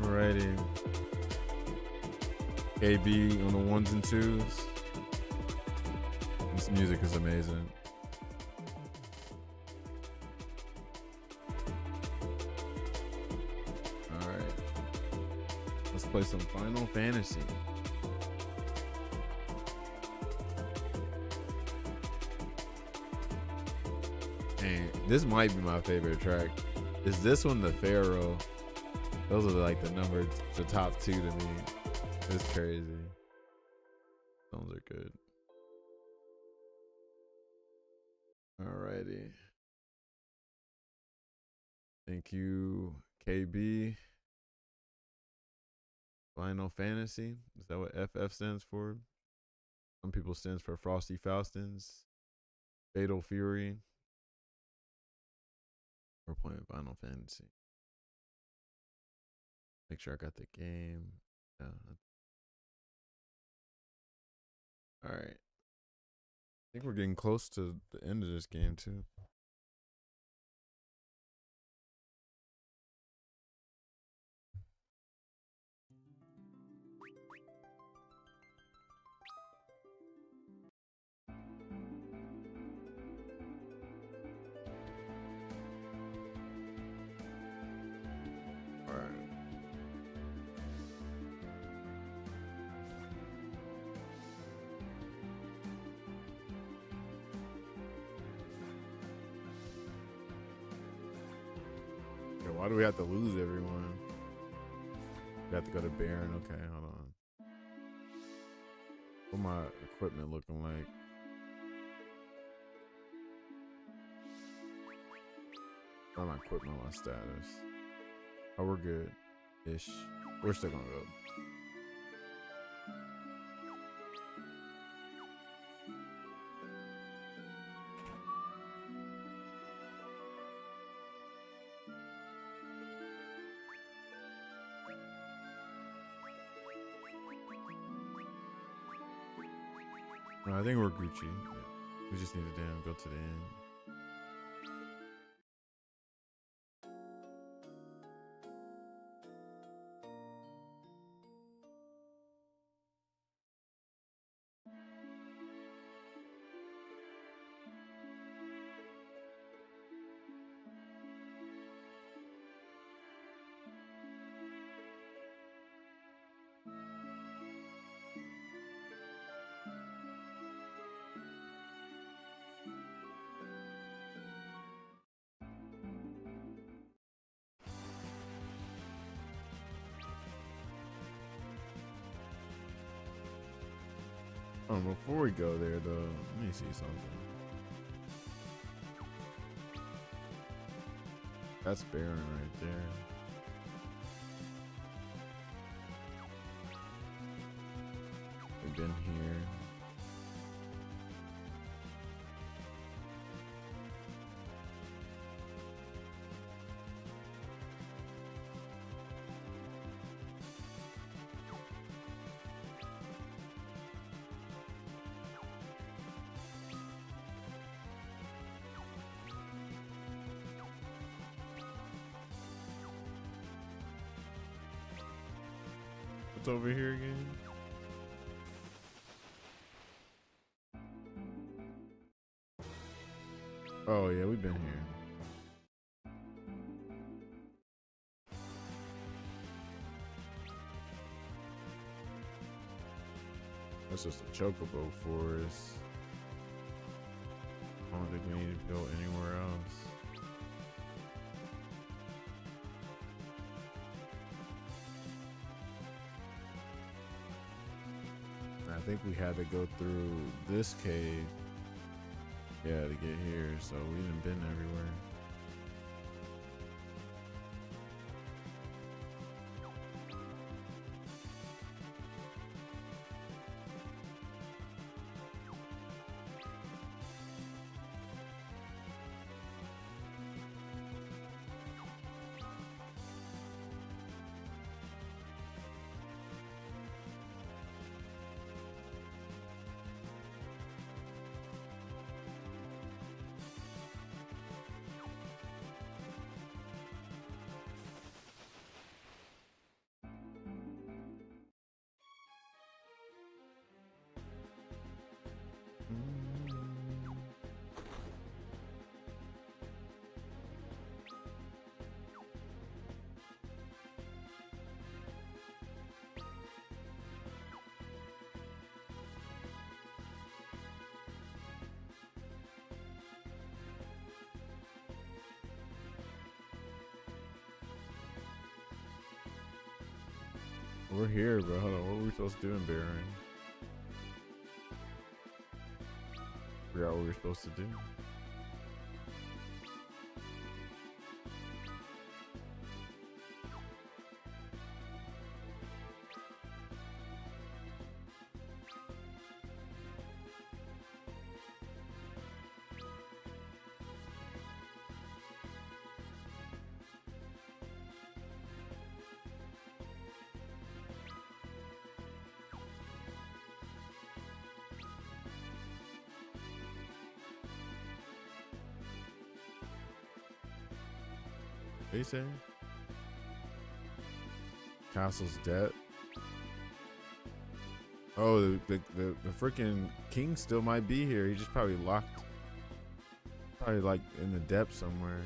Alrighty. KB on the ones and twos. This music is amazing. Alright. Let's play some Final Fantasy. And this might be my favorite track. Is this one the Pharaoh? Those are like the top two to me. It's crazy. Songs are good. Alrighty. Thank you, KB. Final Fantasy. Is that what FF stands for? Some people stands for Frosty Faustins. Fatal Fury. We're playing Final Fantasy. Make sure I got the game. Yeah. All right. I think we're getting close to the end of this game too. All right. Yeah, why do we have to lose everyone? We have to go to Baron. Okay, hold on. What my equipment looking like? Not my equipment, my status. Oh, we're good. Ish. We're still gonna go. No, I think we're Gucci. We just need to go to the end. Before we go there, though, let me see something. That's Baron right there. We've been here. What's over here again? Oh yeah, we've been here. That's just a chocobo forest. I don't think we need to go anywhere else. I think we had to go through this cave, yeah, to get here, so we haven't been everywhere. We're here, bro. Hold on. What are we supposed to do in Baron? Forgot what we were supposed to do. What you saying? Castle's dead. Oh, the freaking king still might be here. He just probably locked. Probably like in the depths somewhere.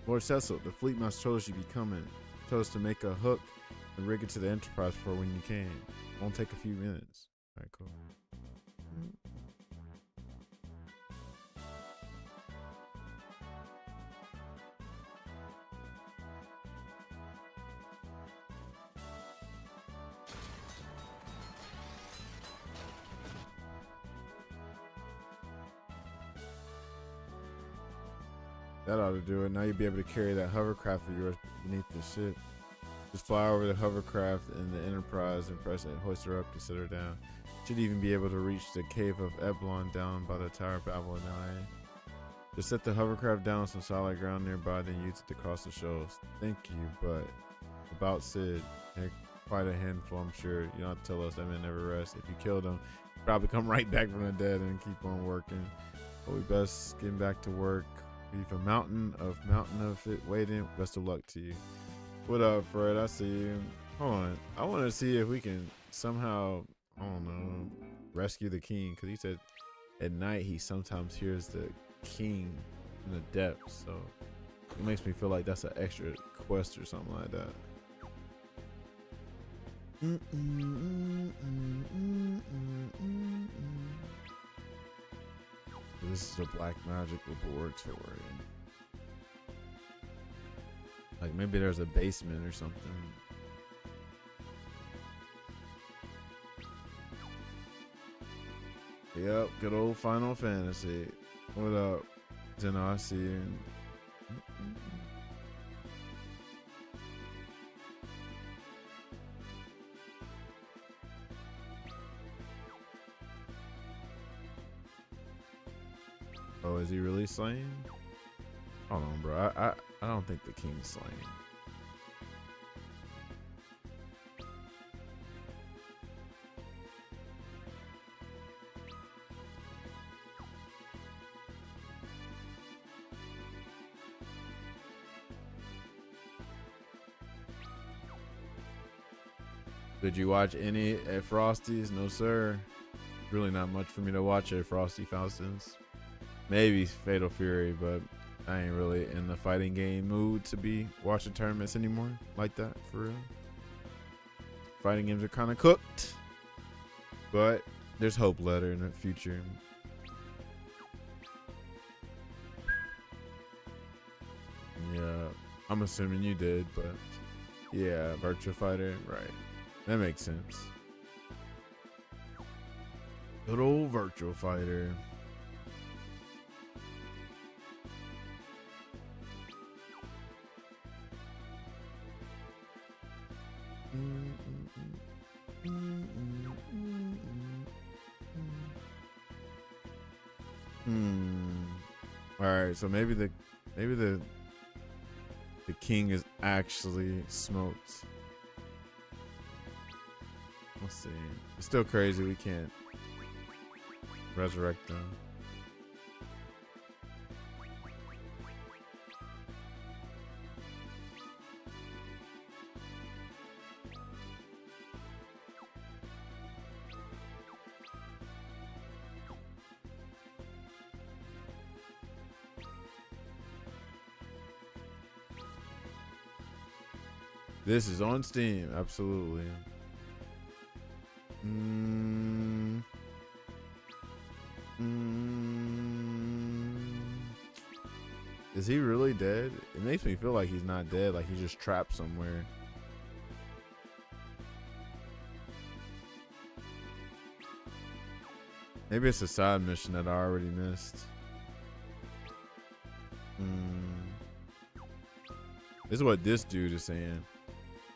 Lord Cecil, the fleet master told us you'd be coming. Told us to make a hook and rig it to the Enterprise for when you came. Won't take a few minutes. Alright, cool. That ought to do it. Now you'll be able to carry that hovercraft of yours beneath the ship. Just fly over the hovercraft in the Enterprise and press it, hoist her up to set her down. Should even be able to reach the cave of Eblon down by the Tower of Babel 9. Just set the hovercraft down on some solid ground nearby, then use it to cross the shoals. Thank you, but about Sid, quite a handful, I'm sure. You don't have to tell us that man never rests. If you killed him, he'd probably come right back from the dead and keep on working. But we best get back to work. We've a mountain of it waiting. Best of luck to you. What up, Fred? I see you. Hold on. I want to see if we can somehow, I don't know, rescue the king. Because he said at night he sometimes hears the king in the depths. So it makes me feel like that's an extra quest or something like that. This is a black magic laboratory. Like maybe there's a basement or something. Yep, good old Final Fantasy. What up, Genasi? Oh, is he really slain? Hold on, bro. I don't think the king's slain. Did you watch any at Frosty's? No, sir. Really not much for me to watch at Frosty Faustins. Maybe Fatal Fury, but I ain't really in the fighting game mood to be watching tournaments anymore like that, for real. Fighting games are kind of cooked, but there's hope later in the future. Yeah, I'm assuming you did, but yeah, Virtua Fighter, right. That makes sense. Good old Virtua Fighter. All right, so maybe the king is actually smoked. Let's see. It's still crazy we can't resurrect them. This is on Steam, absolutely. Is he really dead? It makes me feel like he's not dead, like he's just trapped somewhere. Maybe it's a side mission that I already missed. This is what this dude is saying.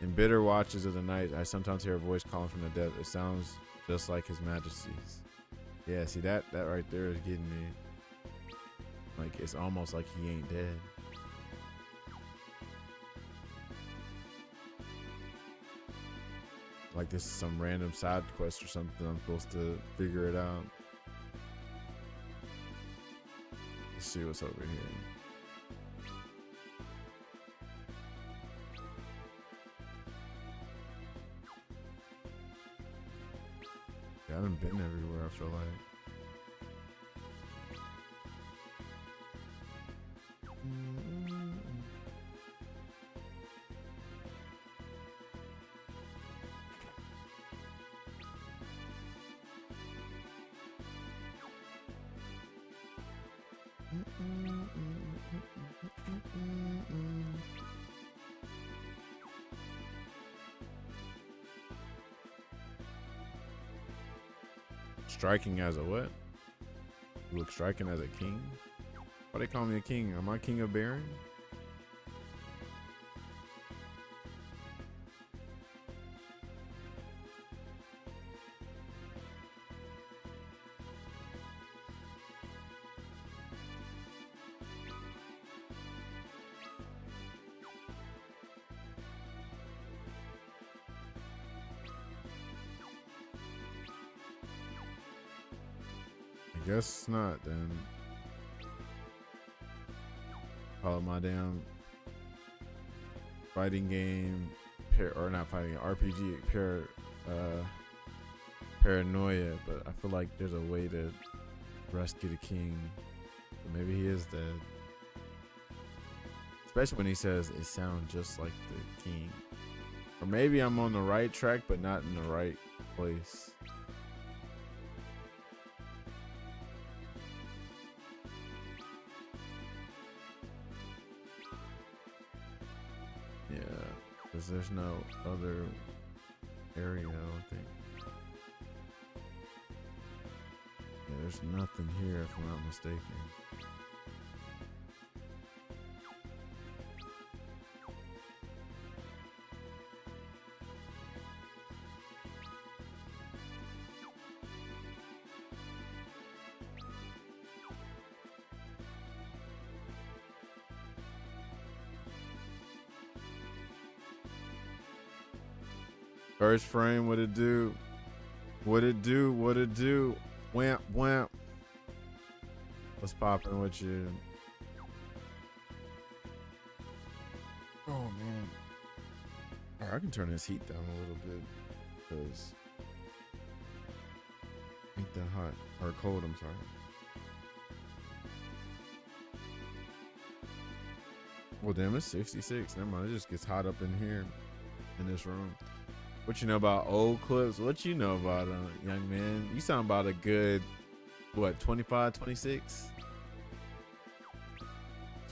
In bitter watches of the night, I sometimes hear a voice calling from the depth. It sounds just like His Majesty's. Yeah, see that right there is getting me. Like it's almost like he ain't dead. Like this is some random side quest or something. I'm supposed to figure it out. Let's see what's over here. Yeah, I haven't been everywhere, I feel like. Striking as a what? You look striking as a king? Why they call me a king? Am I king of Baron? Guess not then. Call it my damn fighting game, or not fighting RPG, paranoia. But I feel like there's a way to rescue the king. But maybe he is dead. Especially when he says it sounds just like the king. Or maybe I'm on the right track, but not in the right place. Because there's no other area, I don't think. Yeah, there's nothing here if I'm not mistaken. First frame, what it do? What it do? What it do? Wamp, wamp. What's popping with you? Oh, man. All right, I can turn this heat down a little bit because ain't that hot or cold, I'm sorry. Well, damn, it's 66. Never mind, it just gets hot up in here in this room. What you know about old clips? What you know about young man? You sound about a good, what, 25, 26?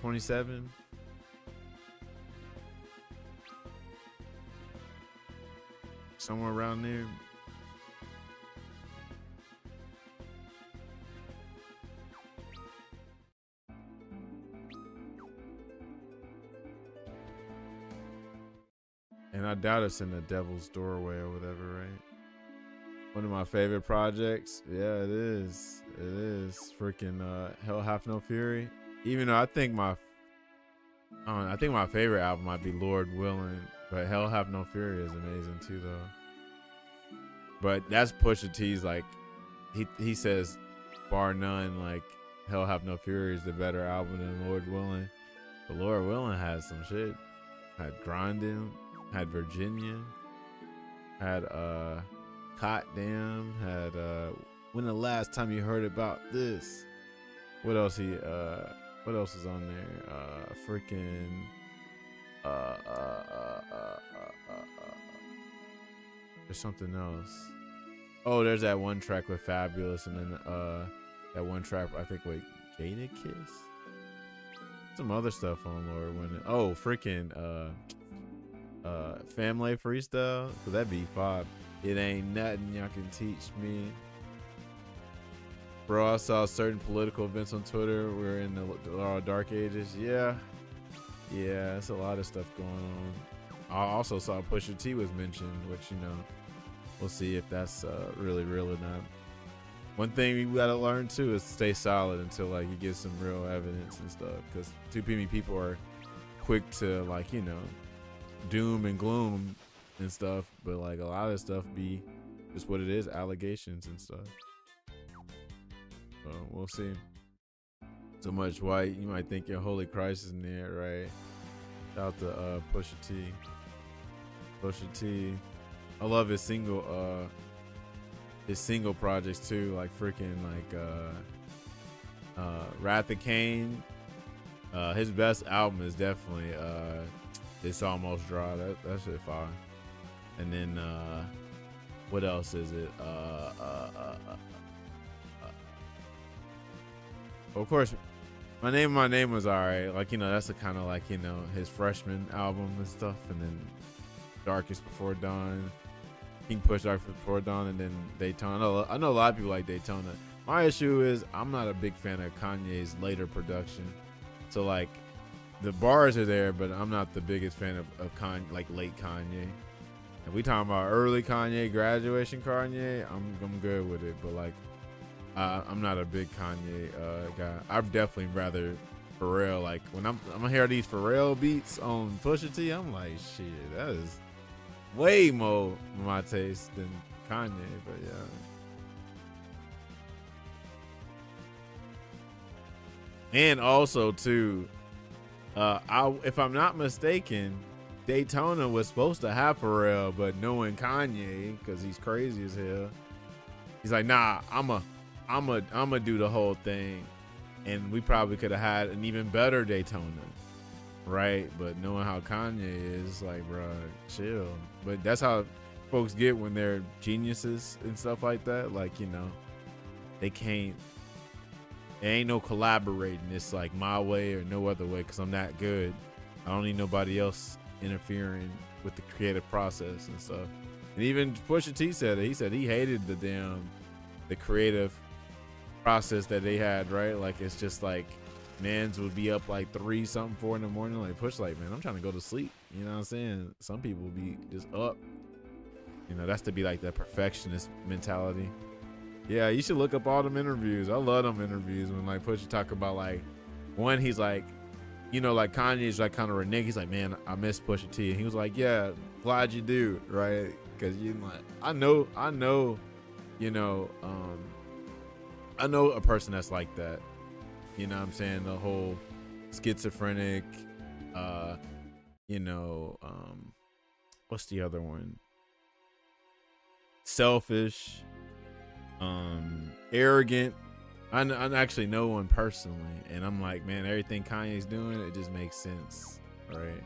27? Somewhere around there. And I doubt it's in the Devil's Doorway or whatever, right? One of my favorite projects. Yeah, it is. It is. Freaking Hell Hath No Fury. Even though I think my favorite album might be Lord Willing, but Hell Hath No Fury is amazing too, though. But that's Pusha T's, like, he says, bar none, like, Hell Hath No Fury is the better album than Lord Willing. But Lord Willing has some shit. Had Grinding. Had Virginia, had Goddamn, had When the Last Time You Heard About This. What else is on there? Freaking there's something else. Oh, there's that one track with Fabulous, and then that one track I think with Jadakiss. some other stuff on Lord winning. Oh, freaking Family Freestyle. So that'd be 5. It ain't nothing y'all can teach me. Bro, I saw certain political events on Twitter. We're in the dark ages. Yeah, it's a lot of stuff going on. I also saw Pusha T was mentioned, which, you know, we'll see if that's really real or not. One thing we gotta learn too is stay solid until like you get some real evidence and stuff, because too many people are quick to, like, you know, doom and gloom and stuff, but like a lot of stuff be just what it is, allegations and stuff. So we'll see. So much white, you might think your holy Christ is near, right? Shout out to Pusha T. Pusha T. I love his single projects too, like freaking like Wrath of Cain. His best album is definitely It's Almost Dry. That shit fire. And then what else is it? Of course, My Name was alright. Like, you know, that's the kind of like, you know, his freshman album and stuff, and then Darkest Before Dawn, King Push Darkest Before Dawn, and then Daytona. I know a lot of people like Daytona. My issue is I'm not a big fan of Kanye's later production. So like the bars are there, but I'm not the biggest fan of Kanye, like late Kanye. If we talking about early Kanye, graduation Kanye, I'm good with it. But like I'm not a big Kanye guy. I'd definitely rather Pharrell. Like when I'm gonna hear these Pharrell beats on Pusha T, I'm like, shit, that is way more my taste than Kanye. But yeah. And also too, if I'm not mistaken, Daytona was supposed to have Pharrell, but knowing Kanye, because he's crazy as hell, he's like, nah, I'ma do the whole thing, and we probably could have had an even better Daytona, right? But knowing how Kanye is, like, bro, chill. But that's how folks get when they're geniuses and stuff like that. Like, you know, they can't. There ain't no collaborating. It's like my way or no other way, because I'm that good. I don't need nobody else interfering with the creative process and stuff. And even Pusha T said it. He said he hated the creative process that they had, right? Like, it's just like mans would be up like 3 something 4 in the morning. Like Push, like, man, I'm trying to go to sleep. You know what I'm saying? Some people will be just up. You know, that's to be like that perfectionist mentality. Yeah, you should look up all them interviews. I love them interviews when like Pusha talk about like one, he's like, you know, like Kanye's like kind of reneged. He's like, man, I miss Pusha T. And he was like, yeah, glad you do, right? Because you like, I know, you know, I know a person that's like that. You know what I'm saying? The whole schizophrenic, you know, what's the other one? Selfish. Arrogant. I actually know one personally, and I'm like, man, everything Kanye's doing, it just makes sense, right?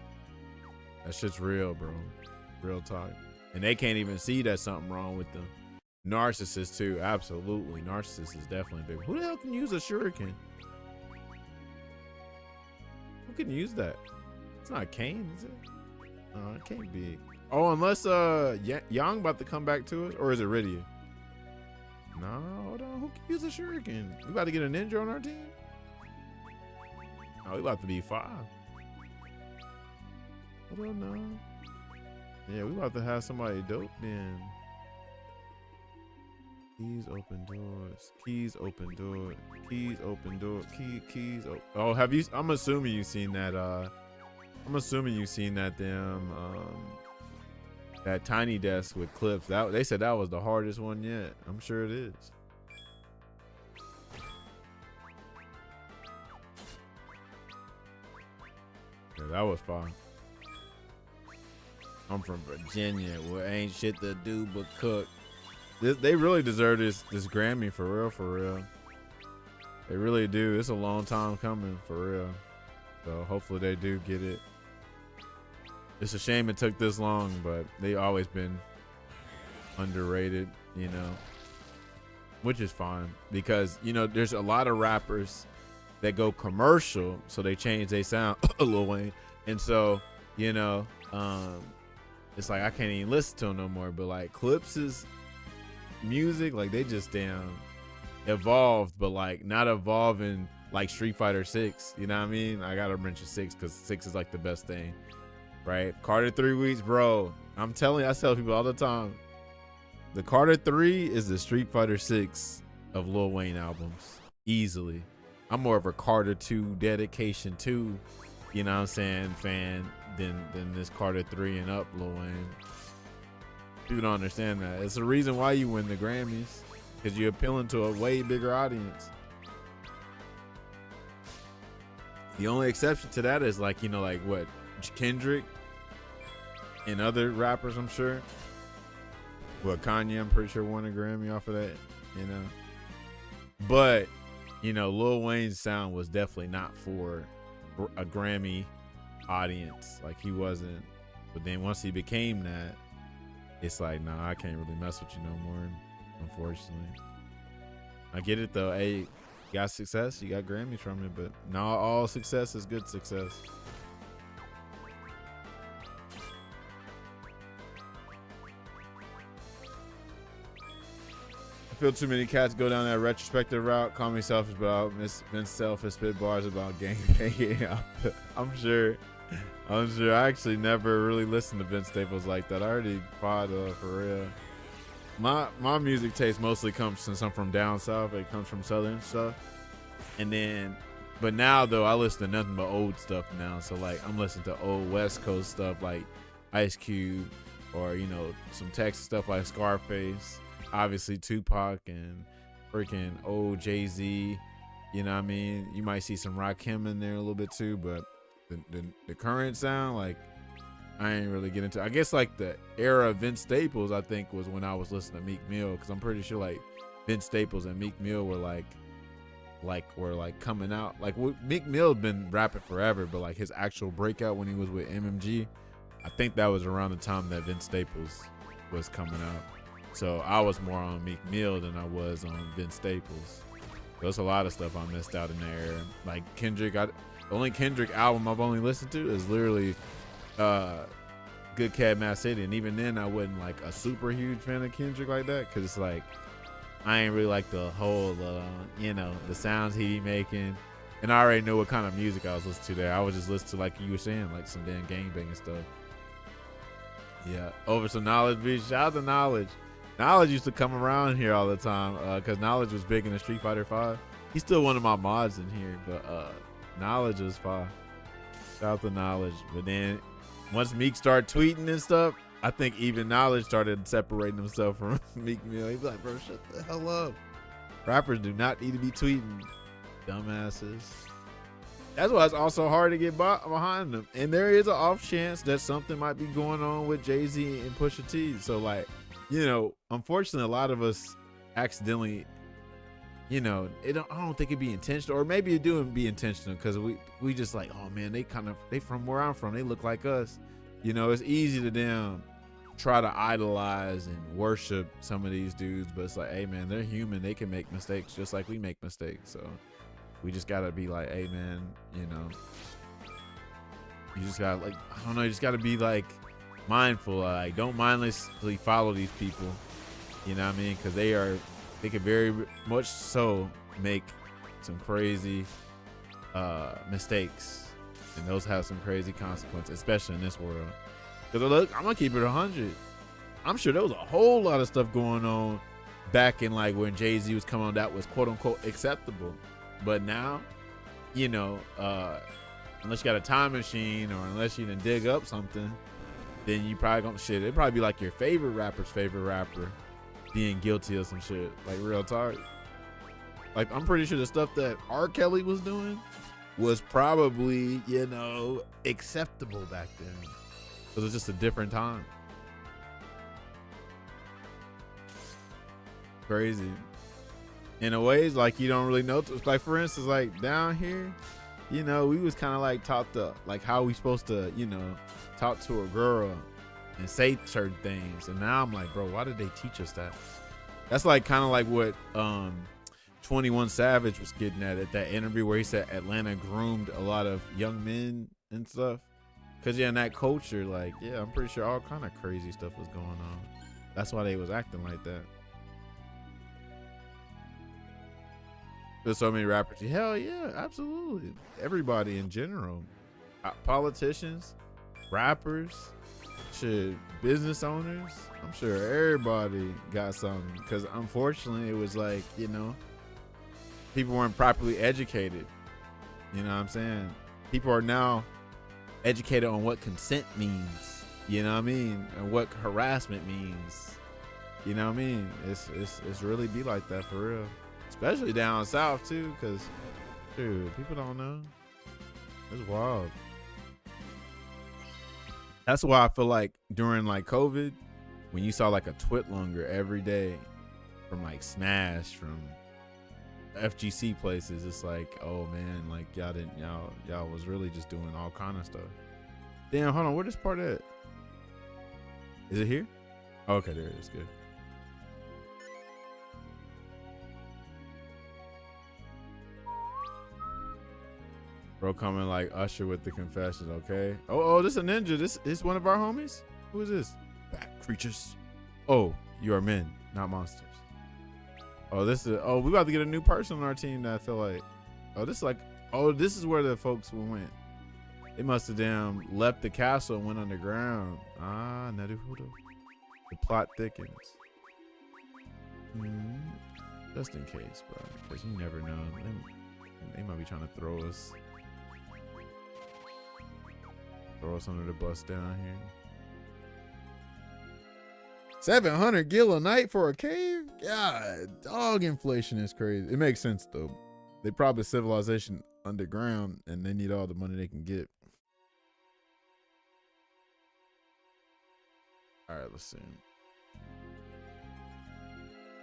That shit's real, bro. Real talk. And they can't even see that something wrong with them. Narcissist too, absolutely. Narcissist is definitely big. Who the hell can use a shuriken? Who can use that? It's not Kane, is it? Oh, it can't be. Oh, unless Young about to come back to us, or is it Rydia? No, hold on. Who can use a shuriken? We about to get a ninja on our team? Oh, we about to be 5. Hold on now. Yeah, we about to have somebody dope then. Keys open doors. Keys open door. Keys open door. Keys open. Oh, have you? I'm assuming you've seen that. I'm assuming you've seen that damn that Tiny Desk with clips. That they said that was the hardest one yet. I'm sure it is. Yeah, that was fun. I'm from Virginia, where ain't shit to do but cook. They really deserve this Grammy, for real. They really do. It's a long time coming, for real. So hopefully they do get it. It's a shame it took this long, but they always been underrated, you know, which is fine, because, you know, there's a lot of rappers that go commercial, so they change their sound. Lil Wayne. And so, you know, it's like I can't even listen to him no more. But like Clips's music, like they just damn evolved, but like not evolving like Street Fighter 6. You know what I mean? I gotta mention 6 because 6 is like the best thing, right? Carter 3 Weeks, bro. I'm telling you, I tell people all the time, the Carter 3 is the Street Fighter 6 of Lil Wayne albums, easily. I'm more of a Carter 2, Dedication 2, you know what I'm saying, fan than this Carter 3 and up Lil Wayne. People don't understand that. It's the reason why you win the Grammys, because you're appealing to a way bigger audience. The only exception to that is like, you know, like what, Kendrick and other rappers, I'm sure. Well, Kanye, I'm pretty sure won a Grammy off of that, you know. But, you know, Lil Wayne's sound was definitely not for a Grammy audience. Like, he wasn't. But then once he became that, it's like, nah, I can't really mess with you no more, unfortunately. I get it, though. Hey, you got success, you got Grammys from it, but not all success is good success. Feel too many cats go down that retrospective route. Call me selfish, but I've been selfish. Spit bars about gangbanging. I'm sure. I actually never really listened to Vince Staples like that. I already fought for real. My music taste mostly comes since I'm from down south. It comes from southern stuff, and then, but now though I listen to nothing but old stuff now. So like I'm listening to old West Coast stuff like Ice Cube, or you know some Texas stuff like Scarface. Obviously Tupac and freaking old Jay-Z, you know what I mean? You might see some Rakim in there a little bit too, but the current sound, like I ain't really get into. I guess like the era of Vince Staples, I think, was when I was listening to Meek Mill, because I'm pretty sure like Vince Staples and Meek Mill were like coming out. Like Meek Mill had been rapping forever, but like his actual breakout when he was with MMG, I think that was around the time that Vince Staples was coming out. So I was more on Meek Mill than I was on Vince Staples. There's a lot of stuff I missed out in there. Like Kendrick, the only Kendrick album I've only listened to is literally Good Kid, Mad City. And even then I wasn't like a super huge fan of Kendrick like that, because it's like I ain't really like the whole, you know, the sounds he be making. And I already knew what kind of music I was listening to there. I was just listening to, like you were saying, like some damn gangbanging stuff. Yeah, over some Knowledge beats. Shout out to Knowledge. Knowledge used to come around here all the time because Knowledge was big in the Street Fighter 5. He's still one of my mods in here, but Knowledge was fire. Shout out to Knowledge. But then once Meek started tweeting and stuff, I think even Knowledge started separating himself from Meek Mill. He'd be like, bro, shut the hell up. Rappers do not need to be tweeting, dumbasses. That's why it's also hard to get behind them. And there is an off chance that something might be going on with Jay-Z and Pusha T. So like, you know, unfortunately, a lot of us accidentally, you know, I don't think it'd be intentional, or maybe it do be intentional, because we just like, oh man, they from where I'm from, they look like us. You know, it's easy to them try to idolize and worship some of these dudes, but it's like, hey man, they're human, they can make mistakes just like we make mistakes. So we just gotta be like, hey man, you know, you just gotta, like, I don't know, you just gotta be like mindful, like don't mindlessly follow these people, you know what I mean, because they could very much so make some crazy mistakes, and those have some crazy consequences, especially in this world. Because look, I'm gonna keep it 100. I'm sure there was a whole lot of stuff going on back in like when Jay-Z was coming on that was quote unquote acceptable, but now, you know, unless you got a time machine, or unless you didn't dig up something, then you probably gonna shit. It'd probably be like your favorite rapper's favorite rapper being guilty of some shit, like real talk. Like I'm pretty sure the stuff that R. Kelly was doing was probably, you know, acceptable back then. It was just a different time. Crazy. In a ways, like you don't really know. Like for instance, like down here, you know, we was kind of like taught to, like how we supposed to, you know, talk to a girl and say certain things. And now I'm like, bro, why did they teach us that? That's like kind of like what 21 Savage was getting at that interview where he said Atlanta groomed a lot of young men and stuff. Cause yeah, in that culture, like, yeah, I'm pretty sure all kind of crazy stuff was going on. That's why they was acting like that. There's so many rappers. Hell yeah, absolutely. Everybody in general. Politicians, rappers, shit, business owners. I'm sure everybody got something. Cause unfortunately it was like, you know, people weren't properly educated. You know what I'm saying? People are now educated on what consent means. You know what I mean? And what harassment means. You know what I mean? It's really be like that for real. Especially down south too, because dude, people don't know. It's wild. That's why I feel like during like COVID, when you saw like a Twitlonger every day from like Smash, from FGC places, it's like, oh man, like y'all was really just doing all kind of stuff. Damn, hold on, where this part at? Is it here? Okay, there it is. Good. Bro coming like Usher with the confession, okay? Oh, this is a ninja. This is one of our homies? Who is this? Bat creatures. Oh, you are men, not monsters. Oh, we about to get a new person on our team that I feel like. This is where the folks went. They must have damn left the castle and went underground. Ah, Naruhodo. The plot thickens. Just in case, bro. Because you never know. They might be trying to throw us under the bus down here. 700 gil a night for a cave? God, dog, inflation is crazy. It makes sense though. They probably civilization underground and they need all the money they can get. All right, let's see.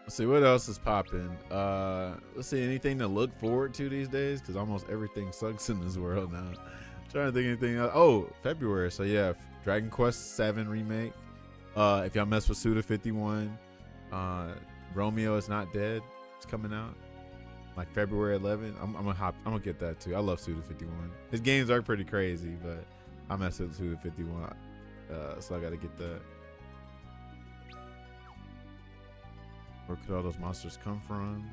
Let's see what else is popping. Let's see, anything to look forward to these days, because almost everything sucks in this world now. Trying to think anything else. Oh, February. So yeah, Dragon Quest 7 remake. If y'all mess with Suda 51, Romeo is Not Dead. It's coming out like February 11. I'm gonna get that too. I love Suda 51. His games are pretty crazy, but I mess with Suda 51. So I gotta get that. Where could all those monsters come from?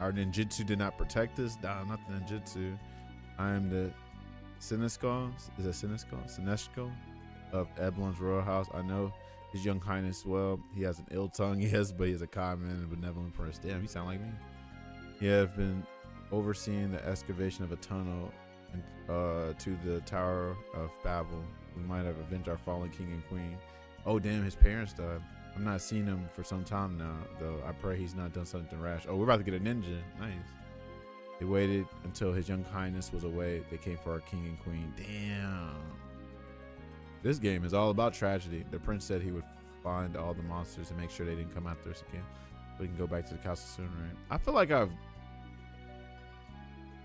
Our ninjutsu did not protect us. Nah, not the ninjutsu. I am the Senescal. Is it Senescal? Senescal of Eblan's royal house. I know his young highness well. He has an ill tongue, yes, but he's a kind man and benevolent prince. Damn, you sound like me. He have been overseeing the excavation of a tunnel to the Tower of Babel. We might have avenged our fallen king and queen. Oh, damn, his parents died. I'm not seeing him for some time now, though. I pray he's not done something rash. Oh, we're about to get a ninja. Nice. They waited until his young highness was away. They came for our king and queen. Damn. This game is all about tragedy. The prince said he would find all the monsters and make sure they didn't come after us again. We can go back to the castle soon, right? I feel like I've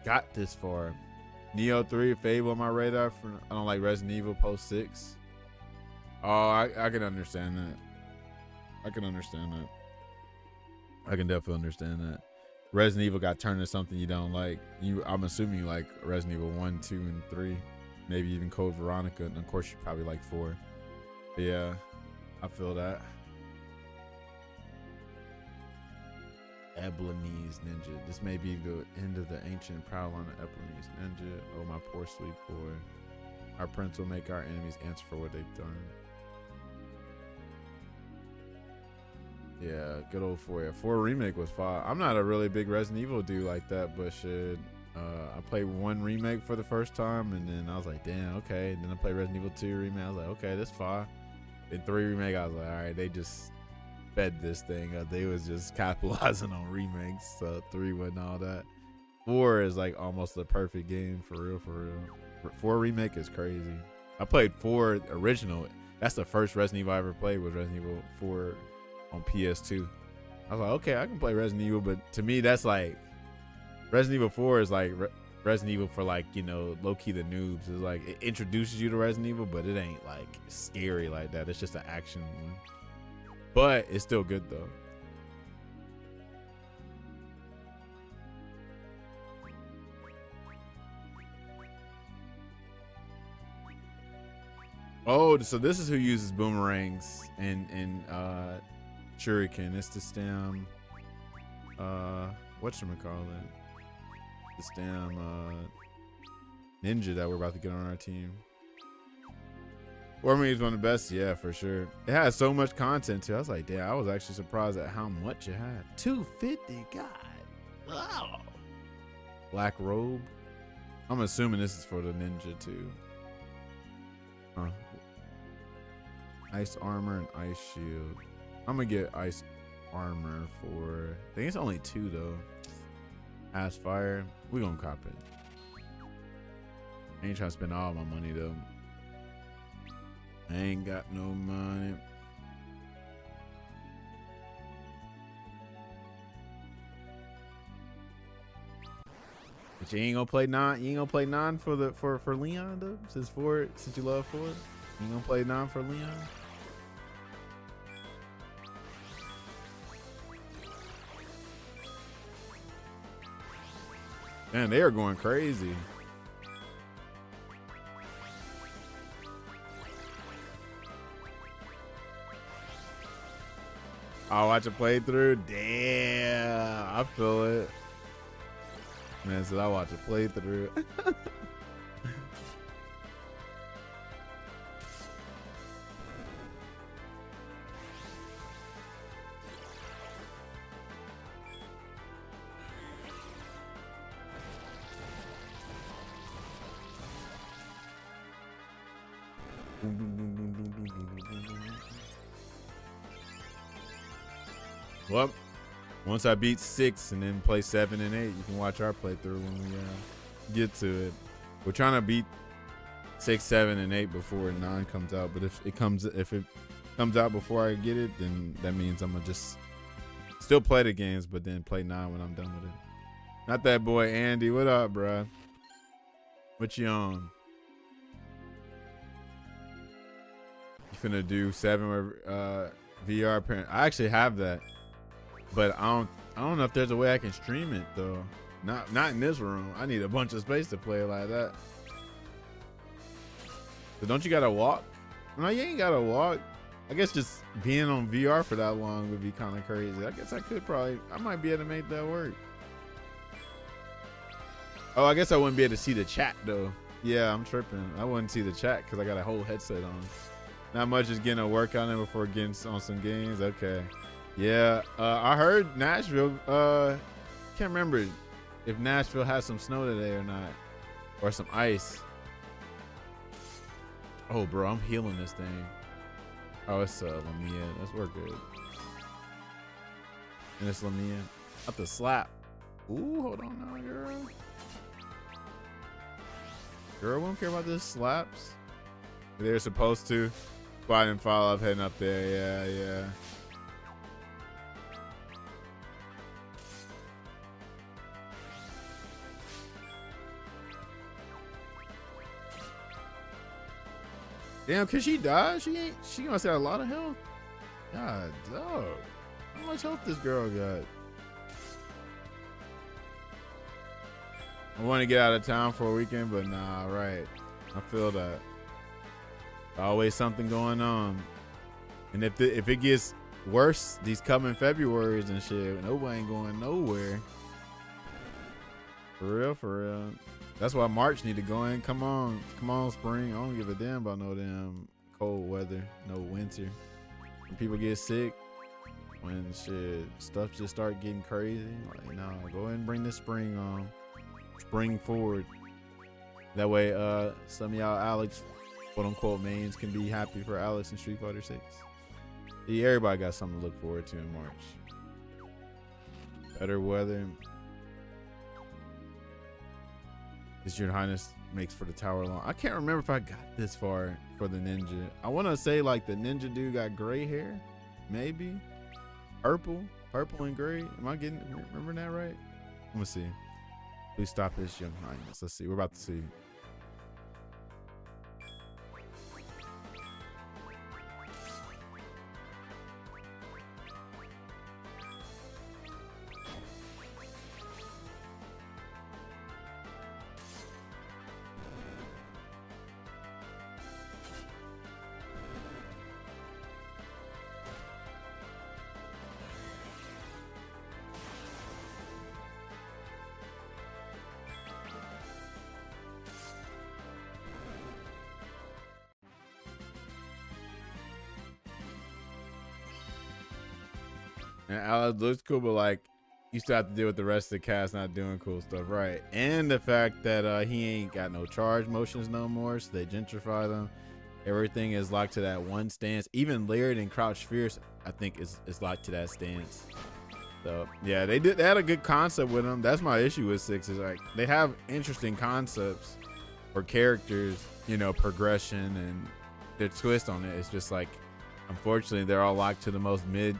got this far. Neo 3, Fable on my radar. I don't like Resident Evil post 6. Oh, I can understand that. I can understand that. I can definitely understand that. Resident Evil got turned into something you don't like. I'm assuming you like Resident Evil 1, 2, and 3. Maybe even Code Veronica. And of course you probably like 4. But yeah, I feel that. Eblanese ninja. This may be the end of the ancient proud line of Eblanese ninja. Oh, my poor sweet boy. Our prince will make our enemies answer for what they've done. Yeah, good old 4. Yeah, 4 remake was fire. I'm not a really big Resident Evil dude like that, but shit, I played 1 remake for the first time, and then I was like, damn, okay. And then I played Resident Evil 2 remake. I was like, okay, this fire. Then 3 remake, I was like, all right, they just fed this thing up. They was just capitalizing on remakes. So 3 wasn't all that. 4 is like almost the perfect game for real, for real. 4 remake is crazy. I played 4 original. That's the first Resident Evil I ever played, was Resident Evil 4 on PS2. I was like, okay, I can play Resident Evil, but to me, that's like Resident Evil 4 is like Resident Evil for, like, you know, low-key the noobs. It's like it introduces you to Resident Evil, but it ain't like scary like that. It's just an action one, but it's still good though. Oh, so this is who uses boomerangs and shuriken. It's the stem. Whatchamacallit? The stem ninja that we're about to get on our team. Warming is one of the best, yeah, for sure. It has so much content too. I was like, damn, I was actually surprised at how much it had. 250, God. Wow. Black robe. I'm assuming this is for the ninja too. Huh. Ice armor and ice shield. I'm gonna get ice armor for, I think it's only 2 though. Ash fire. We gonna cop it. I ain't trying to spend all my money though. I ain't got no money. But you ain't gonna play non. You ain't gonna play non for Leon though. Since you love Ford, you ain't gonna play non for Leon. Man, they are going crazy. I'll watch a playthrough. Damn, I feel it. Man said I watch a playthrough. Well, once I beat 6 and then play 7 and 8, you can watch our playthrough when we get to it. We're trying to beat 6, 7, and 8 before 9 comes out. But if it comes out before I get it, then that means I'm gonna just still play the games, but then play 9 when I'm done with it. Not that boy Andy. What up, bruh? What you on? You finna do 7 or VR parent? I actually have that. But I don't know if there's a way I can stream it though. Not in this room. I need a bunch of space to play it like that. So don't you gotta walk? No, you ain't gotta walk. I guess just being on VR for that long would be kind of crazy. I guess I might be able to make that work. Oh, I guess I wouldn't be able to see the chat though. Yeah, I'm tripping. I wouldn't see the chat because I got a whole headset on. Not much is getting a workout in before getting on some games. Okay. Yeah, I heard Nashville, can't remember if Nashville has some snow today or not, or some ice. Oh, bro, I'm healing this thing. Oh, it's Lamia. We're good. And it's Lamia. Up the slap. Ooh, hold on now, girl. Girl won't care about this slaps. They're supposed to. Spot and follow up, heading up there. Yeah. Damn, could she die? She must have a lot of health. God, dog. How much health this girl got? I want to get out of town for a weekend, but nah, right. I feel that. Always something going on. And if it gets worse these coming Februarys and shit, nobody ain't going nowhere. For real. That's why March need to go in. Come on, spring. I don't give a damn about no damn cold weather, no winter. When people get sick, when shit stuff just start getting crazy, like no, go ahead and bring this spring on. Spring forward. That way, some of y'all Alex, quote unquote, mains can be happy for Alex in Street Fighter 6. Yeah, everybody got something to look forward to in March. Better weather. This Your Highness makes for the tower long. I can't remember if I got this far for the ninja. I want to say like the ninja dude got gray hair, maybe purple and gray. Am I remembering that right? Let me see. Please stop His Young Highness. Let's see. We're about to see. And Alex looks cool, but like you still have to deal with the rest of the cast not doing cool stuff, right? And the fact that he ain't got no charge motions no more, so they gentrify them. Everything is locked to that one stance. Even Laird and Crouch Fierce, I think, is locked to that stance. So yeah, they had a good concept with them. That's my issue with 6 is like they have interesting concepts for characters, you know, progression and their twist on it. It's just like, unfortunately, they're all locked to the most mid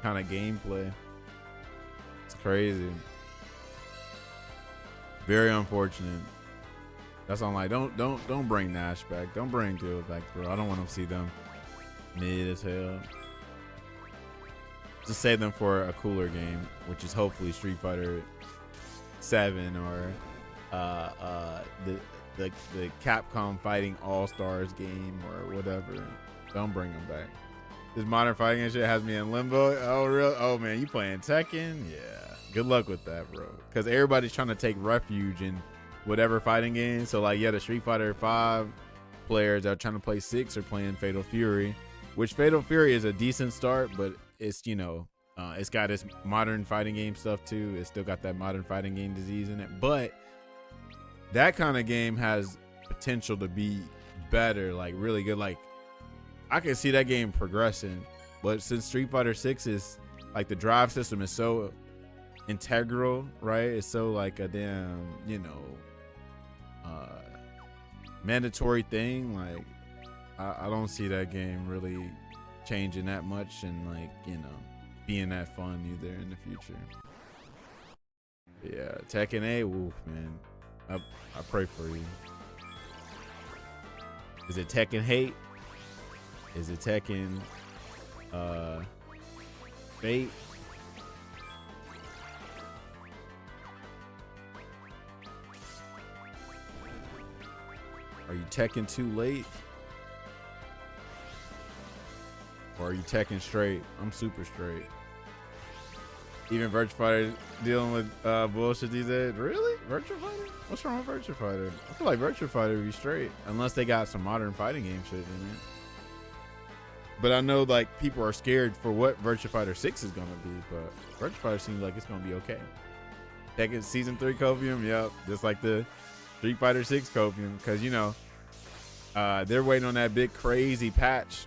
kind of gameplay. It's crazy. Very unfortunate. That's why I'm like, don't bring Nash back. Don't bring Guild back, bro. I don't want to see them mid as hell. Just save them for a cooler game, which is hopefully Street Fighter 7 or the Capcom Fighting All-Stars game or whatever. Don't bring them back. This modern fighting shit has me in limbo. Oh, real? Oh, man, you playing Tekken? Yeah. Good luck with that, bro. Because everybody's trying to take refuge in whatever fighting game. So, like, yeah, the Street Fighter 5 players that are trying to play 6 are playing Fatal Fury, which Fatal Fury is a decent start, but it's, you know, it's got its modern fighting game stuff, too. It's still got that modern fighting game disease in it. But that kind of game has potential to be better, like, really good. Like, I can see that game progressing, but since Street Fighter 6 is like the drive system is so integral, right? It's so like a damn, you know, mandatory thing. Like I don't see that game really changing that much and like, you know, being that fun either in the future. Yeah, Tekken 8, woof, man. I pray for you. Is it Tekken hate? Is it Tekken Fate? Are you Tekken too late? Or are you Tekken straight? I'm super straight. Even Virtua Fighter dealing with bullshit these days. Really? Virtua Fighter? What's wrong with Virtua Fighter? I feel like Virtua Fighter would be straight. Unless they got some modern fighting game shit in it. But I know like people are scared for what Virtua Fighter 6 is gonna be, but Virtua Fighter seems like it's gonna be okay. Tekken Season 3 Copium, yep, just like the Street Fighter 6 Copium, because you know they're waiting on that big crazy patch.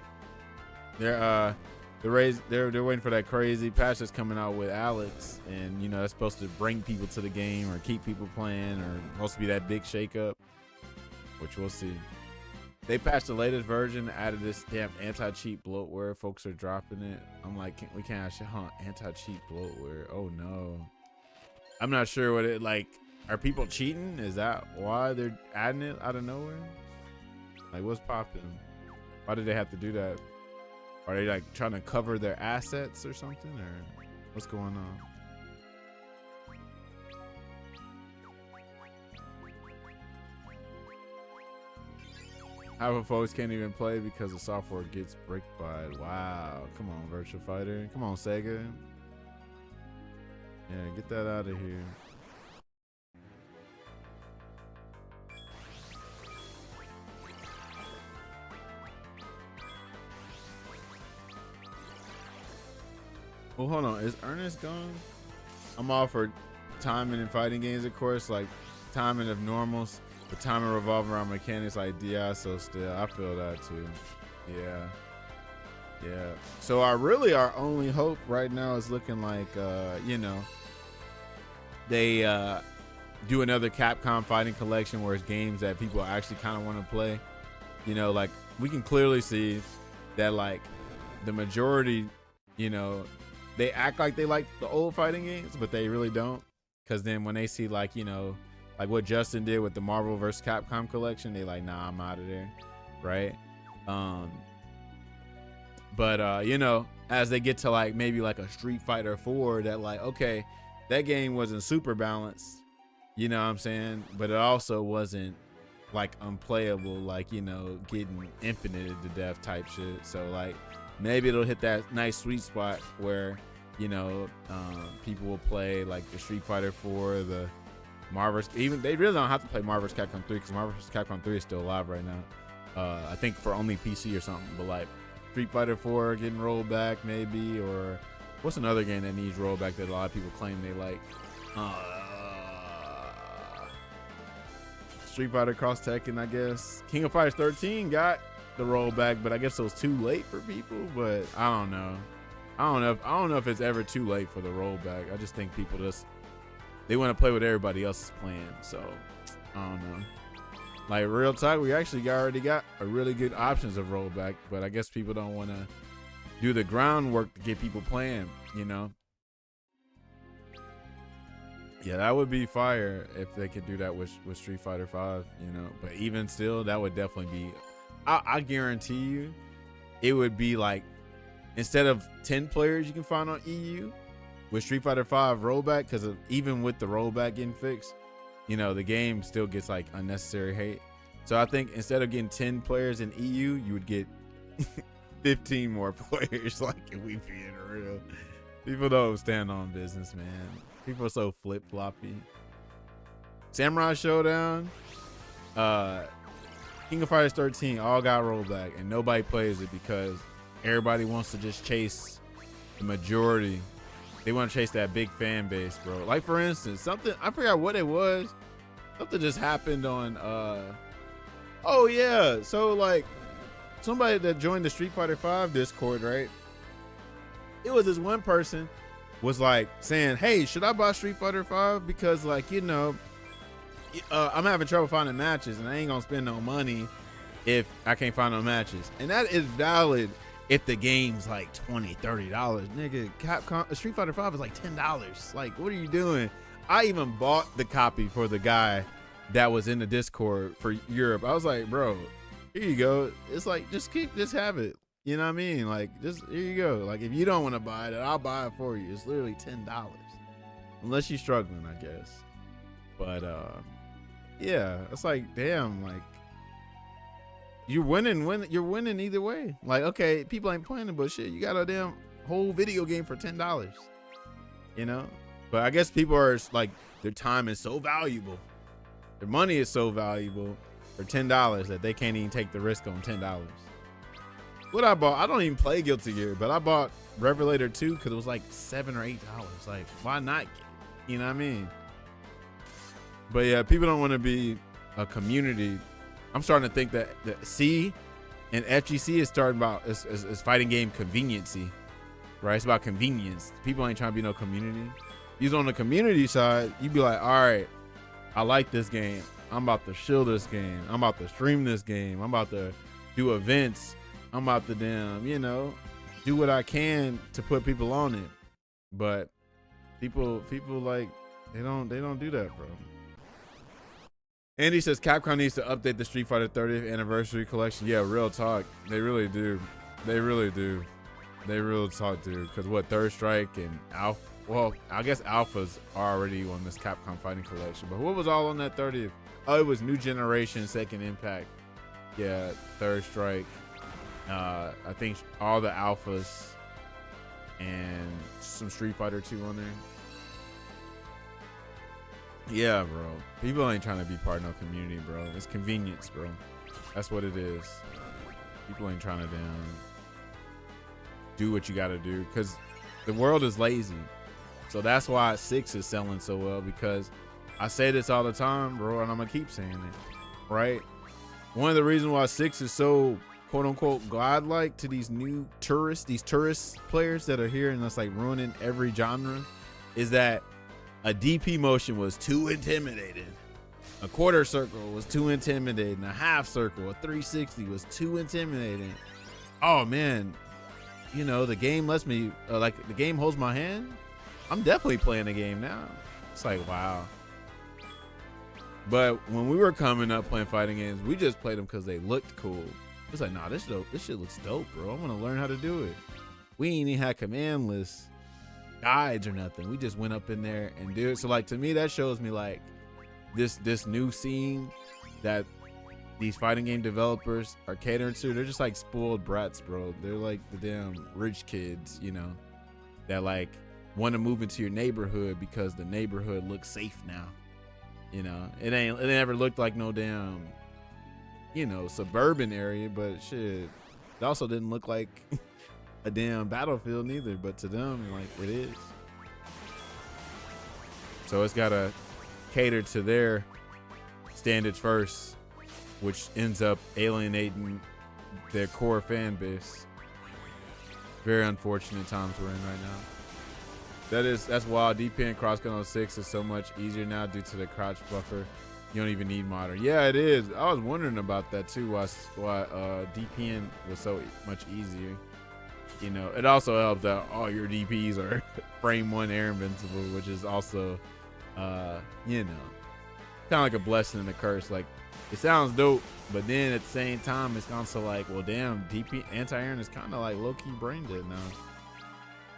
They're waiting for that crazy patch that's coming out with Alex, and you know that's supposed to bring people to the game or keep people playing, or supposed to be that big shakeup, which we'll see. They patched the latest version, added this damn anti-cheat bloatware. Folks are dropping it. I'm like, we can't actually anti-cheat bloatware. Oh no. I'm not sure what it like. Are people cheating? Is that why they're adding it out of nowhere? Like, what's popping? Why did they have to do that? Are they like trying to cover their assets or something, or what's going on? Half of folks can't even play because the software gets bricked by it. Wow. Come on, Virtua Fighter. Come on, Sega. Yeah, get that out of here. Well, hold on. Is Ernest gone? I'm all for timing and fighting games, of course, like timing of normals. The timing revolving around mechanics like DI, so still, I feel that too. Yeah. So our only hope right now is looking like, you know, they do another Capcom Fighting Collection where it's games that people actually kind of want to play. You know, like we can clearly see that like the majority, you know, they act like they like the old fighting games, but they really don't. Because then when they see like, you know, like what Justin did with the Marvel vs. Capcom collection, they like, nah, I'm out of there, right? But you know, as they get to like maybe like a Street Fighter 4, that like, okay, that game wasn't super balanced, you know what I'm saying? But it also wasn't like unplayable, like, you know, getting infinited to death type shit. So like maybe it'll hit that nice sweet spot where, you know, people will play like the Street Fighter 4, the Marvel's, even they really don't have to play Marvel's Capcom 3 because Marvel's Capcom 3 is still alive right now. I think for only PC or something, but like Street Fighter 4 getting rolled back maybe, or What's another game that needs rollback that a lot of people claim they like? Street Fighter Cross Tekken, I guess. King of Fighters 13 got the rollback, but I guess it was too late for people. But I don't know. I don't know if it's ever too late for the rollback. I just think people they want to play what everybody else is playing. So I don't know. Like real talk, we actually already got a really good options of rollback, but I guess people don't want to do the groundwork to get people playing, you know? Yeah, that would be fire if they could do that with Street Fighter 5, you know? But even still, that would definitely be, I guarantee you, it would be like, instead of 10 players you can find on EU, with Street Fighter 5 rollback, because even with the rollback getting fixed, you know, the game still gets like unnecessary hate. So I think instead of getting 10 players in EU, you would get 15 more players. Like, if we being real, people don't stand on business, man. People are so flip-floppy. Samurai Showdown, King of Fighters 13 all got rollback, and nobody plays it because everybody wants to just chase the majority. They want to chase that big fan base, bro. Like, for instance, something, I forgot what it was. Something just happened on, oh yeah. So like somebody that joined the Street Fighter 5 Discord, right? It was this one person was like saying, hey, should I buy Street Fighter 5? Because like, you know, I'm having trouble finding matches and I ain't gonna spend no money if I can't find no matches. And that is valid if the game's like $20-$30. Nigga, Capcom Street Fighter 5 is like $10. Like, what are you doing? I even bought the copy for the guy that was in the Discord for Europe. I was like, bro, here you go. It's like, just have it. You know what I mean? Like, just here you go. Like, if you don't want to buy it, I'll buy it for you. It's literally $10. Unless you're struggling, I guess. But yeah, it's like, damn, like, you're winning either way. Like, okay, people ain't playing it, but shit, you got a damn whole video game for $10. You know? But I guess people are like, their time is so valuable, their money is so valuable for $10 that they can't even take the risk on $10. What I bought, I don't even play Guilty Gear, but I bought Revelator 2 because it was like $7 or $8. Like, why not get it? You know what I mean? But yeah, people don't want to be a community. I'm starting to think that the C and FGC is starting about is fighting game conveniency, right? It's about convenience. People ain't trying to be no community. You're on the community side, you be like, all right, I like this game. I'm about to shill this game. I'm about to stream this game. I'm about to do events. I'm about to damn, you know, do what I can to put people on it. But people like, they don't do that, bro. Andy says Capcom needs to update the Street Fighter 30th anniversary collection. Yeah, real talk. They really do. They really do. They real talk do. Because what, Third Strike and Alpha? Well, I guess Alpha's already on this Capcom Fighting collection. But what was all on that 30th? Oh, it was New Generation, Second Impact. Yeah, Third Strike. I think all the Alphas and some Street Fighter 2 on there. Yeah, bro. People ain't trying to be part of no community, bro. It's convenience, bro. That's what it is. People ain't trying to damn do what you gotta do, because the world is lazy. So that's why 6 is selling so well, because I say this all the time, bro, and I'm gonna keep saying it, right? One of the reasons why 6 is so quote unquote godlike to these new tourist players that are here and that's like ruining every genre is that a DP motion was too intimidating. A quarter circle was too intimidating. A half circle, a 360 was too intimidating. Oh man, you know, the game lets me, like the game holds my hand. I'm definitely playing the game now. It's like, wow. But when we were coming up playing fighting games, we just played them because they looked cool. It's like, nah, this shit looks dope, bro. I want to learn how to do it. We ain't even had command lists, guides or nothing. We just went up in there and do it. So like, to me, that shows me like this new scene that these fighting game developers are catering to. They're just like spoiled brats, bro. They're like the damn rich kids, you know, that like want to move into your neighborhood because the neighborhood looks safe now. You know, it never looked like no damn, you know, suburban area, but shit, it also didn't look like a damn battlefield neither, but to them, like, it is. So it's gotta cater to their standards first, which ends up alienating their core fan base. Very unfortunate times we're in right now. That's why DPing Crossgun 06 is so much easier now due to the crouch buffer. You don't even need modern. Yeah, it is. I was wondering about that too. Why DPing was so much easier. You know, it also helps that all your DPs are frame 1 air invincible, which is also, you know, kind of like a blessing and a curse. Like, it sounds dope, but then at the same time, it's also like, well, damn, DP anti-airing is kind of like low-key brain dead now.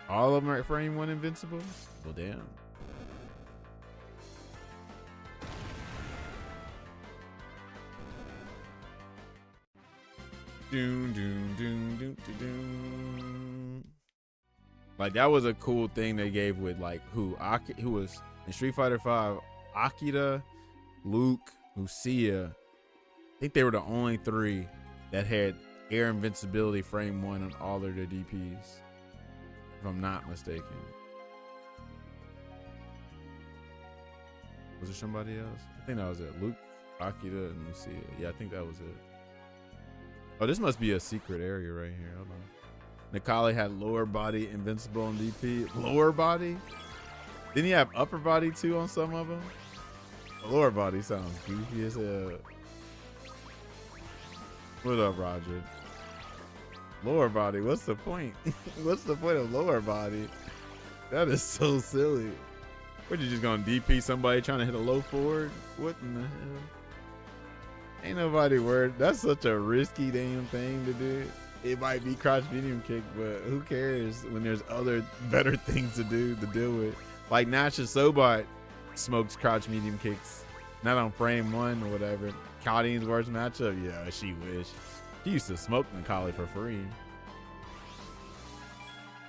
All of them are frame 1 invincible? Well, damn. Doom, doom, doom, doom, doom, doom. Like, that was a cool thing they gave with, like, who was in Street Fighter V, Akira, Luke, Lucia. I think they were the only 3 that had air invincibility frame 1 on all of their DPs, if I'm not mistaken. Was there somebody else? I think that was it. Luke, Akira, and Lucia. Yeah, I think that was it. Oh, this must be a secret area right here. Hold on. Nikali had lower body invincible on DP. Lower body? Didn't he have upper body too on some of them? Lower body sounds goofy as hell. What up, Roger? Lower body, what's the point? What's the point of lower body? That is so silly. What, you just gonna DP somebody trying to hit a low forward? What in the hell? Ain't nobody worried. That's such a risky damn thing to do. It might be crouch medium kick, but who cares when there's other better things to do to deal with? Like Nasha Sobot smokes crouch medium kicks, not on frame 1 or whatever. Kadine's worst matchup, yeah, she wish. She used to smoke Nikali for free.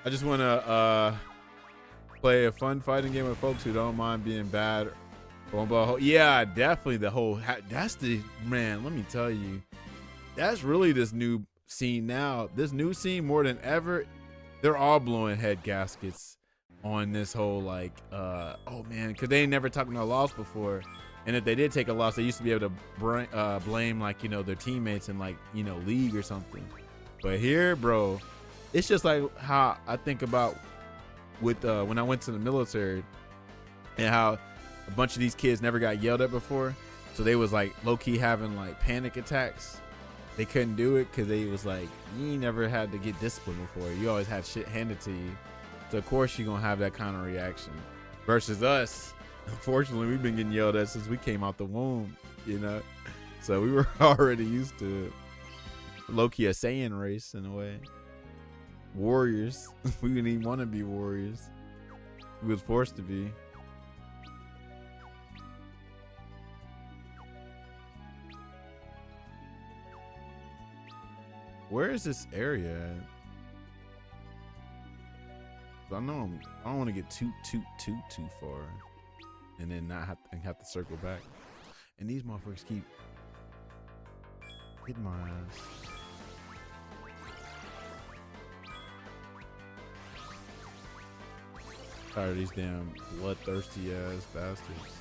I just want to play a fun fighting game with folks who don't mind being bad. Yeah, definitely the whole, that's the, man, let me tell you, that's really this new scene now. This new scene more than ever, they're all blowing head gaskets on this whole, like, oh man, because they ain't never taken a loss before. And if they did take a loss, they used to be able to blame, like, you know, their teammates in, like, you know, league or something. But here, bro, it's just like how I think about with when I went to the military and how a bunch of these kids never got yelled at before. So they was like low-key having like panic attacks. They couldn't do it because they was like, you never had to get disciplined before. You always had shit handed to you. So of course you're going to have that kind of reaction. Versus us, unfortunately, we've been getting yelled at since we came out the womb, you know? So we were already used to it. Low-key a Saiyan race in a way. Warriors. We didn't even want to be warriors. We was forced to be. Where is this area at? I know I don't want to get too far, and then not have to circle back. And these motherfuckers keep hitting my ass. Tired of these damn bloodthirsty ass bastards.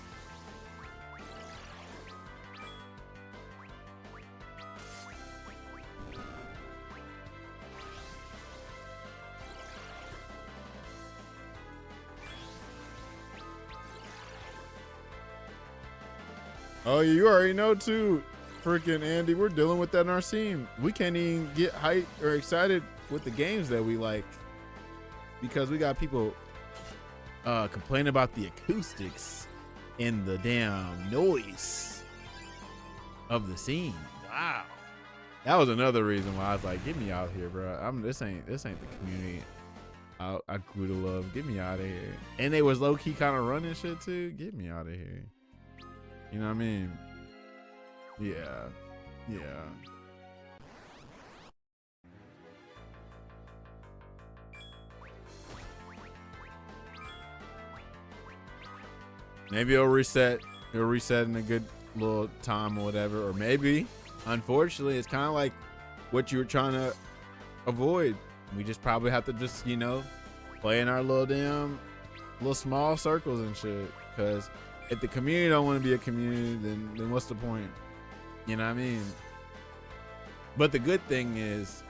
Oh, you already know too, freaking Andy, we're dealing with that in our scene. We can't even get hyped or excited with the games that we like because we got people complaining about the acoustics and the damn noise of the scene. Wow. That was another reason why I was like, get me out here, bro. This ain't the community I grew to love. Get me out of here. And they was low-key kind of running shit too. Get me out of here. You know what I mean? Yeah. Yeah. Maybe it'll reset. It'll reset in a good little time or whatever. Or maybe, unfortunately, it's kind of like what you were trying to avoid We just probably have to just, you know, play in our little small circles and shit. Cause if the community don't want to be a community, then what's the point? You know what I mean? But the good thing is,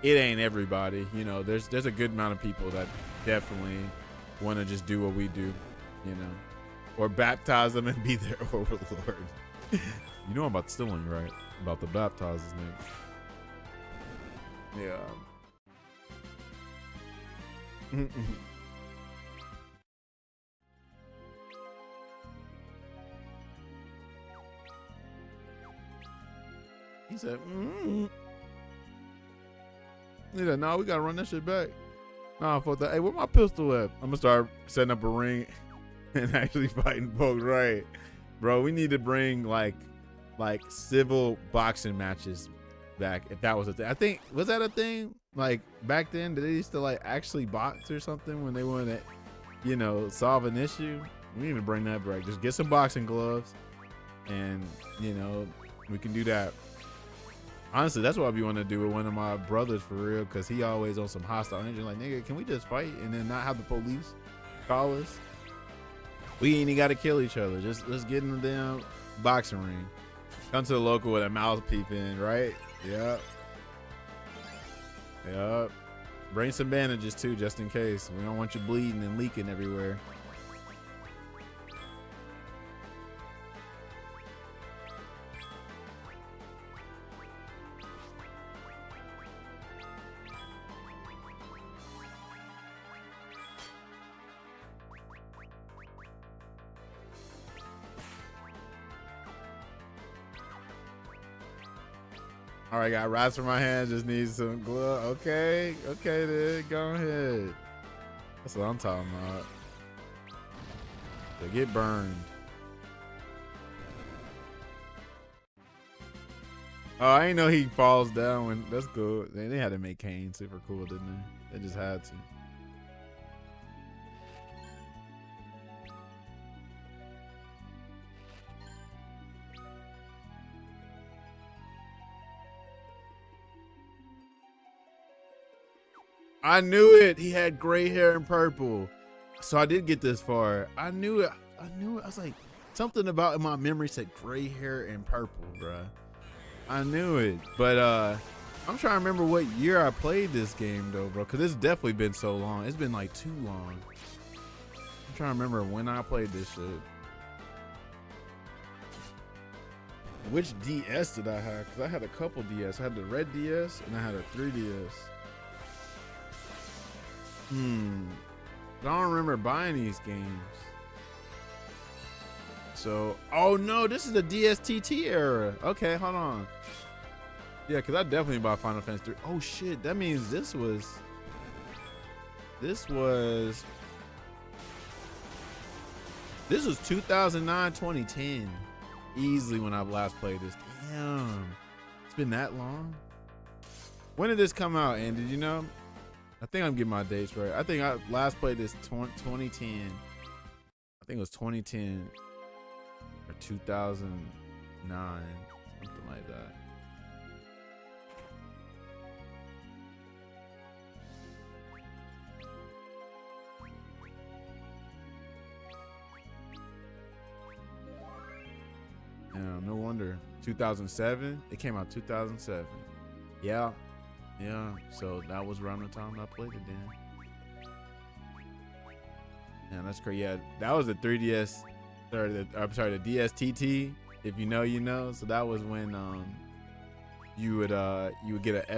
it ain't everybody. You know, there's a good amount of people that definitely want to just do what we do, you know, or baptize them and be their overlord. You know I'm about stealing, right? About to baptize his name. Yeah. He said, He said, no, we gotta run that shit back. Nah, fuck that. Hey, where my pistol at? I'm gonna start setting up a ring and actually fighting folks, right? Bro, we need to bring like civil boxing matches back, if that was a thing. I think, was that a thing? Like back then, did they used to like actually box or something when they wanted to, you know, solve an issue? We need to bring that back. Just get some boxing gloves and, you know, we can do that. Honestly, that's what I be want to do with one of my brothers for real, because he always on some hostile energy. Like, nigga, can we just fight and then not have the police call us? We ain't even got to kill each other. Just let's get in the damn boxing ring. Come to the local with a mouthpiece in, right? Yep. Yep. Bring some bandages too, just in case. We don't want you bleeding and leaking everywhere. All right, got rats for my hands. Just need some glove. Okay, then go ahead. That's what I'm talking about. They get burned. Oh, I ain't know he falls down when. That's cool. They had to make Kane super cool, didn't they? They just had to. I knew it. He had gray hair and purple. So I did get this far. I knew it. I was like, something about in my memory said gray hair and purple, bruh. I knew it. But I'm trying to remember what year I played this game though, bro. Cause it's definitely been so long. It's been like too long. I'm trying to remember when I played this shit. Which DS did I have? Cause I had a couple DS. I had the red DS and I had a 3DS. I don't remember buying these games. So, oh no, this is the DSTT era. Okay, hold on. Yeah, because I definitely bought Final Fantasy 3. Oh shit, that means this was 2009, 2010. Easily when I last played this. Damn, it's been that long. When did this come out, and did you know? I think I'm getting my dates right. I think I last played this 2010. I think it was 2010 or 2009, something like that. Yeah, no wonder. 2007. It came out 2007. Yeah. Yeah, so that was around the time I played it then. Yeah, that's crazy. Yeah, that was the 3DS, or the DSTT. If you know, you know. So that was when you would get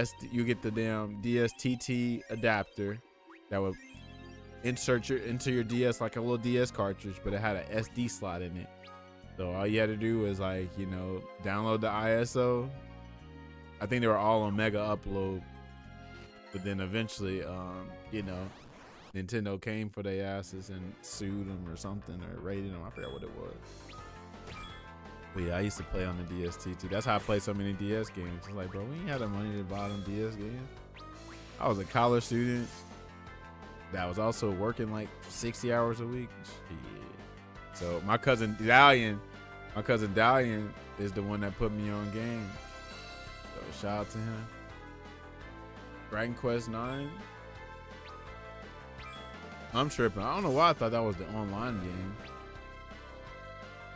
the damn DSTT adapter that would insert into your DS like a little DS cartridge, but it had an SD slot in it. So all you had to do was like, you know, download the ISO. I think they were all on Mega Upload, but then eventually, you know, Nintendo came for their asses and sued them or something, or raided them. I forgot what it was. But yeah, I used to play on the DSTT. That's how I played so many DS games. It's like, bro, we ain't had the money to buy them DS games. I was a college student that was also working like 60 hours a week. Shit. So my cousin Dalian is the one that put me on games. So shout out to him. Dragon Quest 9. I'm tripping. I don't know why I thought that was the online game.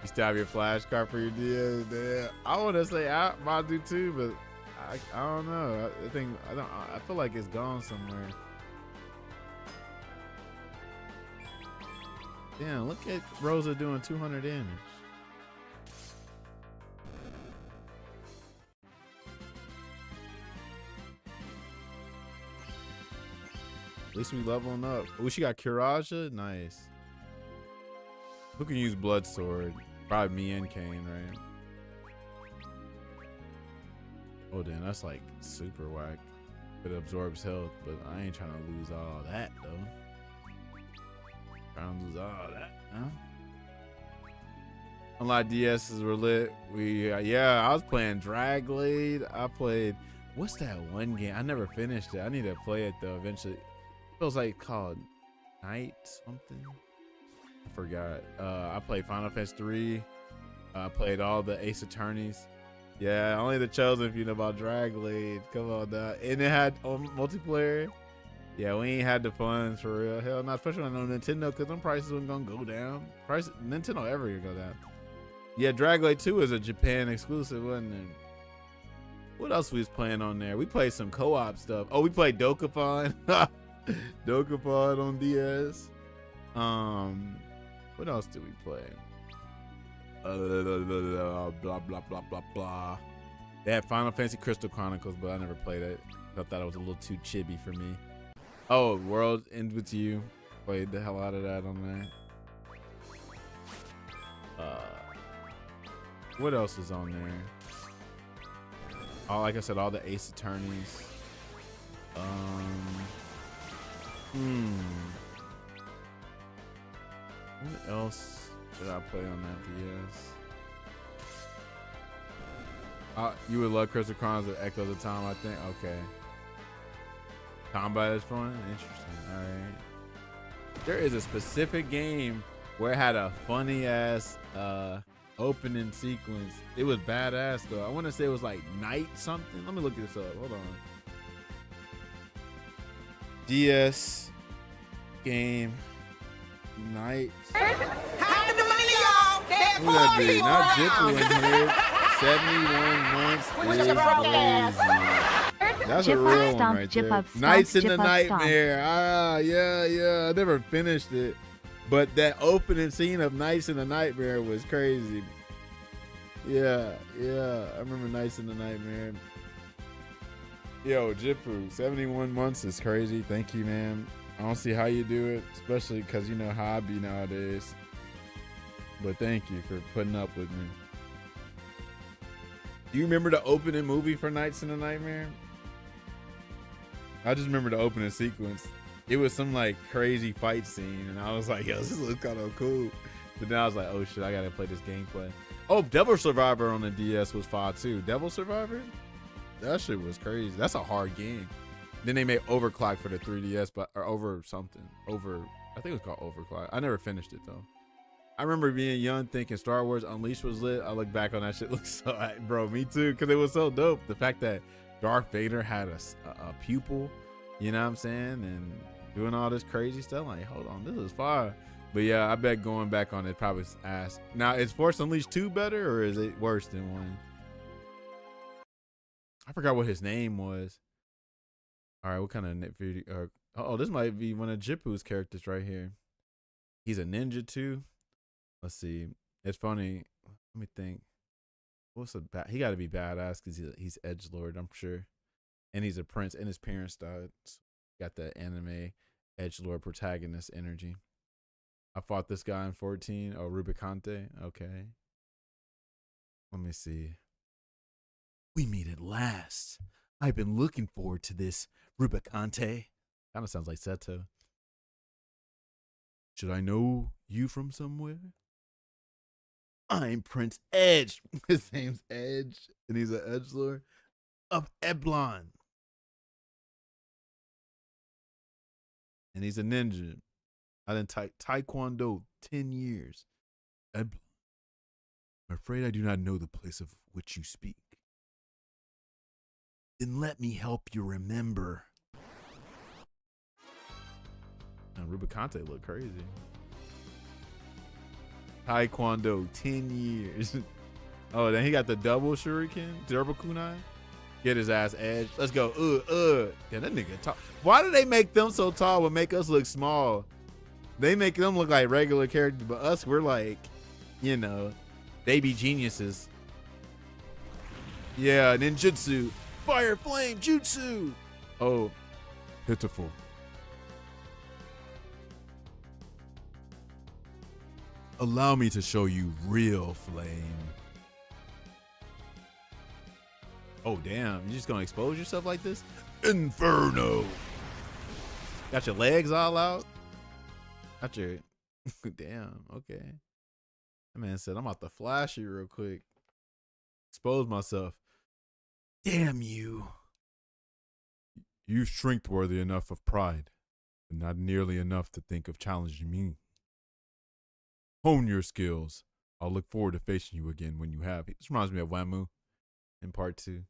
You still have your flash card for your DS? Damn. I want to say I might do too, but I don't know. I feel like it's gone somewhere. Damn, look at Rosa doing 200 damage. At least we leveling up. Oh, she got Kiraja? Nice. Who can use Blood Sword? Probably me and Kane, right? Oh, damn, that's like super whack. It absorbs health, but I ain't trying to lose all that, though. Trying to lose all that, huh? Unlike DS's were lit. Yeah, I was playing Dragblade. I played, what's that one game? I never finished it. I need to play it, though, eventually. It was like called Night something. I forgot. I played Final Fantasy 3. I played all the Ace Attorneys. Yeah, only the chosen if you know about Dragblade. Come on now. And it had multiplayer. Yeah, we ain't had the funds for real. Hell no, especially on Nintendo, because them prices wasn't gonna go down. Nintendo ever gonna go down. Yeah, Dragblade 2 is a Japan exclusive, wasn't it? What else we was playing on there? We played some co-op stuff. Oh, we played Dokapon. Dokapon on DS. What else did we play? Blah blah blah blah blah. They had Final Fantasy Crystal Chronicles, but I never played it. I thought it was a little too chibi for me. Oh, World Ends With You. Played the hell out of that on there. What else is on there? Oh, like I said, all the Ace Attorneys. What else did I play on that DS? You would love Crystal Chronicles with Echoes of Time, I think. Okay. Combat is fun. Interesting. All right. There is a specific game where it had a funny ass opening sequence. It was badass though. I want to say it was like Night something. Let me look this up. Hold on. DS game Night. Hide the money, y'all. Who that be? Not Jipper in here. 71 months is crazy. That's a real one right there. Nights in the Nightmare. Yeah. I never finished it, but that opening scene of Nights in the Nightmare was crazy. Yeah. I remember Nights in the Nightmare. Yo, Jippu, 71 months is crazy. Thank you, man. I don't see how you do it, especially because you know how I be nowadays. But thank you for putting up with me. Do you remember the opening movie for Nights in the Nightmare? I just remember the opening sequence. It was some like crazy fight scene, and I was like, yo, this looks kind of cool. But then I was like, oh shit, I gotta play this gameplay. Oh, Devil Survivor on the DS was fire too. Devil Survivor? That shit was crazy. That's a hard game. Then they made Overclock for the 3DS, or Over something. I think it was called Overclock. I never finished it though. I remember being young thinking Star Wars Unleashed was lit. I look back on that shit, looks so, bro, me too, because it was so dope. The fact that Darth Vader had a pupil, you know what I'm saying? And doing all this crazy stuff. Like, hold on, this is fire. But yeah, I bet going back on it probably ass. Now, is Force Unleashed 2 better or is it worse than 1? I forgot what his name was. All right, what kind of video? Oh, this might be one of Jippu's characters right here. He's a ninja too. Let's see. It's funny. Let me think. He got to be badass because he's edgelord, I'm sure, and he's a prince, and his parents died. So got that anime edgelord protagonist energy. I fought this guy in 14. Oh, Rubicante. Okay. Let me see. We meet at last. I've been looking forward to this, Rubicante. Kind of sounds like Seto. Should I know you from somewhere? I'm Prince Edge. His name's Edge, and he's an edgelord of Eblon. And he's a ninja. I done Taekwondo 10 years. I'm afraid I do not know the place of which you speak. Then let me help you remember And Rubicante look crazy. Taekwondo, 10 years. Oh, then he got the double shuriken, double kunai. Get his ass edge. Let's go. Yeah, that nigga tall. Why do they make them so tall but make us look small? They make them look like regular characters, but us, we're like, you know, they be geniuses. Yeah, ninjutsu. Fire, flame, jutsu. Oh, pitiful. Allow me to show you real flame. Oh, damn. You just gonna expose yourself like this? Inferno. Got your legs all out? Got your... Damn, okay. That man said, I'm about to flash you real quick. Expose myself. Damn you. You strength worthy enough of pride, but not nearly enough to think of challenging me. Hone your skills. I'll look forward to facing you again when you have. This reminds me of Wamu in part 2.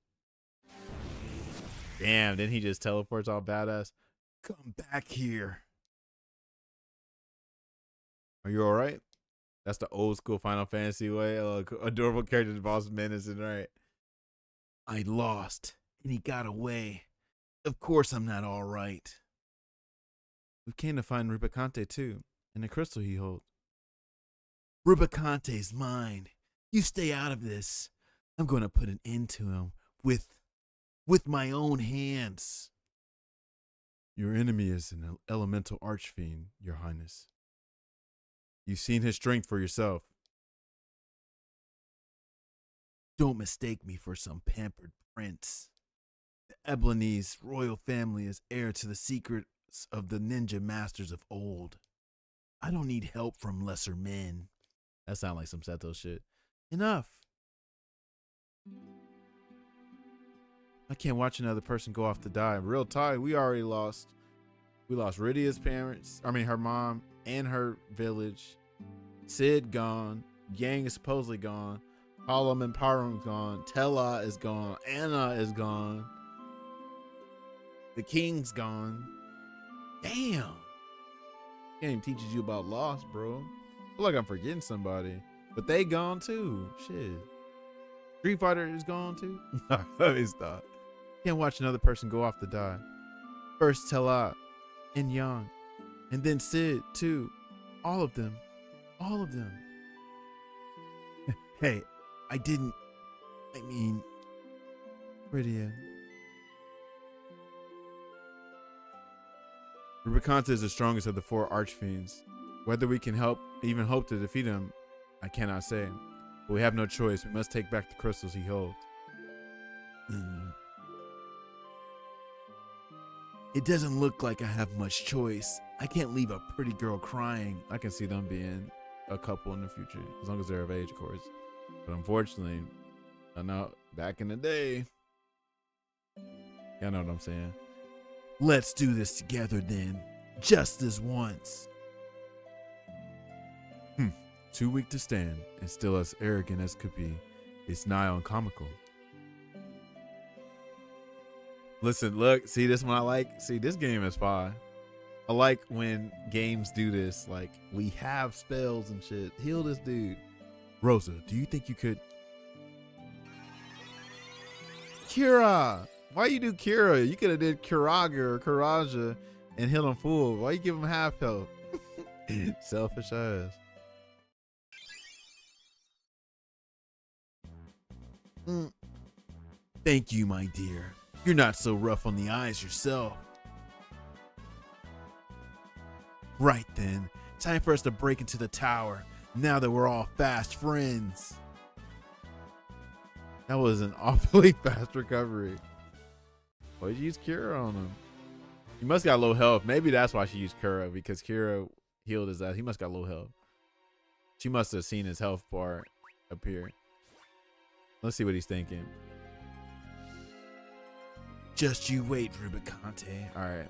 Damn, then he just teleports all badass. Come back here. Are you all right? That's the old school Final Fantasy way. Adorable characters, boss menacing, right? I lost, and he got away. Of course I'm not all right. We came to find Rubicante too, and the crystal he holds. Rubicante's mine. You stay out of this. I'm going to put an end to him with my own hands. Your enemy is an elemental archfiend, Your Highness. You've seen his strength for yourself. Don't mistake me for some pampered prince. The Eblanese royal family is heir to the secrets of the ninja masters of old. I don't need help from lesser men. That sounds like some Seto shit. Enough. I can't watch another person go off to die. Real talk, we already lost. We lost Rydia's parents. I mean, her mom and her village. Sid gone. Yang is supposedly gone. Harlem and Parum gone. Tella is gone. Anna is gone. The king's gone. Damn. Game teaches you about loss, bro. I feel like I'm forgetting somebody. But they gone too. Shit. Street Fighter is gone too. Let me stop. Can't watch another person go off to die. First Tella and Yang. And then Sid too. All of them. All of them. Hey, I mean, Rydia. Rubicante is the strongest of the 4 archfiends. Whether we can even hope to defeat him, I cannot say. But we have no choice. We must take back the crystals he holds. It doesn't look like I have much choice. I can't leave a pretty girl crying. I can see them being a couple in the future, as long as they're of age, of course. But unfortunately, I know back in the day, y'all know what I'm saying. Let's do this together then, just as once. Too weak to stand and still as arrogant as could be. It's nigh on comical. Listen, look, see this one I like? See, this game is fine. I like when games do this, like we have spells and shit. Heal this dude. Rosa, do you think you could? Kira, why you do Kira? You could have did Kiraga or Kiraja and heal him full. Why you give him half health? Selfish ass. Thank you, my dear. You're not so rough on the eyes yourself. Right then, time for us to break into the tower, now that we're all fast friends. That was an awfully fast recovery. Why'd you use Kira on him? He must got low health. Maybe that's why she used Kira, because Kira healed his ass. He must got low health. She must have seen his health bar appear. Let's see what he's thinking. Just you wait, Rubicante. All right.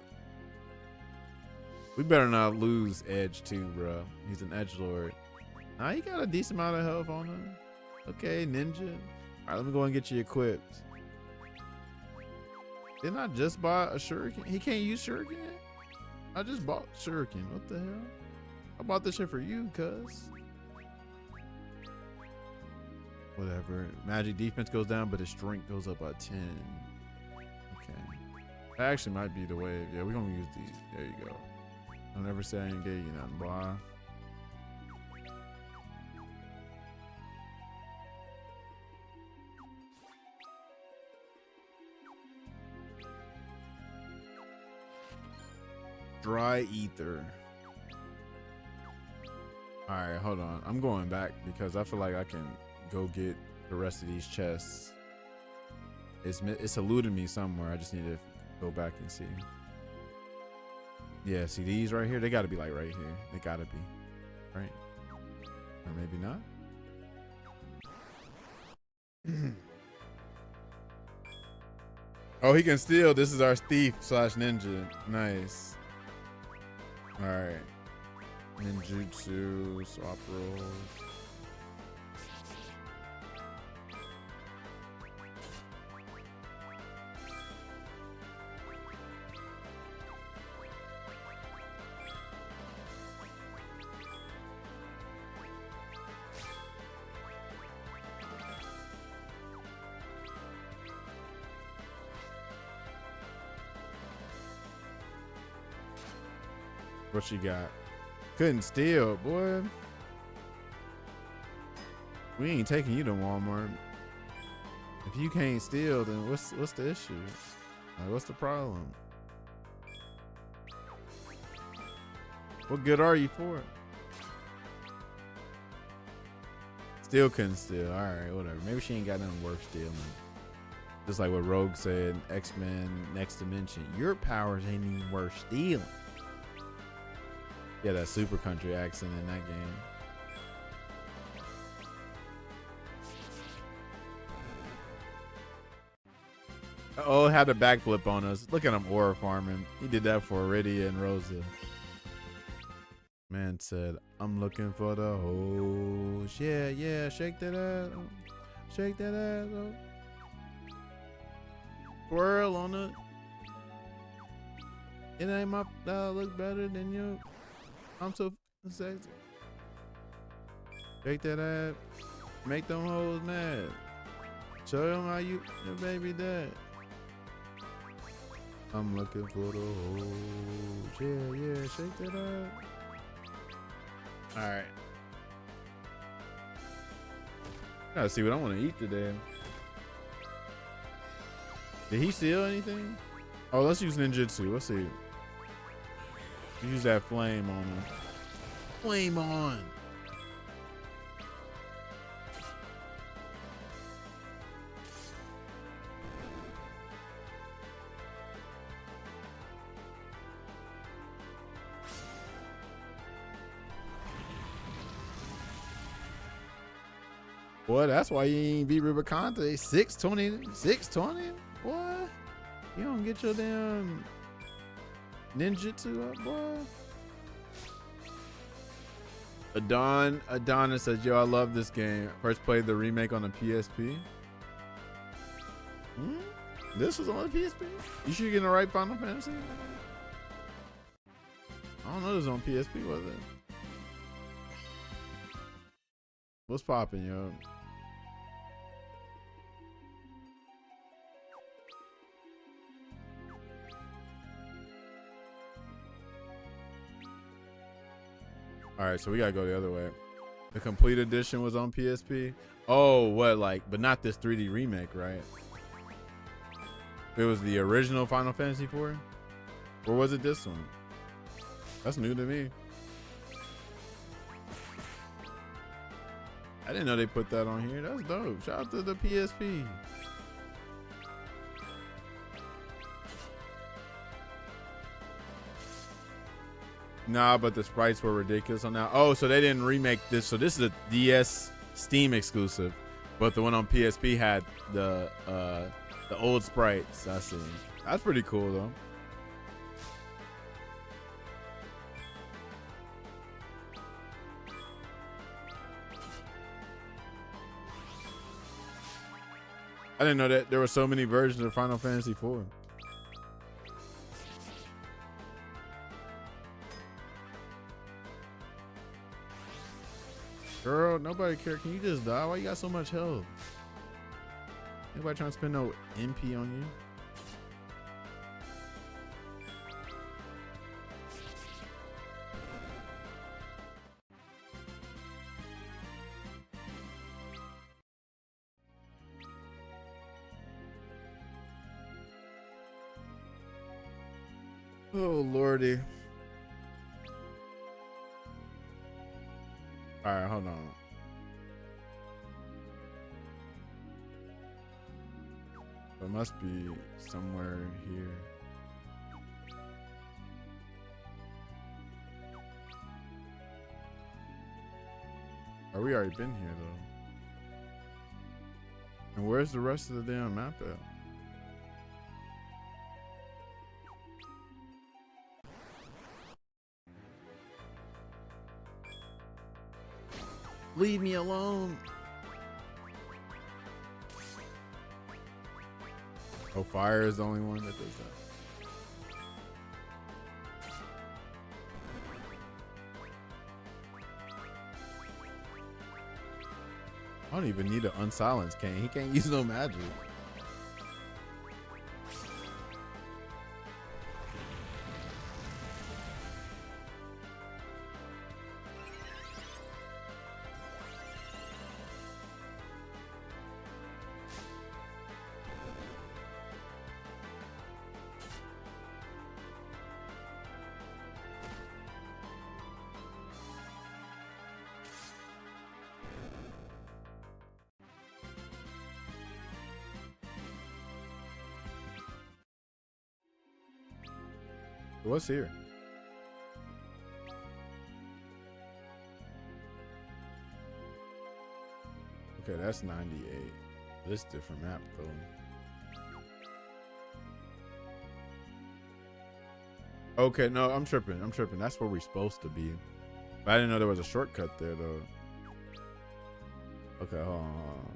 We better not lose Edge too, bro. He's an edgelord. Nah, he got a decent amount of health on him. Okay, ninja. All right, let me go and get you equipped. Didn't I just buy a shuriken? He can't use shuriken yet? I just bought Shuriken. What the hell? I bought this shit for you, cuz. Whatever. Magic defense goes down, but his strength goes up by 10. Okay. That actually might be the way. Yeah, we're gonna use these. There you go. Don't ever say I ain't gave you nothing, boy. Dry ether. All right, hold on. I'm going back because I feel like I can go get the rest of these chests. It's eluding me somewhere. I just need to go back and see. Yeah, see these right here? They got to be like right here. They got to be, right? Or maybe not. Oh, he can steal. This is our thief / ninja. Nice. All right. Ninjutsu, swap rolls. What you got? Couldn't steal, boy. We ain't taking you to Walmart. If you can't steal, then what's the issue? Like, what's the problem? What good are you for? Still couldn't steal. All right, whatever. Maybe she ain't got nothing worth stealing. Just like what Rogue said, X-Men Next Dimension. Your powers ain't even worth stealing. Yeah, that super country accent in that game. Oh, had a backflip on us. Look at him aura farming. He did that for Iridia and Rosa. Man said, I'm looking for the hose. Yeah, yeah, shake that ass. Shake that ass. Twirl on it. It ain't my style, look better than you. I'm so sexy. Shake that ass. Make them hoes mad. Show them how you your baby dad. I'm looking for the hoes. Yeah, yeah, shake that ass. Alright. Gotta see what I want to eat today. Did he steal anything? Oh, let's use ninjutsu. Let's see. Use that flame on him. Flame on. Boy, that's why you ain't beat Rubicante. 620. 620? Boy, you don't get your damn ninjutsu up, boy. Adonis says, yo, I love this game. First played the remake on the PSP. This was on the PSP? You should get the right Final Fantasy? I don't know this was on PSP, was it? What's poppin', yo? All right, so we gotta go the other way. The complete edition was on PSP. Oh, what, like, but not this 3D remake, right? It was the original Final Fantasy 4, or was it this one? That's new to me. I didn't know they put that on here. That's dope. Shout out to the PSP. Nah, but the sprites were ridiculous on that. Oh, so they didn't remake this. So this is a DS Steam exclusive, but the one on PSP had the old sprites. I see. That's pretty cool though. I didn't know that there were so many versions of Final Fantasy IV. Girl, nobody care. Can you just die? Why you got so much health? Nobody trying to spend no MP on you. Oh, Lordy. All right, hold on. It must be somewhere here. Oh, we already been here, though. And where's the rest of the damn map at? Leave me alone. Oh, fire is the only one that does that. I don't even need an unsilence cane. He can't use no magic. What's here? Okay, that's 98. This different map though. Okay, no, I'm tripping. I'm tripping. That's where we're supposed to be. But I didn't know there was a shortcut there though. Okay, hold on.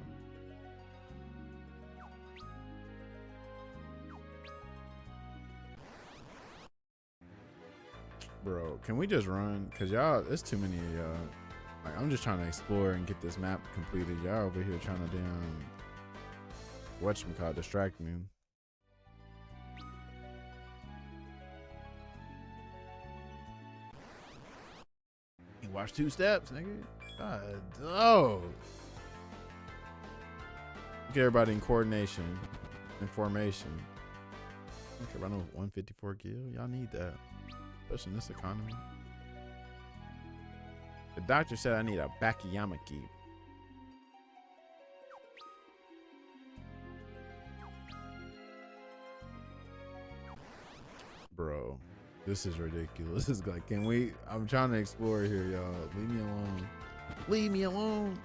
Bro, can we just run? Cause y'all, there's too many of y'all. Like, I'm just trying to explore and get this map completed. Y'all over here trying to damn whatchamacallit distract me. You watch 2 steps, nigga. God, oh. Get everybody in coordination and formation. I don't care about no 154 gil. Y'all need that. Especially in this economy. The doctor said I need a Bakayamaki. Bro, this is ridiculous. This is like, can we? I'm trying to explore here, y'all. Leave me alone. Leave me alone.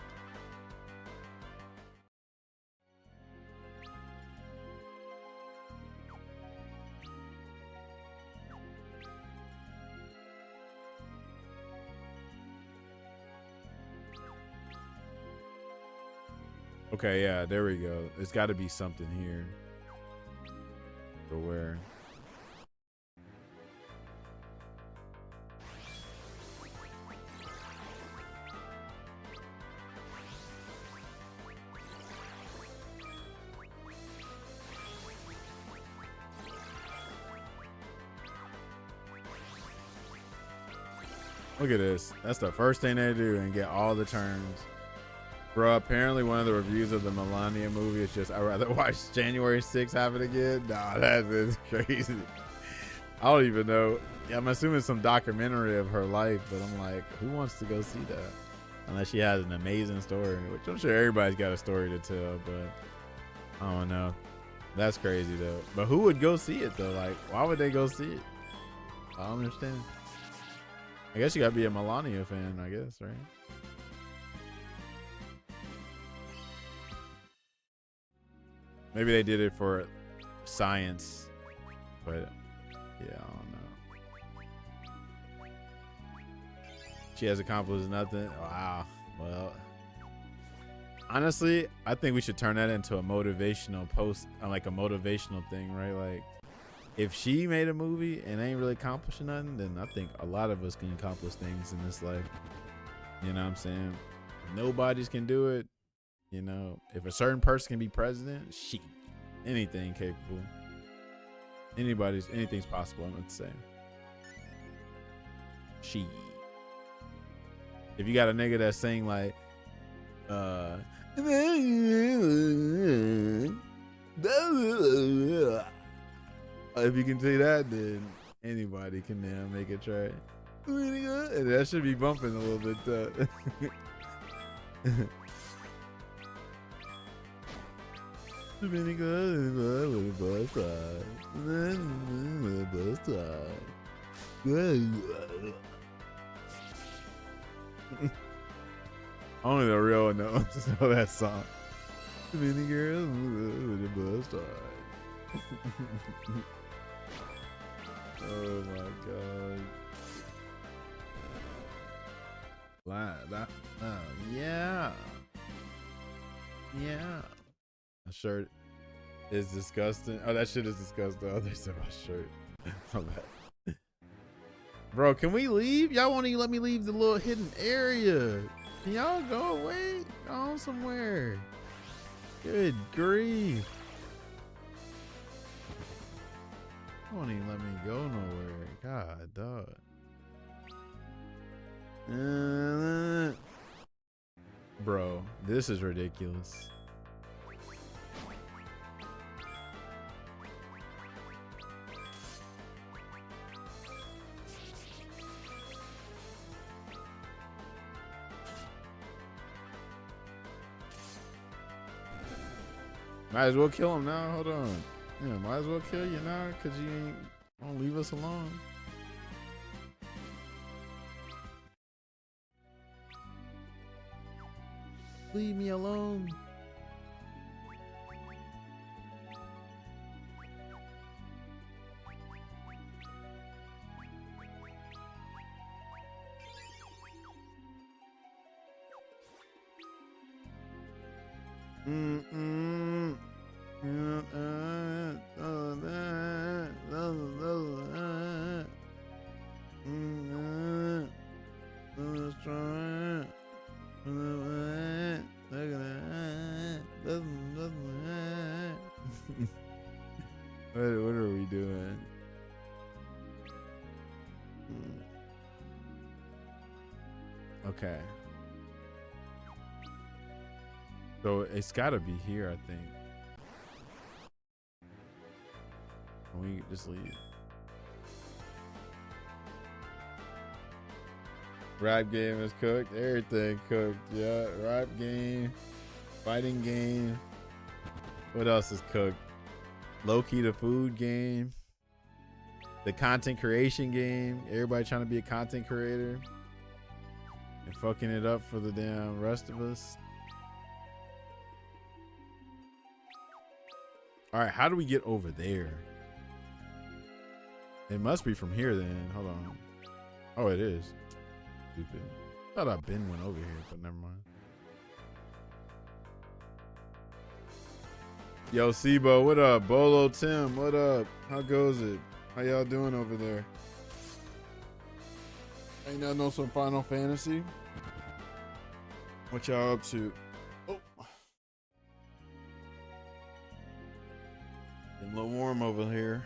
Okay, yeah, there we go. There's got to be something here. But where? Look at this. That's the first thing they do and get all the turns. Bro, apparently one of the reviews of the Melania movie is just, I'd rather watch January 6th happen again. Nah, that is crazy. I don't even know. Yeah, I'm assuming some documentary of her life, but I'm like, who wants to go see that? Unless she has an amazing story, which I'm sure everybody's got a story to tell, but I don't know. That's crazy though. But who would go see it though? Like, why would they go see it? I don't understand. I guess you gotta be a Melania fan, I guess, right? Maybe they did it for science, but yeah, I don't know. She has accomplished nothing. Wow. Well, honestly, I think we should turn that into a motivational post, like a motivational thing, right? Like, if she made a movie and ain't really accomplishing nothing, then I think a lot of us can accomplish things in this life. You know what I'm saying? Nobody's can do it. You know, if a certain person can be president, shit, anything capable. Anything's possible, I'm gonna say. Shit. If you got a nigga that's saying like, if you can say that, then anybody can now make a track. And that should be bumping a little bit though. Only the real one knows that song. Too many girls with a bus tie. Oh my god. Yeah. Yeah. My shirt is disgusting. Oh, that shit is disgusting. Oh, they said my shirt. My bad. Bro, can we leave? Y'all won't even let me leave the little hidden area. Can y'all go away? Go on somewhere. Good grief. Won't even let me go nowhere. God, dog. Bro, this is ridiculous. Might as well kill him now. Hold on. Yeah, might as well kill you now because you ain't gonna leave us alone. Leave me alone. What are we doing? Okay. So it's gotta be here, I think. Can we just leave? Rap game is cooked. Everything cooked. Yeah, rap game, fighting game. What else is cooked? Low-key the food game. The content creation game. Everybody trying to be a content creator. And fucking it up for the damn rest of us. All right, how do we get over there? It must be from here then. Hold on. Oh, it is. Stupid. Thought I'd been went over here, but never mind. Yo, Sibo, what up? Bolo Tim, what up? How goes it? How y'all doing over there? Ain't y'all know some Final Fantasy? What y'all up to? Oh. Getting a little warm over here.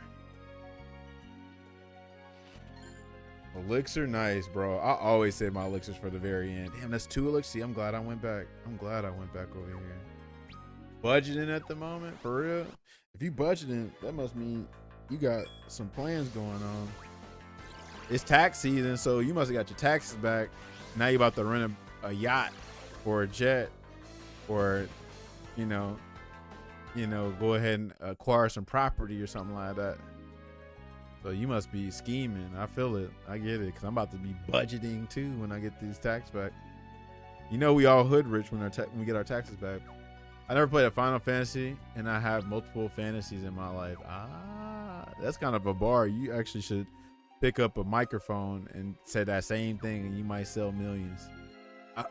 Elixir, nice, bro. I always say my elixirs for the very end. Damn, that's 2 elixirs. I'm glad I went back. I'm glad I went back over here. Budgeting at the moment, for real. If you budgeting, that must mean you got some plans going on. It's tax season, so you must have got your taxes back. Now you about to rent a yacht or a jet, or you know, go ahead and acquire some property or something like that. So you must be scheming. I feel it. I get it, because I'm about to be budgeting too when I get these tax back. You know, we all hood rich when we get our taxes back. I never played a Final Fantasy, and I have multiple fantasies in my life. That's kind of a bar. You actually should pick up a microphone and say that same thing, and you might sell millions. I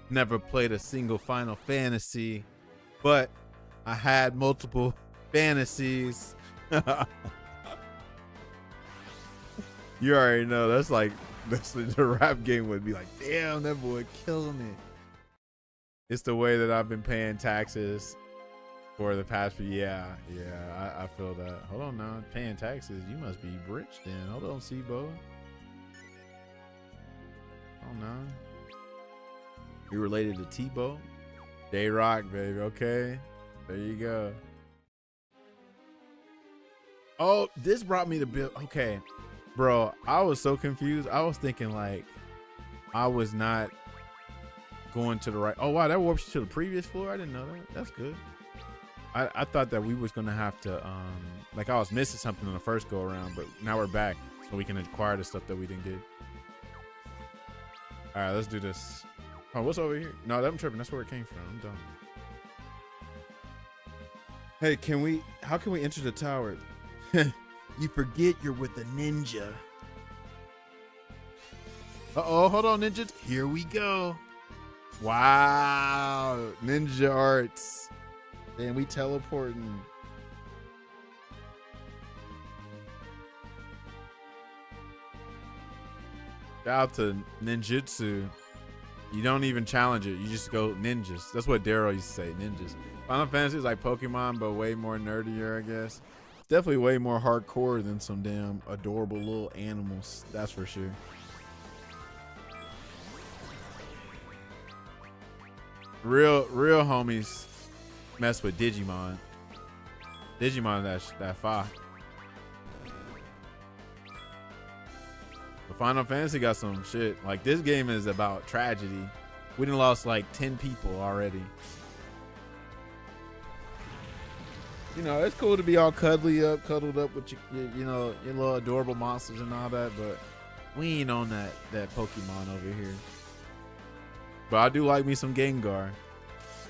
never played a single Final Fantasy, but I had multiple fantasies. You already know. That's the rap game would be like, damn, that boy killing it. It's the way that I've been paying taxes for the past few. Yeah, I feel that. Hold on now, paying taxes. You must be rich then. Hold on, Sibo. Oh no. You related to Tebow? J-Rock, baby. Okay, there you go. Oh, this brought me to Bill. Okay, bro, I was so confused. I was thinking like I was not going to the right. Oh wow, that warps you to the previous floor. I didn't know that. That's good. I thought that we was gonna have to like I was missing something in the first go around, but now we're back so we can acquire the stuff that we didn't get. All right, let's do this. Oh, what's over here? No, I'm tripping. That's where it came from. I'm done. Hey, how can we enter the tower? You forget you're with a ninja. Uh-oh, hold on, ninja. Here we go. Wow, ninja arts. And we teleporting. Shout out to ninjutsu. You don't even challenge it. You just go ninjas. That's what Daryl used to say, ninjas. Final Fantasy is like Pokemon, but way more nerdier, I guess. It's definitely way more hardcore than some damn adorable little animals. That's for sure. Real homies mess with Digimon. Digimon, that fire. But Final Fantasy got some shit. Like, this game is about tragedy. We done lost like 10 people already. You know, it's cool to be all cuddled up with your little adorable monsters and all that, but we ain't on that Pokemon over here. But I do like me some Gengar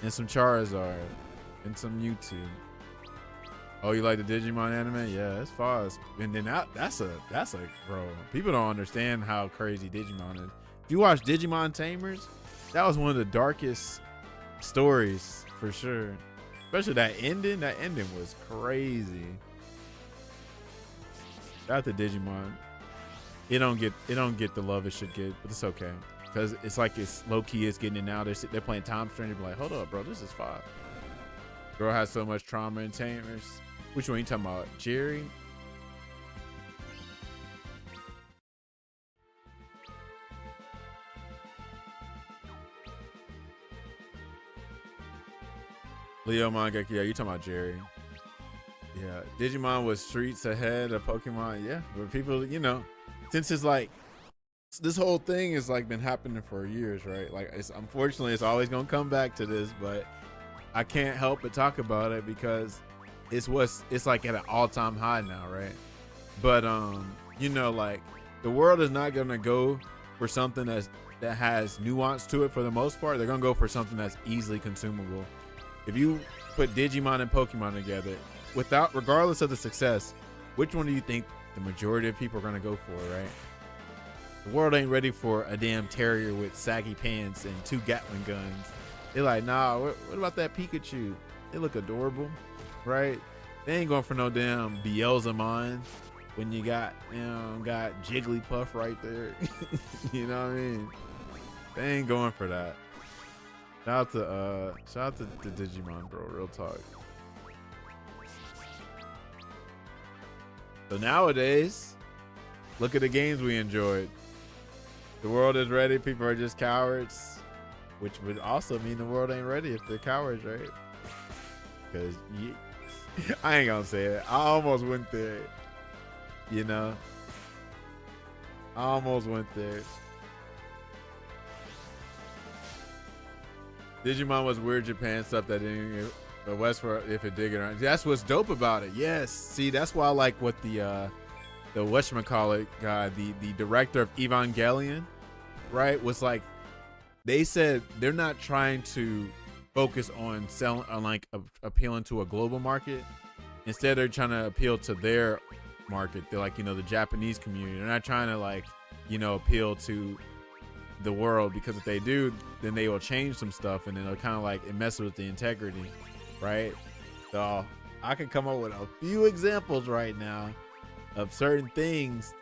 and some Charizard and some Mewtwo. Oh, you like the Digimon anime? Yeah, it's fast. And then that's a bro. People don't understand how crazy Digimon is. If you watch Digimon Tamers, that was one of the darkest stories for sure. Especially that ending. That ending was crazy. Shout out to Digimon. It don't get the love it should get, but it's okay. Because it's like it's low key is getting it now. They're playing Time Stranger. Be like, hold up, bro, this is fire. Girl has so much trauma in Tamers. Which one you talking about? Jerry? Leo Mangekyo, yeah, you talking about Jerry. Yeah, Digimon was streets ahead of Pokemon. Yeah, but people, since it's like, this whole thing has like been happening for years, right? Like, unfortunately it's always gonna come back to this, but I can't help but talk about it because it's like at an all-time high now, right? But like the world is not gonna go for something that has nuance to it for the most part. They're gonna go for something that's easily consumable. If you put Digimon and Pokemon together, regardless of the success, which one do you think the majority of people are gonna go for, right? The world ain't ready for a damn terrier with saggy pants and 2 Gatling guns. They're like, nah, what about that Pikachu? They look adorable, right? They ain't going for no damn Beelzemon when you got Jigglypuff right there. You know what I mean? They ain't going for that. Shout out to Digimon, bro. Real talk. So nowadays, look at the games we enjoyed. The world is ready. People are just cowards, which would also mean the world ain't ready if they're cowards, right? Because I ain't gonna say it. I almost went there. I almost went there. Digimon was weird Japan stuff that didn't. The West for if it dig around. That's what's dope about it. Yes. See, that's why I like what the whatchamacallit guy, the director of Evangelion, right, was like. They said they're not trying to focus on selling, appealing to a global market. Instead, they're trying to appeal to their market. They're like, the Japanese community. They're not trying to appeal to the world, because if they do, then they will change some stuff, and then it'll kind of like it messes with the integrity, right? So I can come up with a few examples right now of certain things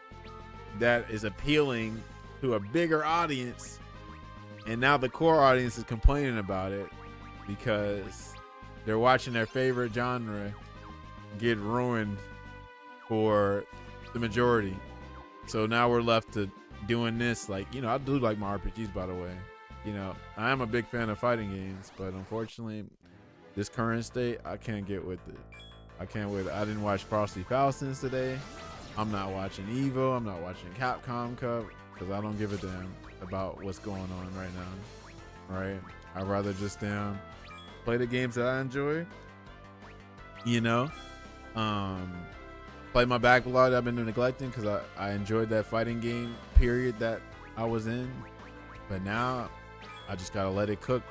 that is appealing to a bigger audience, And now the core audience is complaining about it because they're watching their favorite genre get ruined for the majority. So now we're left to doing this. Like, you know, I do like my RPGs, by the way. You know, I am a big fan of fighting games, but unfortunately, this current state, I can't get with it. I can't wait. I didn't watch Frosty Faustins today. I'm not watching Evo. I'm not watching Capcom Cup because I don't give a damn about what's going on right now. Right? I'd rather just play the games that I enjoy. You know, play my backlog that I've been neglecting because I enjoyed that fighting game period that I was in. But now I just gotta let it cook.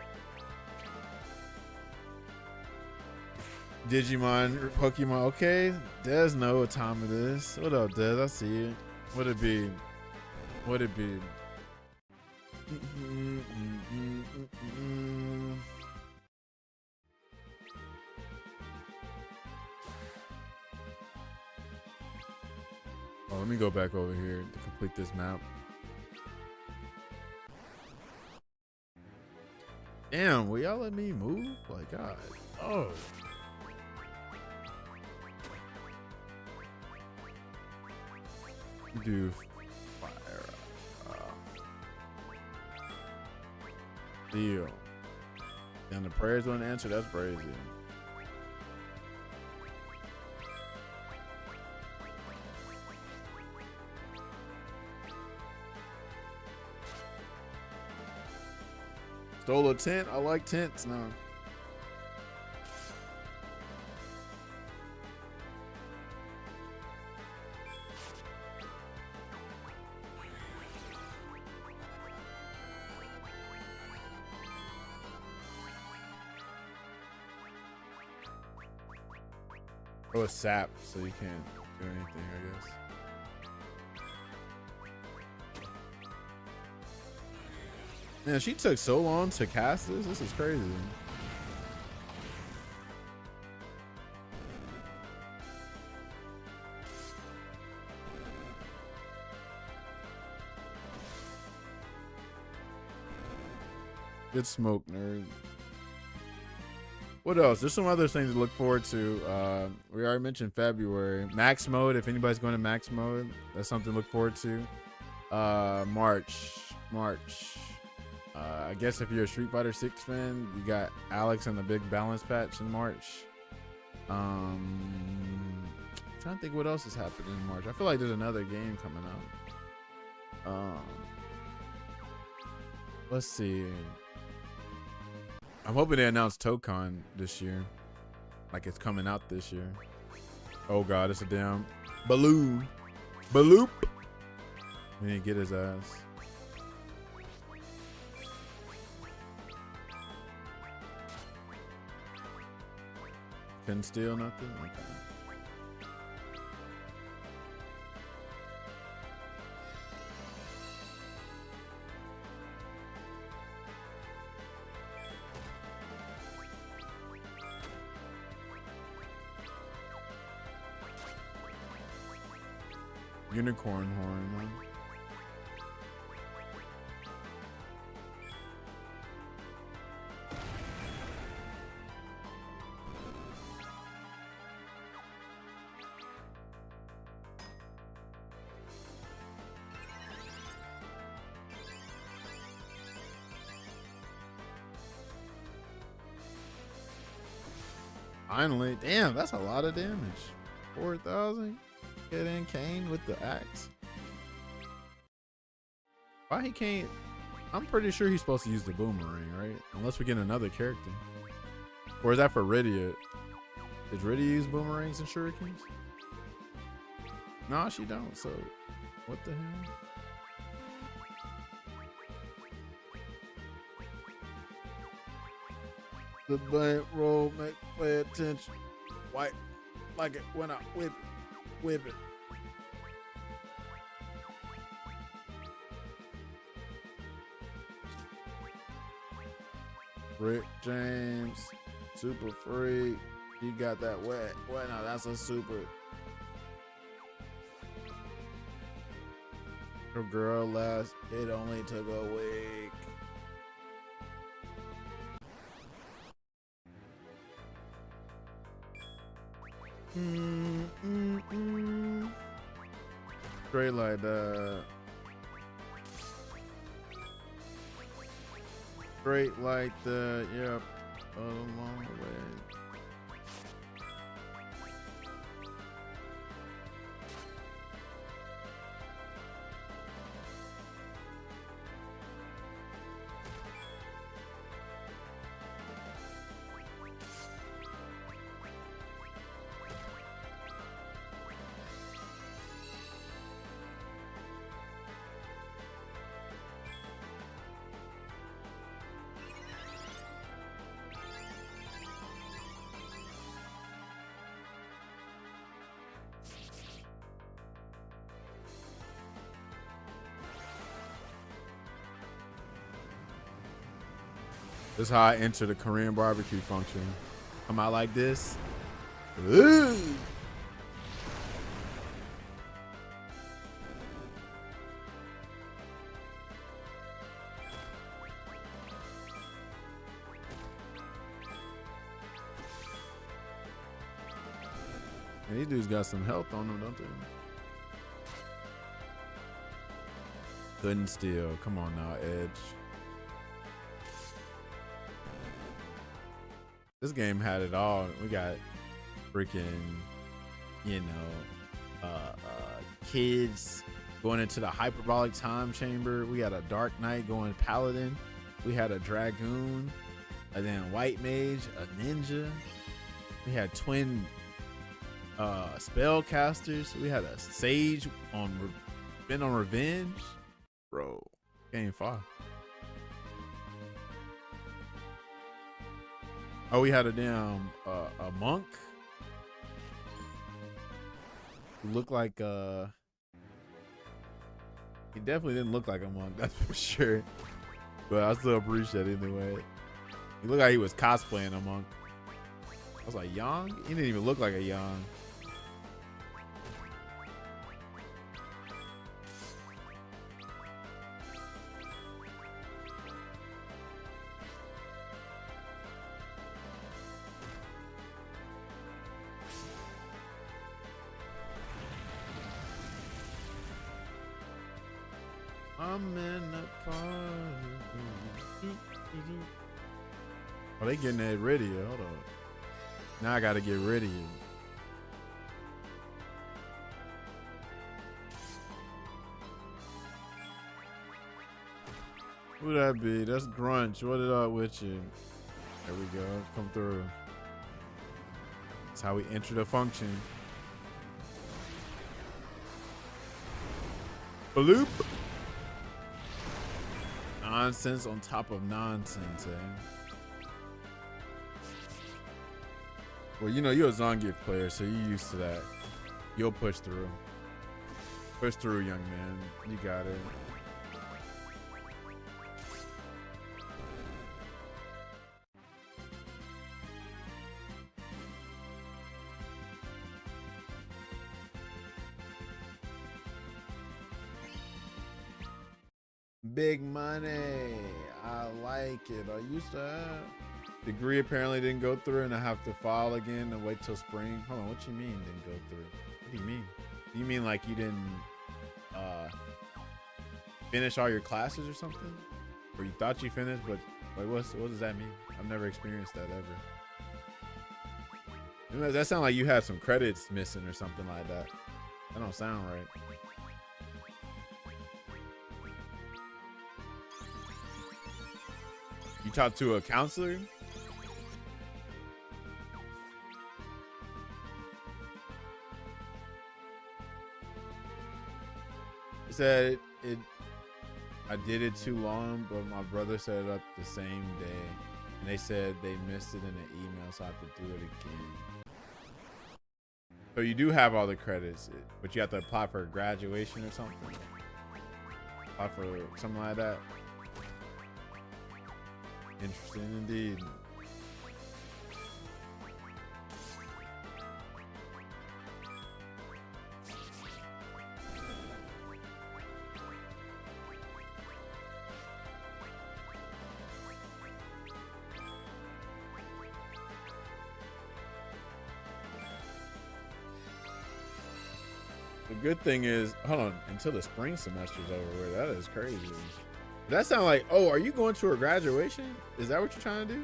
Digimon, Pokemon. Okay, Des know what time it is. What up, Des? I see you. What it be? What it be? Oh, let me go back over here to complete this map. Damn, will y'all let me move? Like, God. Oh. Do fire. Deal. And the prayers don't answer. That's crazy. Stole a tent. I like tents now. Oh, it's sap, so you can't do anything, I guess. Man, she took so long to cast this. This is crazy. Good smoke, nerd. What else? There's some other things to look forward to. We already mentioned February. Max mode, if anybody's going to max mode, that's something to look forward to. March. I guess if you're a Street Fighter 6 fan, you got Alex and the big balance patch in March. I'm trying to think what else is happening in March. I feel like there's another game coming out. Let's see. I'm hoping they announce Tokon this year. Like it's coming out this year. Oh God, it's a damn balloon. Baloop. We need to get his ass. Couldn't steal nothing? Okay. Unicorn horn, huh? Finally, damn, that's a lot of damage. 4,000. Get in Kane with the axe. Why he can't? I'm pretty sure he's supposed to use the boomerang, right? Unless we get another character. Or is that for Rydia? Did Rydia use boomerangs and shurikens? Nah, she don't, so what the hell? The blank roll, make pay attention. White like it when I whip it. Rick James, super free. You got that wet. Wait, no, that's a super. Your girl last. It only took a week. Straight like that. Straight like that. Yep. A long way. This is how I enter the Korean barbecue function. Come out like this. Ooh. Man, these dudes got some health on them, don't they? Couldn't steal. Come on now, Edge. This game had it all. We got freaking, you know, kids going into the hyperbolic time chamber. We had a Dark Knight going paladin. We had a dragoon, and then white mage, a ninja. We had twin spellcasters. We had a sage on been on revenge. Bro, game 5. Oh, we had a damn a monk who looked like he definitely didn't look like a monk, that's for sure. But I still appreciate it anyway. He looked like he was cosplaying a monk. I was like, Yang? He didn't even look like a Yang. I'm in the party. Oh, they getting that ready. Hold on. Now I gotta get ready. Who that be? That's Grunch. What it up with you? There we go. Come through. That's how we enter the function. Bloop. Nonsense on top of nonsense, eh? Well, you know, you're a Zangief player, so you're used to that. You'll push through. Push through, young man. You got it. Big money. I like it. I used to have. Degree apparently didn't go through and I have to file again and wait till spring. Hold on, what you mean didn't go through? What do you mean? You mean like you didn't finish all your classes or something? Or you thought you finished, but like what does that mean? I've never experienced that ever. That sound like you had some credits missing or something like that. That don't sound right. You talked to a counselor? He said I did it too long, but my brother set it up the same day. And they said they missed it in the email, so I have to do it again. So you do have all the credits, but you have to apply for graduation or something? Apply for something like that? Interesting indeed. good thing is, hold on, until the spring semester's over with. That is crazy. That sound like, oh, are you going to a graduation? Is that what you're trying to do?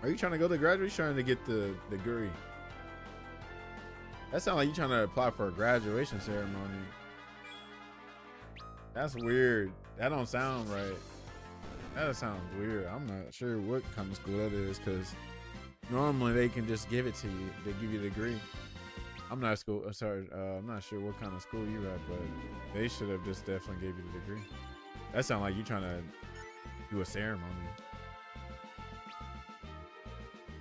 Are you trying to go to graduation? Trying to get the degree? That sound like you trying to apply for a graduation ceremony. That's weird. That don't sound right. That sounds weird. I'm not sure what kind of school that is, because normally they can just give it to you. They give you the degree. I'm not school. Sorry, I'm not sure what kind of school you at, but they should have just definitely gave you the degree. That sounds like you trying to do a ceremony.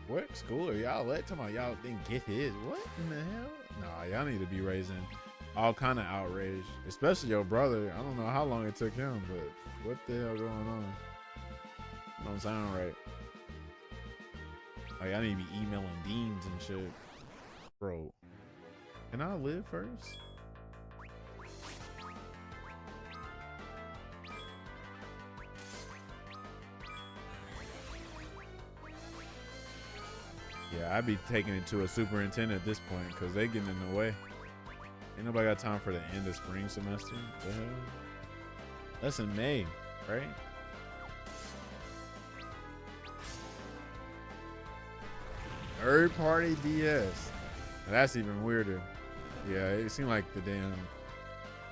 What school are y'all at? Talking about y'all didn't get his. What in the hell? Nah, y'all need to be raising all kind of outrage, especially your brother. I don't know how long it took him, but what the hell going on? Don't sound right. Like, I need to be emailing deans and shit. Bro, can I live first? Yeah, I'd be taking it to a superintendent at this point, because they getting in the way. Ain't nobody got time for the end of spring semester. The hell? That's in May, right? Third party DS. Now that's even weirder. Yeah, it seemed like the damn,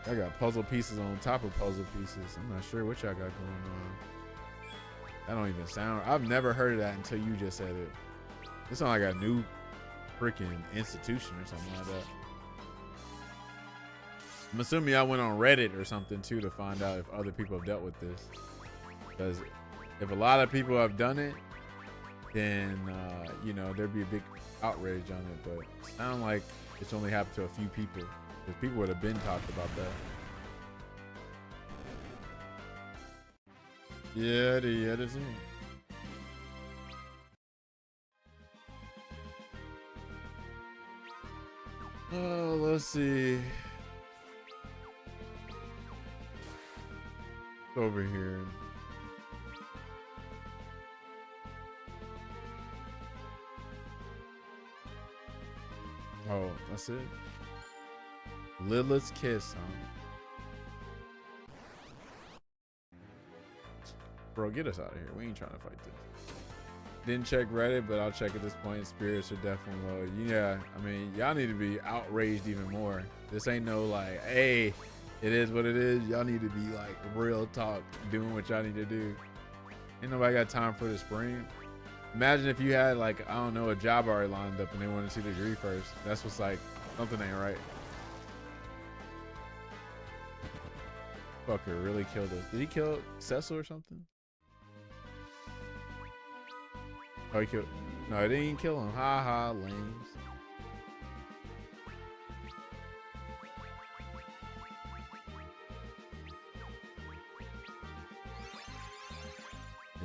I got puzzle pieces on top of puzzle pieces. I'm not sure what y'all got going on. That don't even sound, I've never heard of that until you just said it. This sounds like a new freaking institution or something like that. I'm assuming y'all went on Reddit or something too to find out if other people have dealt with this. Because if a lot of people have done it, then you know, there'd be a big outrage on it. But it sounds like it's only happened to a few people, because people would have been talked about that. Yeah, that's it. Oh, let's see. Over here. Oh, that's it. Lilith's Kiss, huh? Bro, get us out of here. We ain't trying to fight this. Didn't check Reddit, but I'll check at this point. Spirits are definitely low. Yeah, I mean, y'all need to be outraged even more. This ain't no like, hey, it is what it is. Y'all need to be like real talk, doing what y'all need to do. Ain't nobody got time for the spring. Imagine if you had like, I don't know, a job already lined up and they wanted to see the degree first. That's what's like, something ain't right. Fucker really killed us. Did he kill Cecil or something? Oh, he killed. No, he didn't kill him. Ha ha, lames.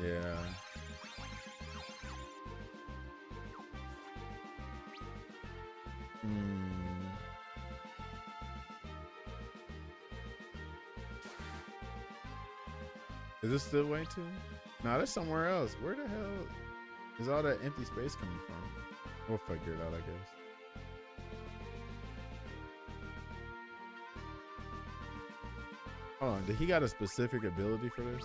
Yeah. Is this still way too? No, that's somewhere else. Where the hell is all that empty space coming from? We'll figure it out, I guess. Hold on, did he got a specific ability for this?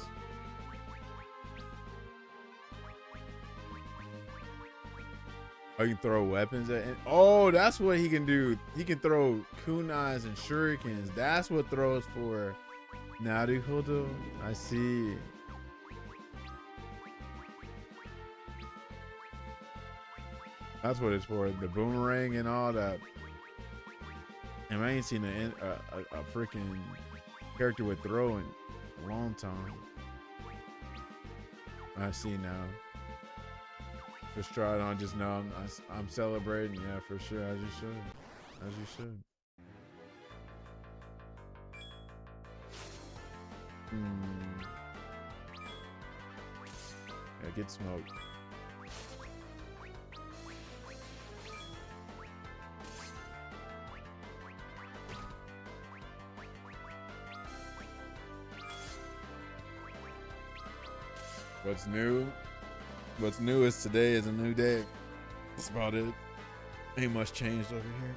Oh, you can throw weapons at it? Oh, that's what he can do. He can throw kunais and shurikens. That's what throws for. Naruhodo. I see. That's what it's for. The boomerang and all that. And I ain't seen a freaking character with throw in a long time. I see now. Just try it on. Just know I'm celebrating. Yeah, for sure. As you should. As you should. Yeah, get smoked. What's new? What's new is today is a new day. That's about it. Ain't much changed over here.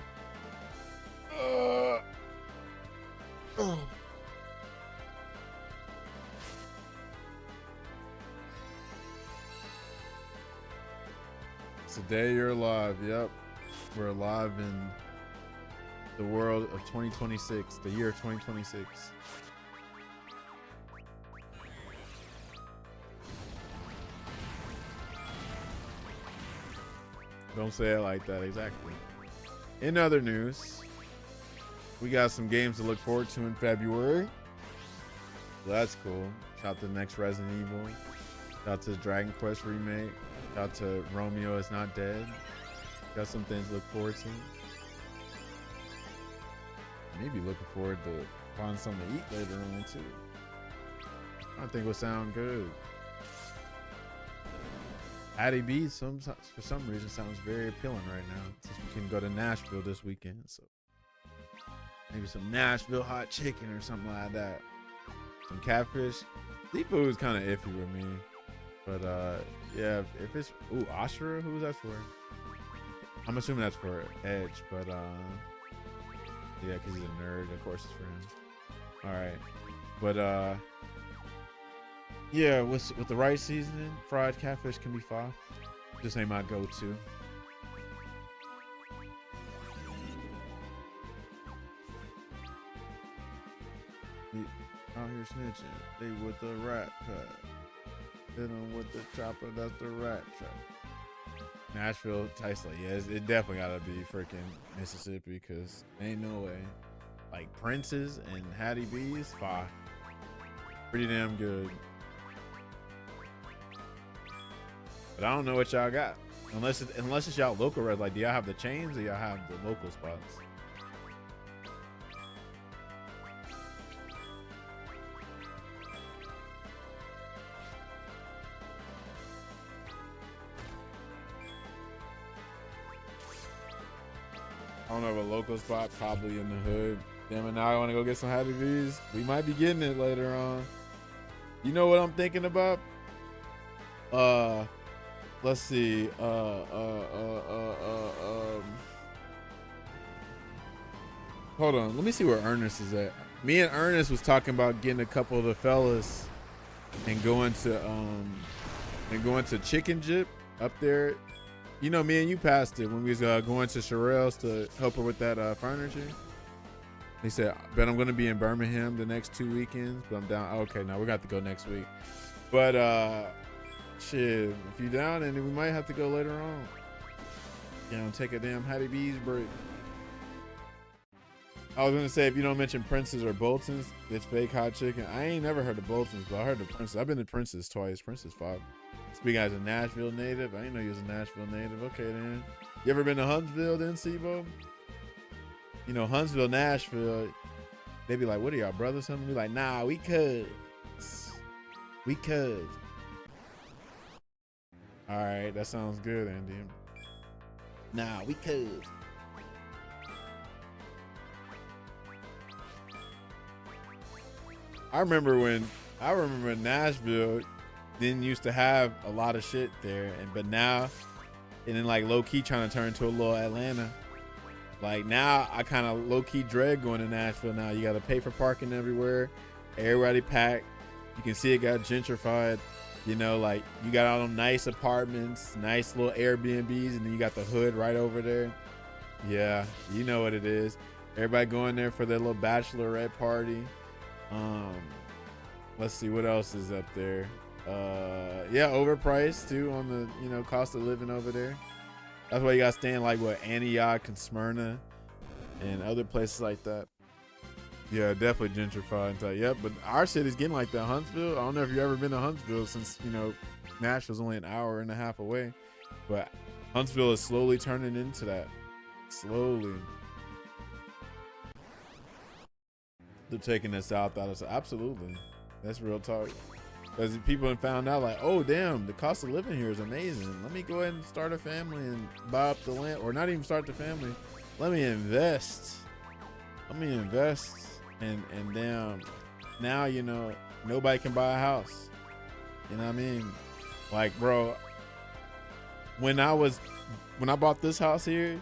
Oh. Today you're alive. Yep. We're alive in the world of 2026, the year of 2026. Don't say it like that, exactly. In other news, we got some games to look forward to in February. So that's cool. Shout out to the next Resident Evil. Shout out to the Dragon Quest remake. Shout out to Romeo Is Not Dead. Got some things to look forward to. Maybe looking forward to finding something to eat later on too. I think will sound good. Hattie B, for some reason, sounds very appealing right now. Since we can go to Nashville this weekend, so maybe some Nashville hot chicken or something like that. Some catfish. Seafood is kind of iffy with me, but yeah, if it's Ashura, who's that for? I'm assuming that's for Edge, but yeah, because he's a nerd, of course it's for him. All right, but yeah, with the right seasoning, fried catfish can be fine. This ain't my go-to. Out here snitching, they with the rat pack. Hit them with the chopper, that's the rat trap. Nashville tastes like, yeah, it definitely gotta be freaking Mississippi, cause ain't no way. Like Prince's and Hattie B's, fire. Pretty damn good. But I don't know what y'all got. Unless it's y'all local red. Like, do y'all have the chains or y'all have the local spots? I don't know of a local spot, probably in the hood. Damn it, now I want to go get some Hattie B's. We might be getting it later on. You know what I'm thinking about? Let's see. Hold on. Let me see where Ernest is at. Me and Ernest was talking about getting a couple of the fellas and going to Chicken Jip up there. You know, me and you passed it when we was going to Sherelle's to help her with that furniture. He said, "Bet I'm gonna be in Birmingham the next 2 weekends, but I'm down." Okay, now we got to go next week. But shit, if you down, and we might have to go later on. You know, take a damn Hattie B's break. I was gonna say, if you don't mention Prince's or Bolton's, it's fake hot chicken. I ain't never heard of Bolton's, but I heard of Prince's. I've been to Prince's twice. Prince's fire. Speaking as a Nashville native, I didn't know you was a Nashville native. Okay then. You ever been to Huntsville then, Sibo? You know, Huntsville, Nashville, they be like, "What are y'all brothers?" Something. We like, "Nah, we could. We could." All right, that sounds good, Andy. Nah, we could. I remember when Nashville didn't used to have a lot of shit there, but now, and then like low key trying to turn into a little Atlanta. Like now, I kind of low key dread going to Nashville. Now you got to pay for parking everywhere. Everybody packed. You can see it got gentrified. You know, like you got all them nice apartments, nice little Airbnbs, and then you got the hood right over there. Yeah, you know what it is. Everybody going there for their little bachelorette party. Let's see what else is up there. Yeah, overpriced too on the, you know, cost of living over there. That's why you got to stay in like what, Antioch and Smyrna and other places like that. Yeah, definitely gentrified. Yep, but our city's getting like that. Huntsville, I don't know if you've ever been to Huntsville, since, you know, Nashville's only an hour and a half away, but Huntsville is slowly turning into that. Slowly. They're taking the South out of, absolutely. That's real talk. Because people have found out like, oh damn, the cost of living here is amazing. Let me go ahead and start a family and buy up the land, or not even start the family. Let me invest. And damn, now, you know, nobody can buy a house. You know what I mean? Like, bro, when I bought this house here,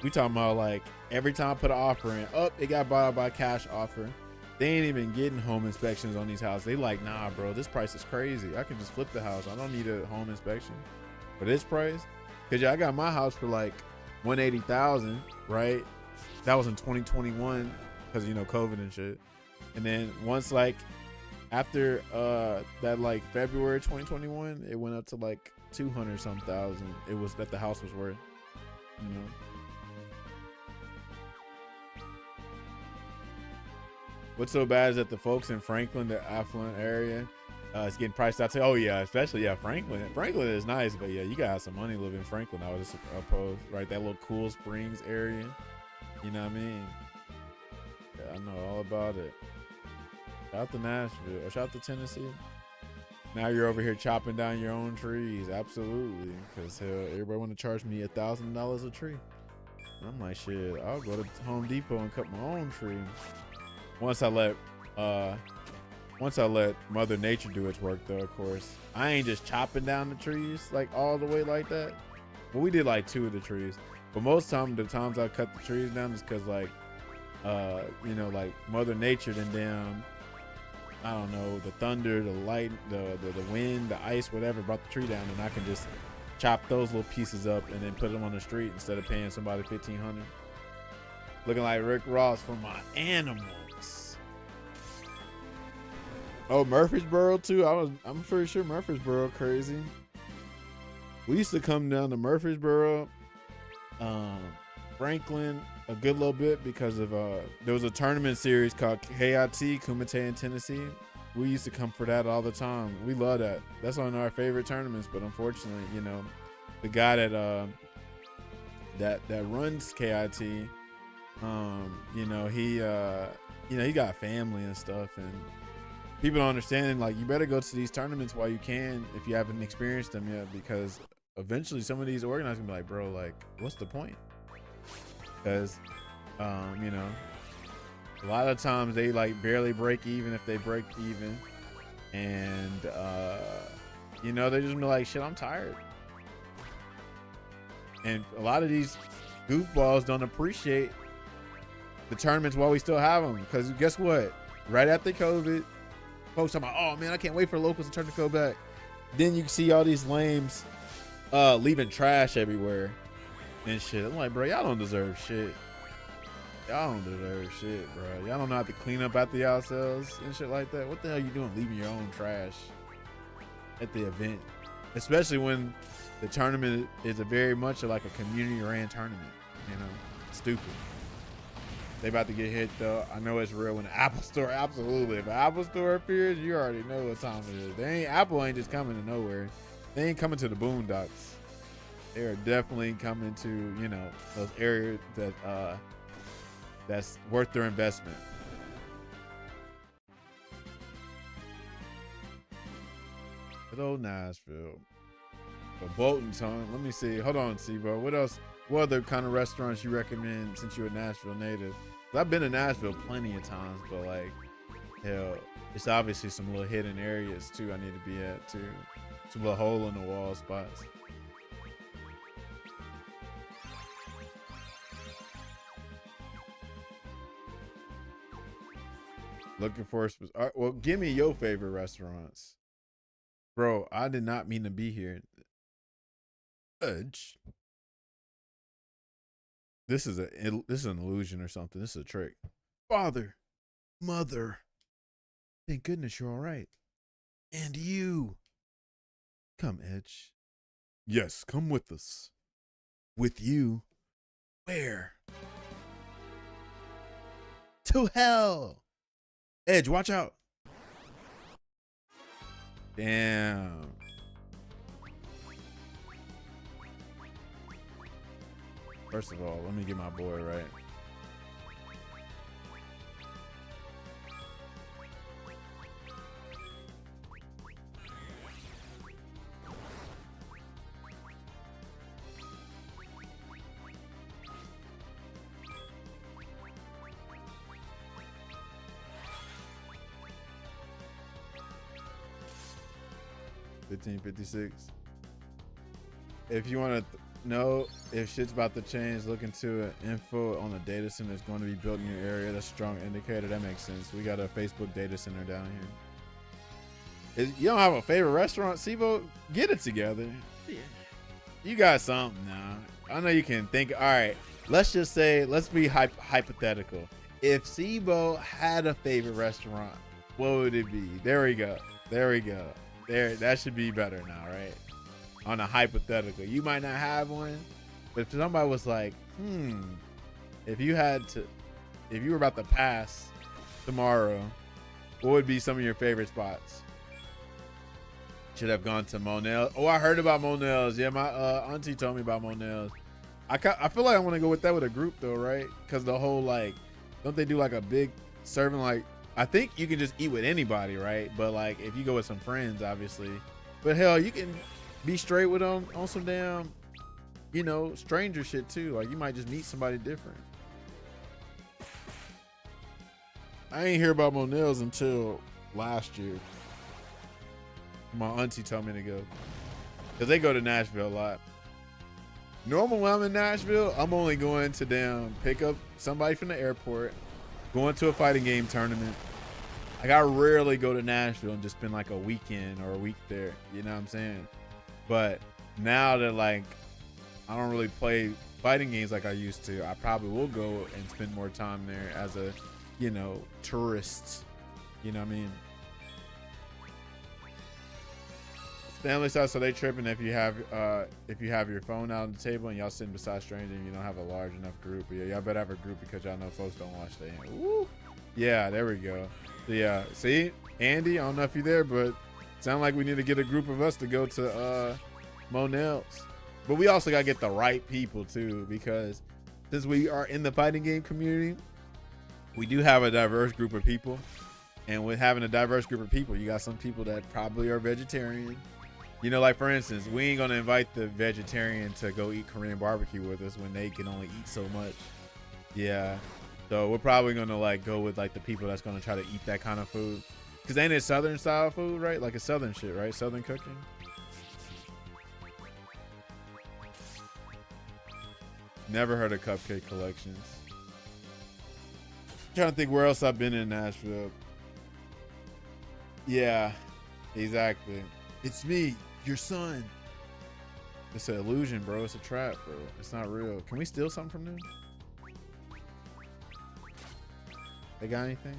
we talking about like every time I put an offer in, it got bought out by a cash offer. They ain't even getting home inspections on these houses. They like, nah, bro, this price is crazy. I can just flip the house. I don't need a home inspection for this price. Cause yeah, I got my house for like 180,000, right? That was in 2021, cause you know COVID and shit. And then once like after that like February 2021, it went up to like 200 some thousand. It was that the house was worth, you know. What's so bad is that the folks in Franklin, the affluent area, it's getting priced out. Oh yeah, especially yeah, Franklin. Franklin is nice, but yeah, you gotta have some money living in Franklin. I was opposed, right? That little Cool Springs area. You know what I mean? Yeah, I know all about it. Shout out to Nashville, or shout out to Tennessee. Now you're over here chopping down your own trees, absolutely. Cause hell, everybody want to charge me $1,000 a tree. And I'm like, shit, I'll go to Home Depot and cut my own tree. Once I let Mother Nature do its work, though, of course. I ain't just chopping down the trees like all the way like that. Well, we did like 2 of the trees, but most the times I cut the trees down is because like, you know, like Mother Nature then down. I don't know, the thunder, the light, the wind, the ice, whatever brought the tree down, and I can just chop those little pieces up and then put them on the street instead of paying somebody $1,500. Looking like Rick Ross for my animals. Oh, Murfreesboro too. I'm pretty sure Murfreesboro crazy. We used to come down to Murfreesboro, Franklin a good little bit because of there was a tournament series called KIT, Kumite in Tennessee. We used to come for that all the time. We love that. That's one of our favorite tournaments. But unfortunately, you know, the guy that runs KIT, you know, he got family and stuff, and people don't understand, like, you better go to these tournaments while you can if you haven't experienced them yet, because eventually some of these organizers gonna be like, bro, like, what's the point? Because you know, a lot of times they like barely break even if they break even, and you know, they just be like, shit, I'm tired. And a lot of these goofballs don't appreciate the tournaments while we still have them, because guess what, right after COVID, folks talking about, oh man, I can't wait for locals to turn the code back. Then you see all these lames leaving trash everywhere and shit. I'm like, bro, y'all don't deserve shit. Y'all don't deserve shit, bro. Y'all don't know how to clean up after yourselves and shit like that. What the hell you doing leaving your own trash at the event? Especially when the tournament is very much like a community ran tournament, you know? Stupid. They about to get hit though. I know it's real when the Apple Store, absolutely. If the Apple Store appears, you already know what time it is. Apple ain't just coming to nowhere. They ain't coming to the boondocks. They are definitely coming to, you know, those areas that that's worth their investment. Good old Nashville. But Bolton, son. Let me see. Hold on, bro. What else? What other kind of restaurants you recommend since you're a Nashville native? I've been to Nashville plenty of times, but like, hell, it's obviously some little hidden areas too I need to be at too. Some little hole in the wall spots. Looking for a well, give me your favorite restaurants. Bro, I did not mean to be here. Edge. This is an illusion or something. This is a trick. Father, mother, thank goodness you're all right. And you. Come, Edge. Yes, come with us. With you? Where? To hell. Edge, watch out. Damn. First of all, let me get my boy right. $15.56. If you want to know if shit's about to change, look into it. Info on the data center that's going to be built in your area. That's a strong indicator. That makes sense. We got a Facebook data center down here. You don't have a favorite restaurant, Sibo? Get it together. You got something now. I know you can think. All right, let's just say, let's be hypothetical. If Sibo had a favorite restaurant, what would it be? There we go. There we go. There, that should be better now, right? On a hypothetical, you might not have one, but if somebody was like, if you were about to pass tomorrow, what would be some of your favorite spots? Should have gone to Monell's. Oh, I heard about Monell's. Yeah, my auntie told me about Monell's. I feel like I want to go with that with a group though, right? Because the whole, like, don't they do like a big serving? Like, I think you can just eat with anybody, right? But like, if you go with some friends, obviously. But hell, you can be straight with them on some damn, you know, stranger shit too. Like, you might just meet somebody different. I ain't hear about Monell's until last year. My auntie told me to go, because they go to Nashville a lot. Normal when I'm in Nashville, I'm only going to damn pick up somebody from the airport, going to a fighting game tournament. Like, I rarely go to Nashville and just spend like a weekend or a week there. You know what I'm saying? But now that, like, I don't really play fighting games like I used to, I probably will go and spend more time there as a, you know, tourist. You know what I mean? Family size, so they tripping if you have your phone out on the table and y'all sitting beside strangers and you don't have a large enough group. But yeah, y'all better have a group because y'all know folks don't watch the end. Woo! Yeah, there we go. Yeah, see, Andy, I don't know if you're there, but sound like we need to get a group of us to go to Monell's. But we also gotta get the right people too, because since we are in the fighting game community, we do have a diverse group of people. And with having a diverse group of people, you got some people that probably are vegetarian. You know, like for instance, we ain't gonna invite the vegetarian to go eat Korean barbecue with us when they can only eat so much. Yeah, so we're probably gonna like go with like the people that's gonna try to eat that kind of food. Cause ain't it Southern style food, right? Like a Southern shit, right? Southern cooking. Never heard of Cupcake Collections. Trying to think where else I've been in Nashville. Yeah, exactly. It's me, your son. It's an illusion, bro. It's a trap, bro. It's not real. Can we steal something from them? They got anything?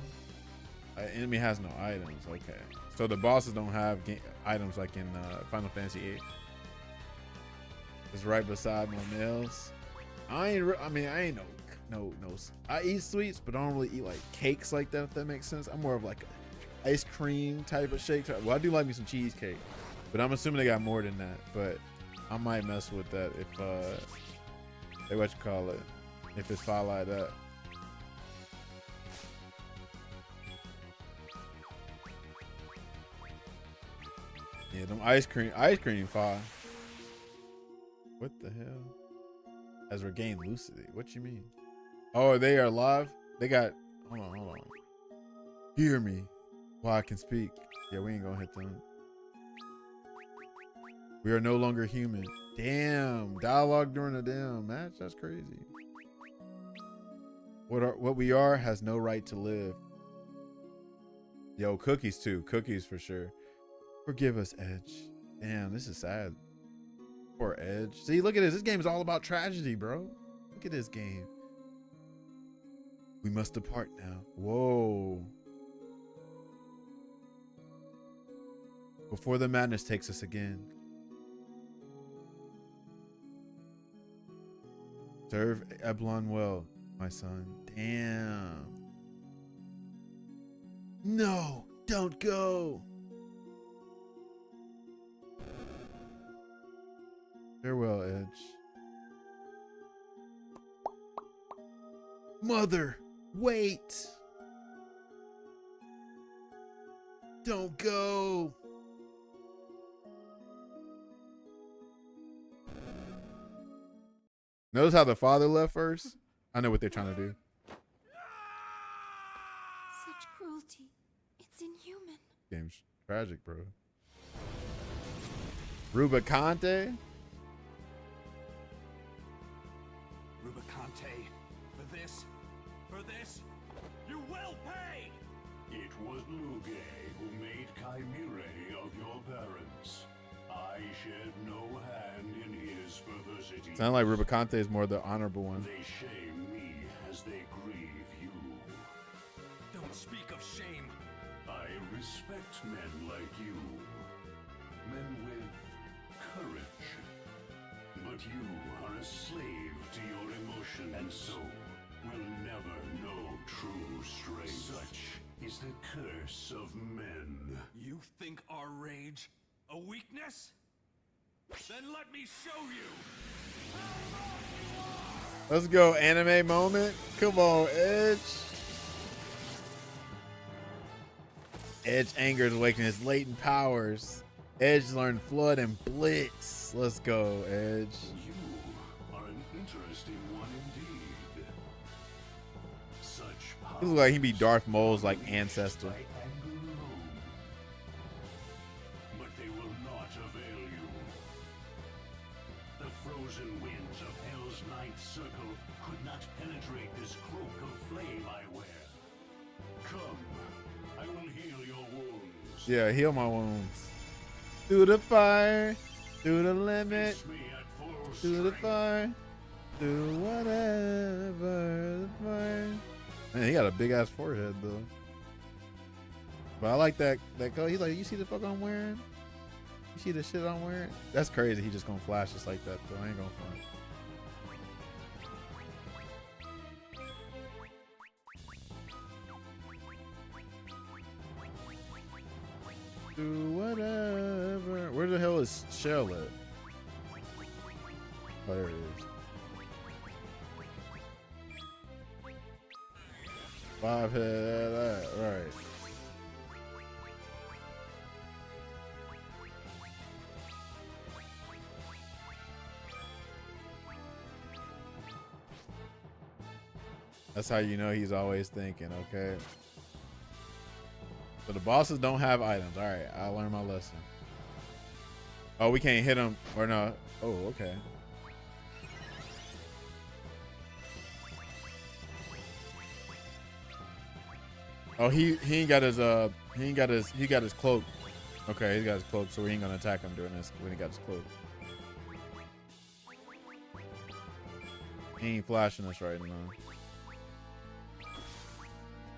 Enemy has no items. Okay. So the bosses don't have items like in Final Fantasy VIII. It's right beside Monell's. I ain't no. I eat sweets, but I don't really eat like cakes like that, if that makes sense. I'm more of like a ice cream type of shake. Well, I do like me some cheesecake, but I'm assuming they got more than that. But I might mess with that if if it's fire like that. Yeah, them ice cream fire. What the hell? Has regained lucidity. What you mean? Oh, they are live? They got, hold on. Hear me while I can speak. Yeah, we ain't gonna hit them. We are no longer human. Damn, dialogue during a damn match? That's crazy. What we are has no right to live. Yo, cookies too. Cookies for sure. Forgive us, Edge. Damn, this is sad. Poor Edge. See, look at this. This game is all about tragedy, bro. Look at this game. We must depart now. Whoa. Before the madness takes us again. Serve Eblon well, my son. Damn. No, don't go. Farewell, Edge. Mother, wait. Don't go. Notice how the father left first? I know what they're trying to do. Such cruelty. It's inhuman. Game's tragic, bro. Rubicante? Luge, who made Chimerae of your parents. I shed no hand in his perversity. Sound like Rubicante is more the honorable one. They shame me as they grieve you. Don't speak of shame. I respect men like you. Men with courage. But you are a slave to your emotion, and so will never know true strength. Such is the curse of men. You think our rage a weakness? Then let me show you. Let's go, anime moment. Come on, Edge. Edge angers awakening his latent powers. Edge learned Flood and Blitz. Let's go, Edge. You are an interesting one indeed. Such power. He looks like he'd be Darth Maul's like ancestor. by anger alone. But they will not avail you. The frozen winds of Hell's Ninth Circle could not penetrate this cloak of flame I wear. Come, I will heal your wounds. Yeah, heal my wounds. Through the fire, through the limit, Face me at full through the strength. fire, through whatever the fire. Man, he got a big ass forehead though. But I like that color. He's like, you see the fuck I'm wearing? You see the shit I'm wearing? That's crazy. He just gonna flash just like that though. I ain't gonna front. Do whatever. Where the hell is Shell at? Oh, there it is. 5 head, right. That's how you know he's always thinking, okay? So the bosses don't have items. All right, I learned my lesson. Oh, we can't hit him or no. Oh, okay. Oh, he ain't got his he got his cloak. Okay, he got his cloak, so we ain't gonna attack him during this when he got his cloak. He ain't flashing us right now.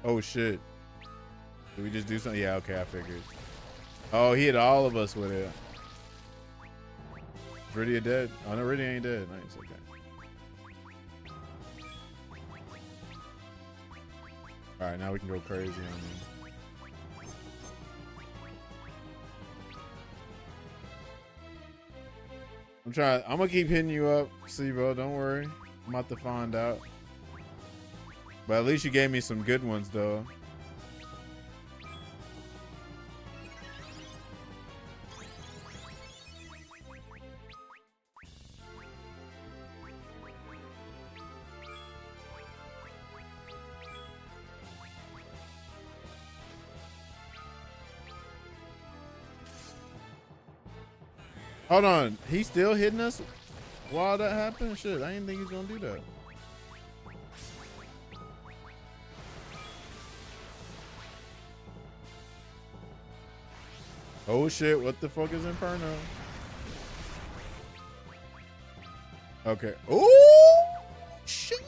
Oh shit. Did we just do something? Yeah, okay, I figured. Oh, he hit all of us with it. Is Rydia dead? Oh no, Rydia ain't dead. Nice, okay. Alright, now we can go crazy on him. I'm gonna keep hitting you up, Sibo, don't worry. I'm about to find out. But at least you gave me some good ones though. Hold on, he's still hitting us while that happened? Shit, I didn't think he was gonna do that. Oh shit, what the fuck is Inferno? Okay. Oh shit.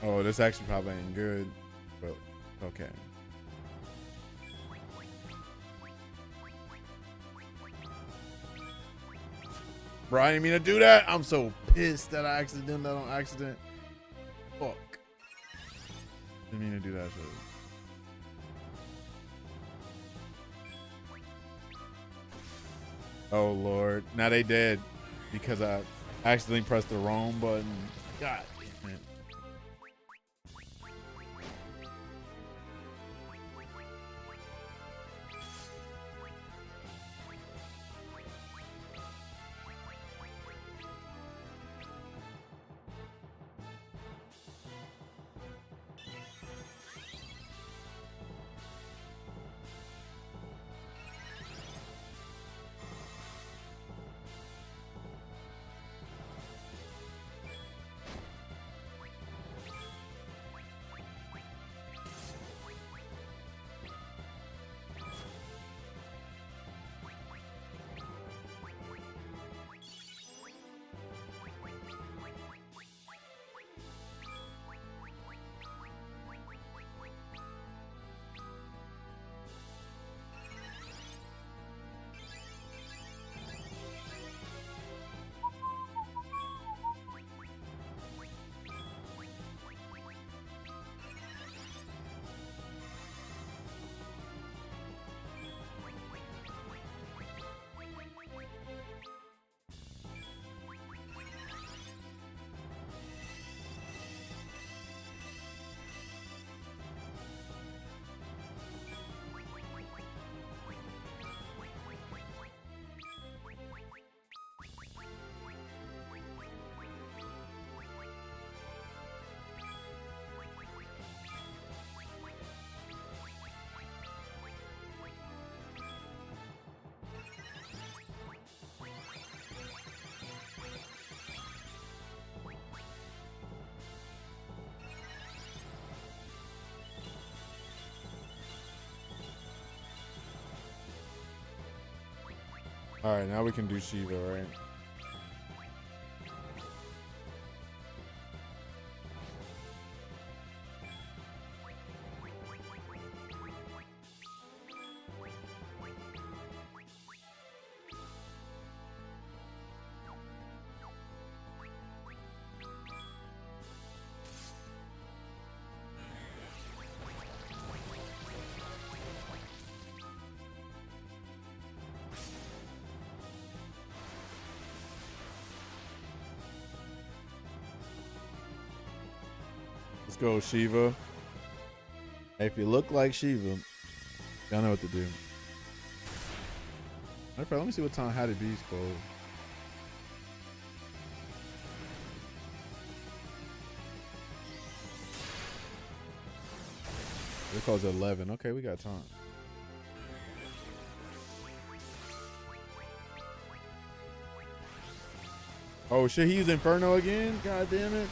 Oh, this actually probably ain't good, but okay. Bro, I didn't mean to do that. I'm so pissed that I accidentally did that on accident. Fuck. Didn't mean to do that shit. Oh Lord. Now they dead because I accidentally pressed the wrong button. God damn it. All right, now we can do Shiva, right? Let's go, Shiva. Hey, if you look like Shiva, y'all know what to do. Matter of fact, let me see what time Hattie B's closed. They close at 11. Okay, we got time. Oh shit, he used Inferno again? God damn it.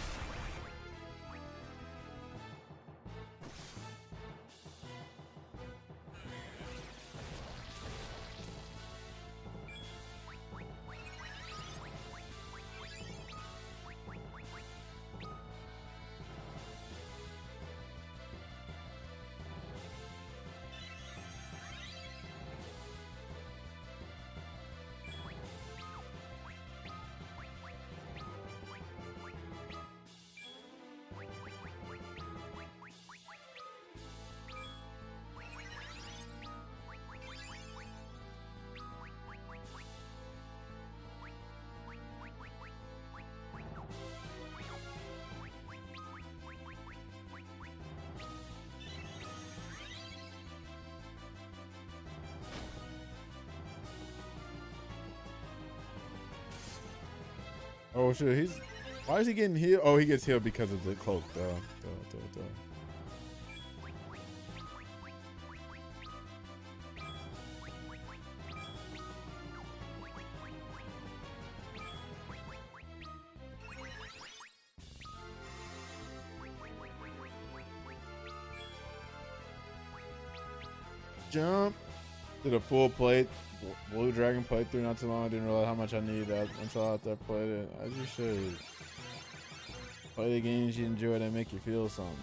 Oh shit, he's why is he getting healed? Oh, he gets healed because of the cloak. Duh. Jump. Did a full plate. Blue Dragon playthrough not too long. I didn't realize how much I needed that until after I played it. I just should play the games you enjoy that make you feel something.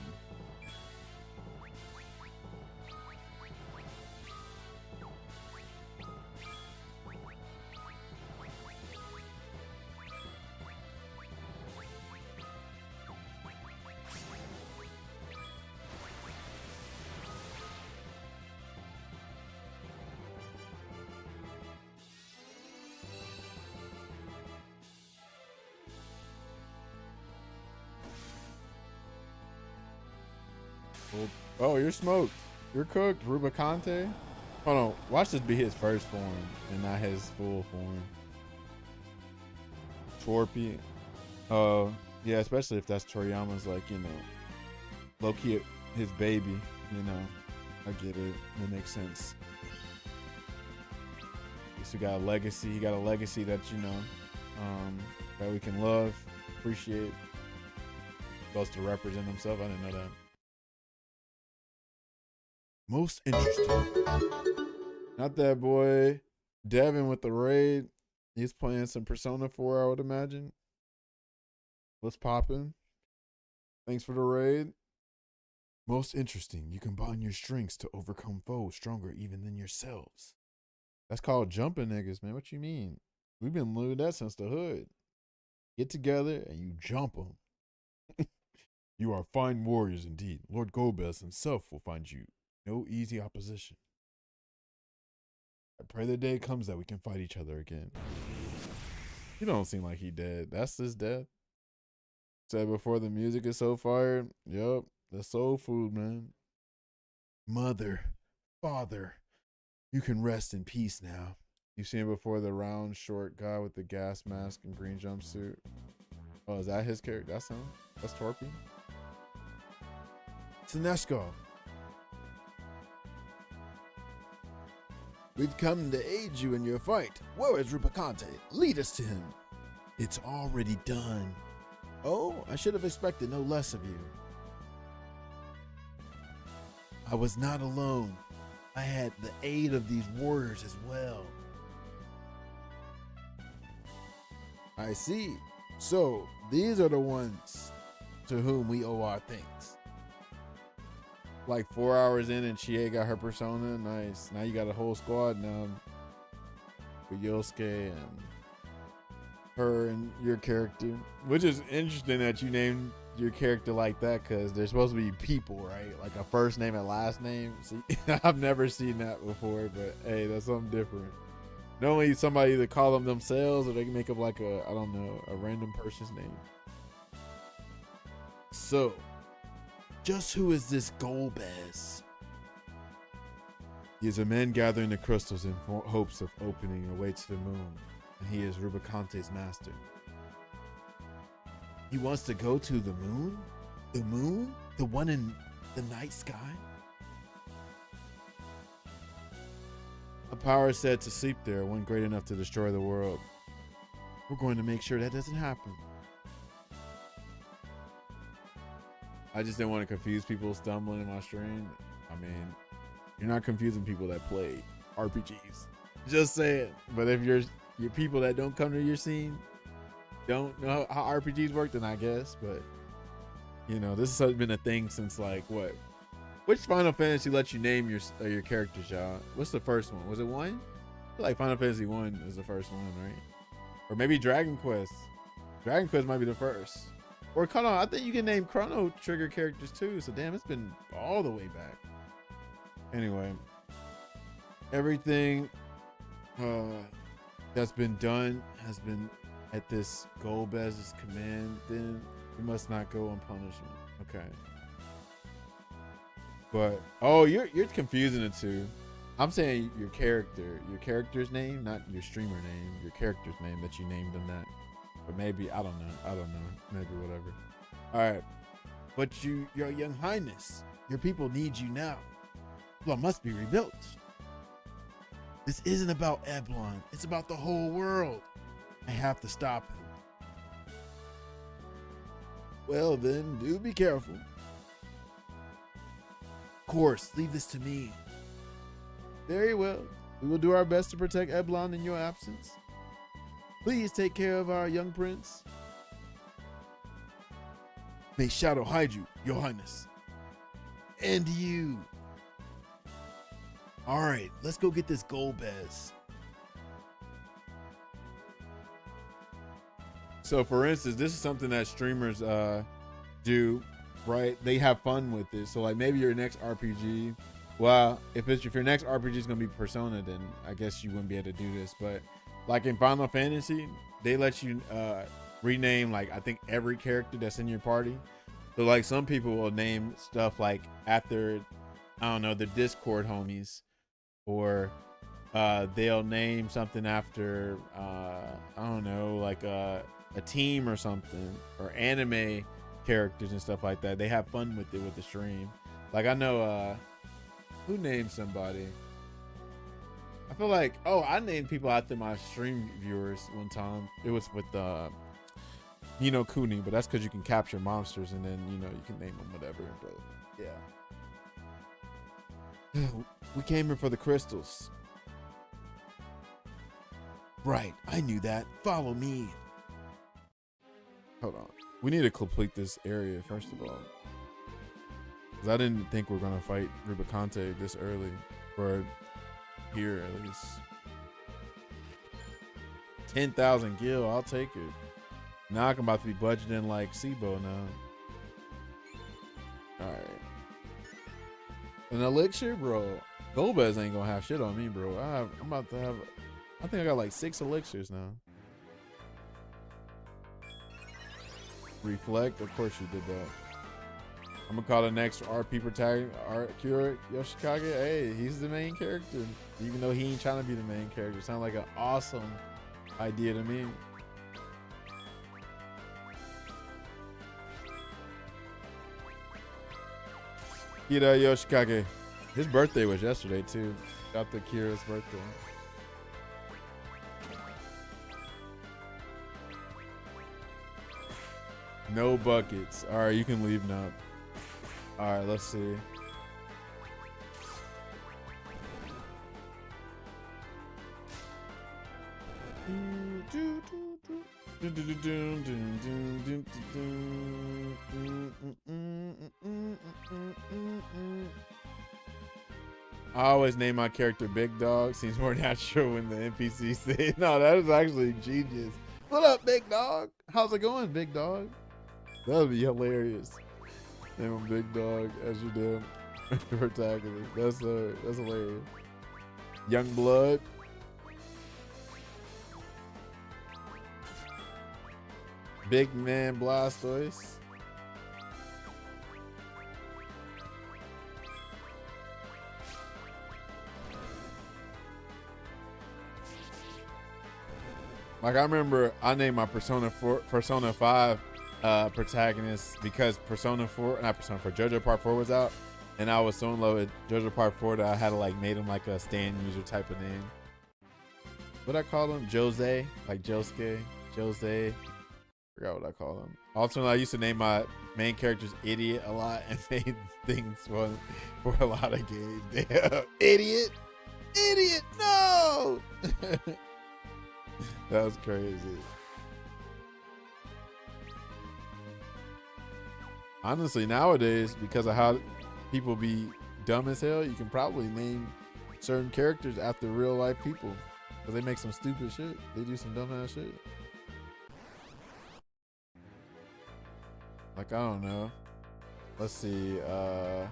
Oh, you're smoked. You're cooked, Rubicante. Hold on, watch this be his first form and not his full form. Torpy. Yeah, especially if that's Toriyama's, like, you know, low-key his baby, you know. I get it. It makes sense. He got a legacy. He got a legacy that, you know, that we can love, appreciate. Supposed to represent himself. I didn't know that. Most interesting. Not that boy Devin with the raid. He's playing some Persona 4, I would imagine. What's poppin'? Thanks for the raid. Most interesting. You combine your strengths to overcome foes stronger even than yourselves. That's called jumping niggas, man. What you mean? We've been doing that since the hood. Get together and you jump them. You are fine warriors indeed. Lord Golbez himself will find you no easy opposition. I pray the day comes that we can fight each other again. He don't seem like he dead. That's his death. Said before, the music is so fire. Yup, that's soul food, man. Mother, father, you can rest in peace now. You seen before the round, short guy with the gas mask and green jumpsuit? Oh, is that his character? That's him? That's Torpy? Sinesco. We've come to aid you in your fight. Where is Rubicante? Lead us to him. It's already done. Oh, I should have expected no less of you. I was not alone. I had the aid of these warriors as well. I see. So these are the ones to whom we owe our thanks. Like 4 hours in and Chie got her persona. Nice. Now you got a whole squad now. With Yosuke and her and your character. Which is interesting that you named your character like that, because they're supposed to be people, right? Like a first name and last name. See, I've never seen that before, but hey, that's something different. Normally somebody either call them themselves or they can make up like a, I don't know, a random person's name. So, just who is this Golbez? He is a man gathering the crystals in hopes of opening awaits the moon, and he is Rubicante's master. He wants to go to the moon? The moon? The one in the night sky? A power said to sleep there, one great enough to destroy the world. We're going to make sure that doesn't happen. I just didn't want to confuse people stumbling in my stream. I mean, you're not confusing people that play RPGs. Just saying. But if you're people that don't come to your scene, don't know how RPGs work, then I guess. But you know, this has been a thing since like what? Which Final Fantasy lets you name your characters, y'all? What's the first one? Was it 1? I feel like Final Fantasy 1 is the first one, right? Or maybe Dragon Quest. Dragon Quest might be the first. Or hold on, I think you can name Chrono Trigger characters too. So damn, it's been all the way back. Anyway, everything that's been done has been at this Golbez's command. Then you must not go unpunished. Okay. But oh, you're confusing the two. I'm saying your character's name, not your streamer name, your character's name that you named them that. But maybe I don't know. Maybe whatever. All right. But your young highness, your people need you now. Eblon must be rebuilt. This isn't about Eblon. It's about the whole world. I have to stop him. Well then, do be careful. Of course, leave this to me. Very well. We will do our best to protect Eblon in your absence. Please take care of our young prince. May Shadow hide you, your highness. And you. All right, let's go get this Golbez. So for instance, this is something that streamers do, right? They have fun with it. So like maybe your next RPG, well, if your next RPG is gonna be Persona, then I guess you wouldn't be able to do this. But like in Final Fantasy, they let you rename like I think every character that's in your party. So like some people will name stuff like after, I don't know, the Discord homies, or they'll name something after I don't know, like a team or something, or anime characters and stuff like that. They have fun with it with the stream. Like I know who named somebody. I feel like, oh, I named people after my stream viewers one time. It was with Ni no Kuni, but that's because you can capture monsters and then you can name them whatever. But yeah, we came here for the crystals. Right, I knew that. Follow me. Hold on, we need to complete this area first of all, because I didn't think we're gonna fight Rubicante this early, or here at least. 10,000 gil, I'll take it. Now I'm about to be budgeting like Sibo now. All right, an elixir, bro. Golbez ain't gonna have shit on me, bro. I'm about to have. I think I got like 6 elixirs now. Reflect, of course you did that. I'm gonna call the next RP protagonist Kira Yoshikage. Hey, he's the main character, even though he ain't trying to be the main character. Sounds like an awesome idea to me. Kira Yoshikage. His birthday was yesterday too. Got the Kira's birthday. No buckets. All right, you can leave now. All right, let's see. I always name my character Big Dog. Seems more natural when the NPC say it. No, that is actually genius. What up, Big Dog? How's it going, Big Dog? That would be hilarious. Name him Big Dog as your damn protagonist. That's hilarious. Young Blood. Big Man Blastoise. Like I remember I named my Persona 5 protagonist because JoJo Part 4 was out, and I was so in love with JoJo Part 4 that I had to like made him like a stand user type of name. What I call him? Jose, like Josuke, Jose. Forgot what I call him. Also, I used to name my main characters Idiot a lot and made things fun for a lot of games. Damn. Idiot, no. That was crazy. Honestly, nowadays, because of how people be dumb as hell, you can probably name certain characters after real life people. Because they make some stupid shit. They do some dumbass shit. Like, I don't know. Let's see. Let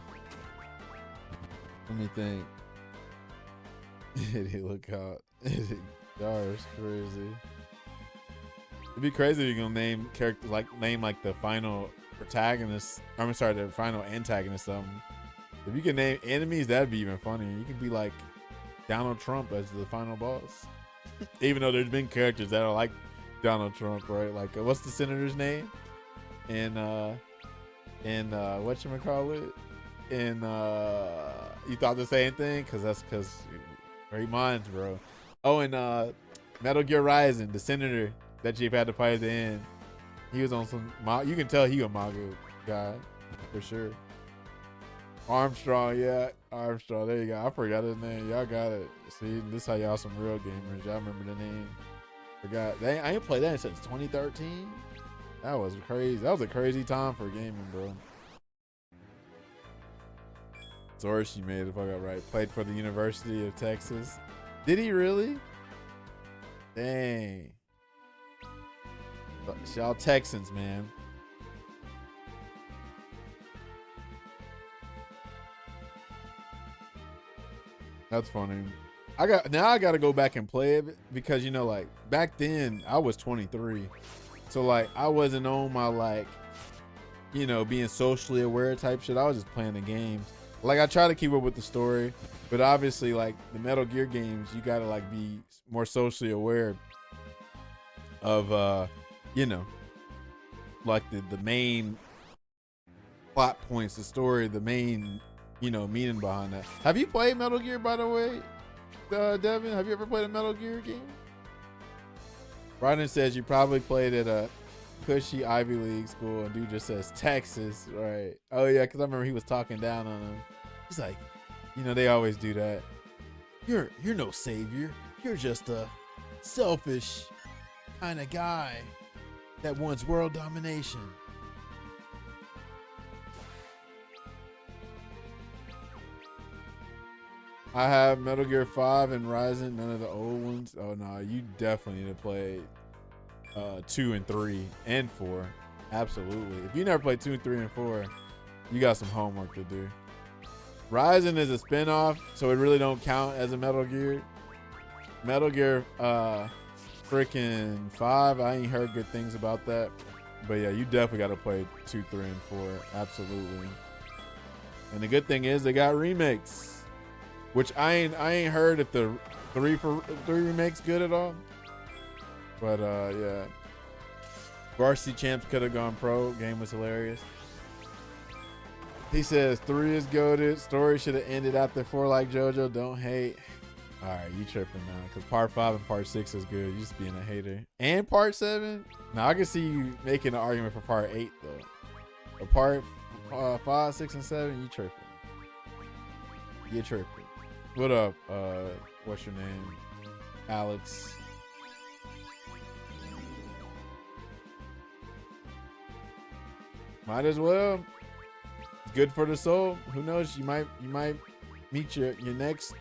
me think. Look out. Gosh, crazy. It'd be crazy if you're gonna name characters name the final protagonist. I'm sorry, the final antagonist. Something. If you can name enemies, that'd be even funnier. You could be like Donald Trump as the final boss. Even though there's been characters that are like Donald Trump, right? Like, what's the senator's name? And whatchamacallit? And you thought the same thing? Because great minds, bro. Oh, and Metal Gear Rising, the senator that you've had to fight at the end. He was on some, you can tell he a manga guy, for sure. Armstrong, yeah. Armstrong, there you go. I forgot his name. Y'all got it. See, this is how y'all some real gamers. Y'all remember the name. Forgot. I ain't played that since 2013. That was crazy. That was a crazy time for gaming, bro. Zorshi made it, if I got right. Played for the University of Texas. Did he really? Dang. Y'all Texans, man. That's funny. I got to go back and play it because, you know, like back then I was 23. So like I wasn't on my like, you know, being socially aware type shit. I was just playing the games. Like I try to keep up with the story, but obviously like the Metal Gear games, you got to like be more socially aware of you know, like the main plot points, the story, the main, you know, meaning behind that. Have you played Metal Gear, by the way, Devin? Have you ever played a Metal Gear game? Ryden says you probably played at a cushy Ivy League school, and dude just says Texas, right? Oh yeah, because I remember he was talking down on him. He's like, you know, they always do that. You're no savior. You're just a selfish kind of guy that wants world domination. I have Metal Gear 5 and Rising, none of the old ones. Oh no, you definitely need to play 2 and 3 and 4. Absolutely. If you never played 2, 3, and 4, you got some homework to do. Rising is a spin-off, so it really don't count as a Metal Gear. Metal Gear freaking 5, I ain't heard good things about that. But yeah, you definitely got to play 2, 3, and 4. Absolutely. And the good thing is they got remakes, which I ain't heard if the 3 remakes good at all. But yeah, Varsity Champs could have gone pro. Game was hilarious. He says 3 is goated. Story should have ended after 4 like JoJo. Don't hate. All right, you tripping now? Because part 5 and part 6 is good. You just being a hater. And part 7. Now I can see you making an argument for part 8 though. But part 5, 6, and 7, you tripping. You tripping. What up? What's your name? Alex. Might as well. It's good for the soul. Who knows? You might meet your next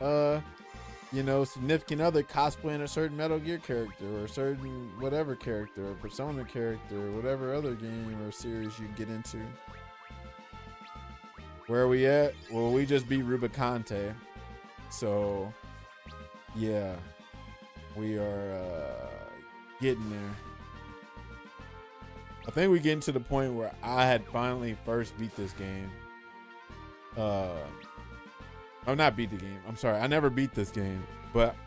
significant other cosplaying a certain Metal Gear character or a certain whatever character or Persona character or whatever other game or series you get into. Where are we at? Well, we just beat Rubicante. So yeah, we are getting there. I think we getting to the point where I had finally first beat this game. Oh, not beat the game. I'm sorry. I never beat this game, but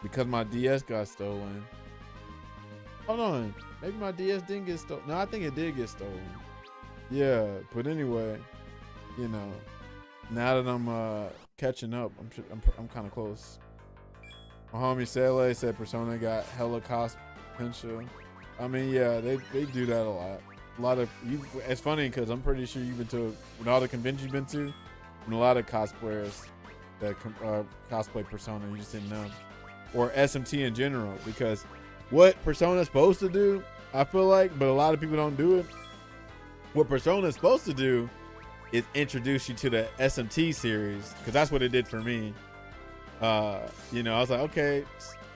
because my DS got stolen. Hold on. Maybe my DS didn't get stolen. No, I think it did get stolen. Yeah, but anyway, you know, now that I'm catching up, I'm kind of close. My homie Sele said Persona got hella cost potential. I mean, yeah, they do that a lot. A lot of it's funny because I'm pretty sure you've been to with all the conventions you've been to, and a lot of cosplayers that cosplay Persona, you just didn't know, or SMT in general, because what Persona's supposed to do, I feel like, but a lot of people don't do it. What Persona's supposed to do is introduce you to the SMT series, because that's what it did for me. You know, I was like, okay,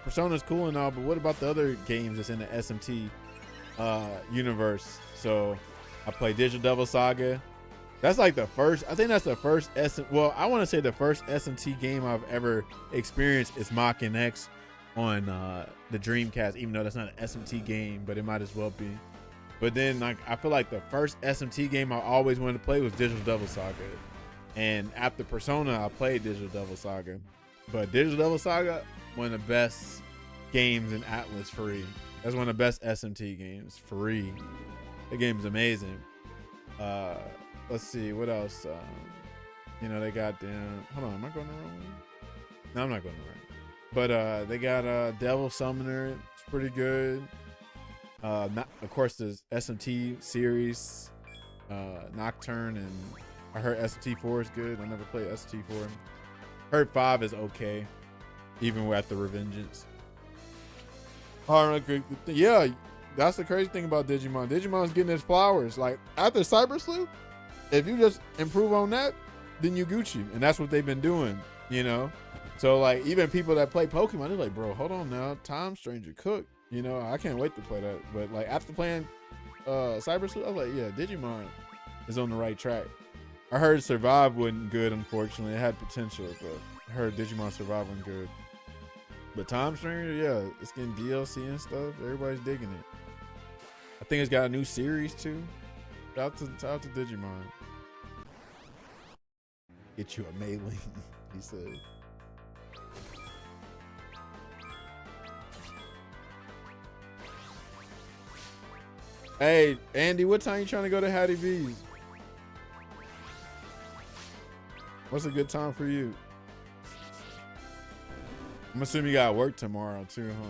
Persona's cool and all, but what about the other games that's in the SMT universe? So I played Digital Devil Saga. That's like the first, I think that's the first well, I want to say the first SMT game I've ever experienced is Mach-N X on the Dreamcast, even though that's not an SMT game, but it might as well be. But then like I feel like the first SMT game I always wanted to play was Digital Devil Saga. And after Persona, I played Digital Devil Saga. But Digital Devil Saga, one of the best games in Atlas free. That's one of the best SMT games free. The game is amazing. Let's see what else. You know, they got them. Hold on, am I going the wrong way? No, I'm not going the right. But they got Devil Summoner. It's pretty good. Not, of course, the SMT series, Nocturne, and I heard SMT4 is good. I never played SMT4. Heard 5 is okay, even with the Revengeance. Yeah, that's the crazy thing about Digimon. Digimon's getting its flowers. Like after Cyber Sleuth, if you just improve on that, then you Gucci, and that's what they've been doing. You know, so like even people that play Pokemon, they're like, bro, hold on now, Time Stranger Cook. You know, I can't wait to play that. But like after playing Cyber Sleuth, I was like, yeah, Digimon is on the right track. I heard Survive wasn't good, unfortunately. It had potential, but I heard Digimon Survive wasn't good. But Time Stranger, yeah, it's getting DLC and stuff. Everybody's digging it. I think it's got a new series too. Shout out to Digimon. Get you a mailing, he said. Hey, Andy, what time you trying to go to Hattie B's? What's a good time for you? I'm assuming you got work tomorrow too, huh?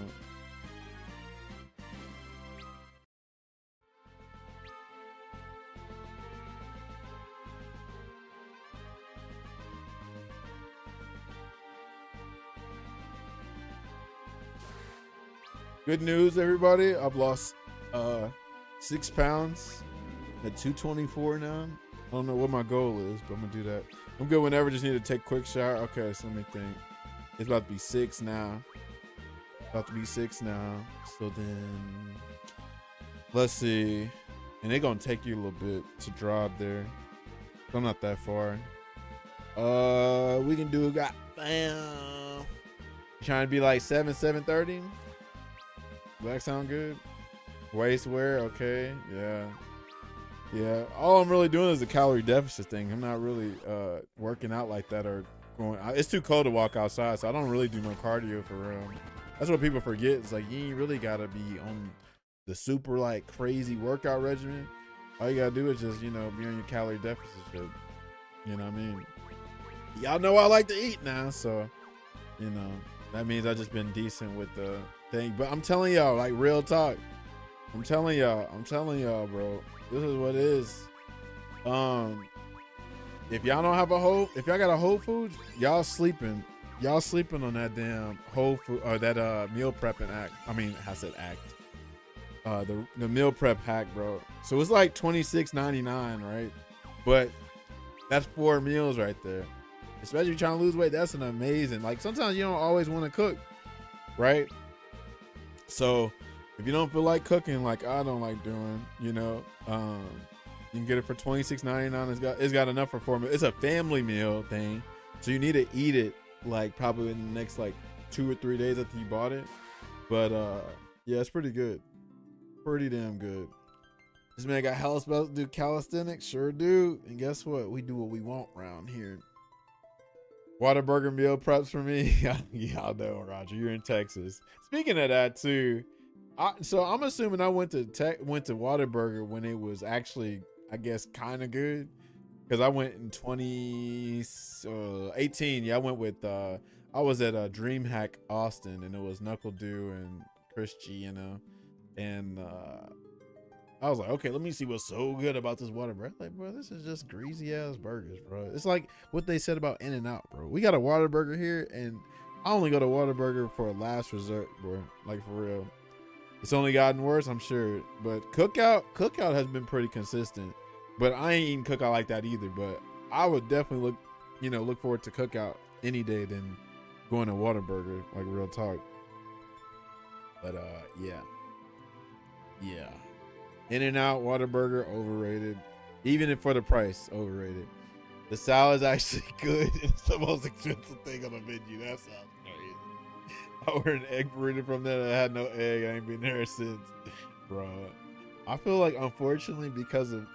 Good news, everybody. I've lost 6 pounds at 224 now. I don't know what my goal is, but I'm gonna do that. I'm good whenever. Just need to take a quick shower. Okay, so let me think. It's about to be 6 now. About to be 6 now. So then, let's see. And they're gonna take you a little bit to drive there. I'm not that far. We can do goddamn. Trying to be like 7:30. That sound good? Waist wear, okay, yeah. All I'm really doing is a calorie deficit thing. I'm not really working out like that or going. It's too cold to walk outside, so I don't really do no cardio for real. That's what people forget. It's like you ain't really gotta be on the super like crazy workout regimen. All you gotta do is just, you know, be on your calorie deficit shit. You know what I mean? Y'all know I like to eat now, so you know that means I just been decent with the thing. But I'm telling y'all, like real talk. I'm telling y'all, bro. This is what it is. If y'all don't have if y'all got a Whole Foods, y'all sleeping on that damn Whole Food or that meal prepping act. I mean, I said act. the meal prep hack, bro. So it's like $26.99, right? But that's 4 meals right there. Especially if you're trying to lose weight, that's an amazing. Like sometimes you don't always want to cook, right? So if you don't feel like cooking, like I don't like doing, you know, you can get it for $26.99. It's got enough for 4 meals. It's a family meal thing, so you need to eat it like probably in the next like 2 or 3 days after you bought it. But yeah, it's pretty good, pretty damn good. This man got hella spells to do calisthenics, sure do. And guess what? We do what we want around here. Whataburger meal preps for me. Y'all know, Roger, you're in Texas. Speaking of that too, so I'm assuming I went to Whataburger when it was actually, I guess, kind of good, because I went in 2018. Yeah, I went with I was at DreamHack Austin, and it was Knuckle Dew and Chris G, you know, and I was like, okay, let me see what's so good about this Whataburger. Like, bro, this is just greasy ass burgers, bro. It's like what they said about In-N-Out, bro. We got a Whataburger here, and I only go to Whataburger for a last resort, bro. Like, for real. It's only gotten worse, I'm sure. But Cookout has been pretty consistent. But I ain't eating Cookout like that either. But I would definitely look forward to Cookout any day than going to Whataburger, like real talk. But yeah. In-N-Out, Whataburger, overrated. Even if for the price, overrated. The salad's actually good. It's the most expensive thing on the menu. That sounds crazy. I ordered an egg burrito from there that had no egg. I ain't been there since. Bro, I feel like, unfortunately, because of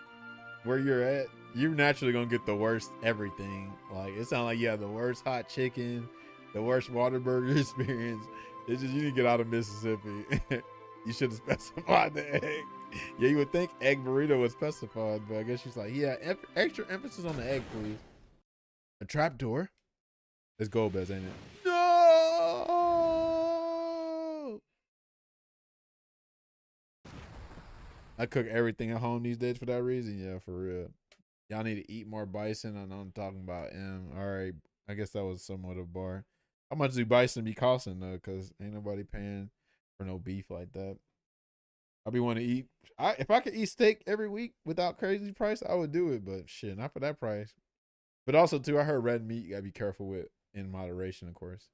where you're at, you're naturally going to get the worst everything. Like, it sounds like you have the worst hot chicken, the worst Whataburger experience. It's just, you need to get out of Mississippi. You should have specified the egg. Yeah, you would think egg burrito was specified, but I guess she's like, yeah, extra emphasis on the egg, please. A trap door? It's gold best, ain't it? No! I cook everything at home these days for that reason. Yeah, for real. Y'all need to eat more bison. I know I'm talking about all right, I guess that was somewhat a bar. How much do bison be costing though? Because ain't nobody paying for no beef like that. I be want to eat. If I could eat steak every week without crazy price, I would do it. But shit, not for that price. But also too, I heard red meat you gotta be careful with in moderation, of course.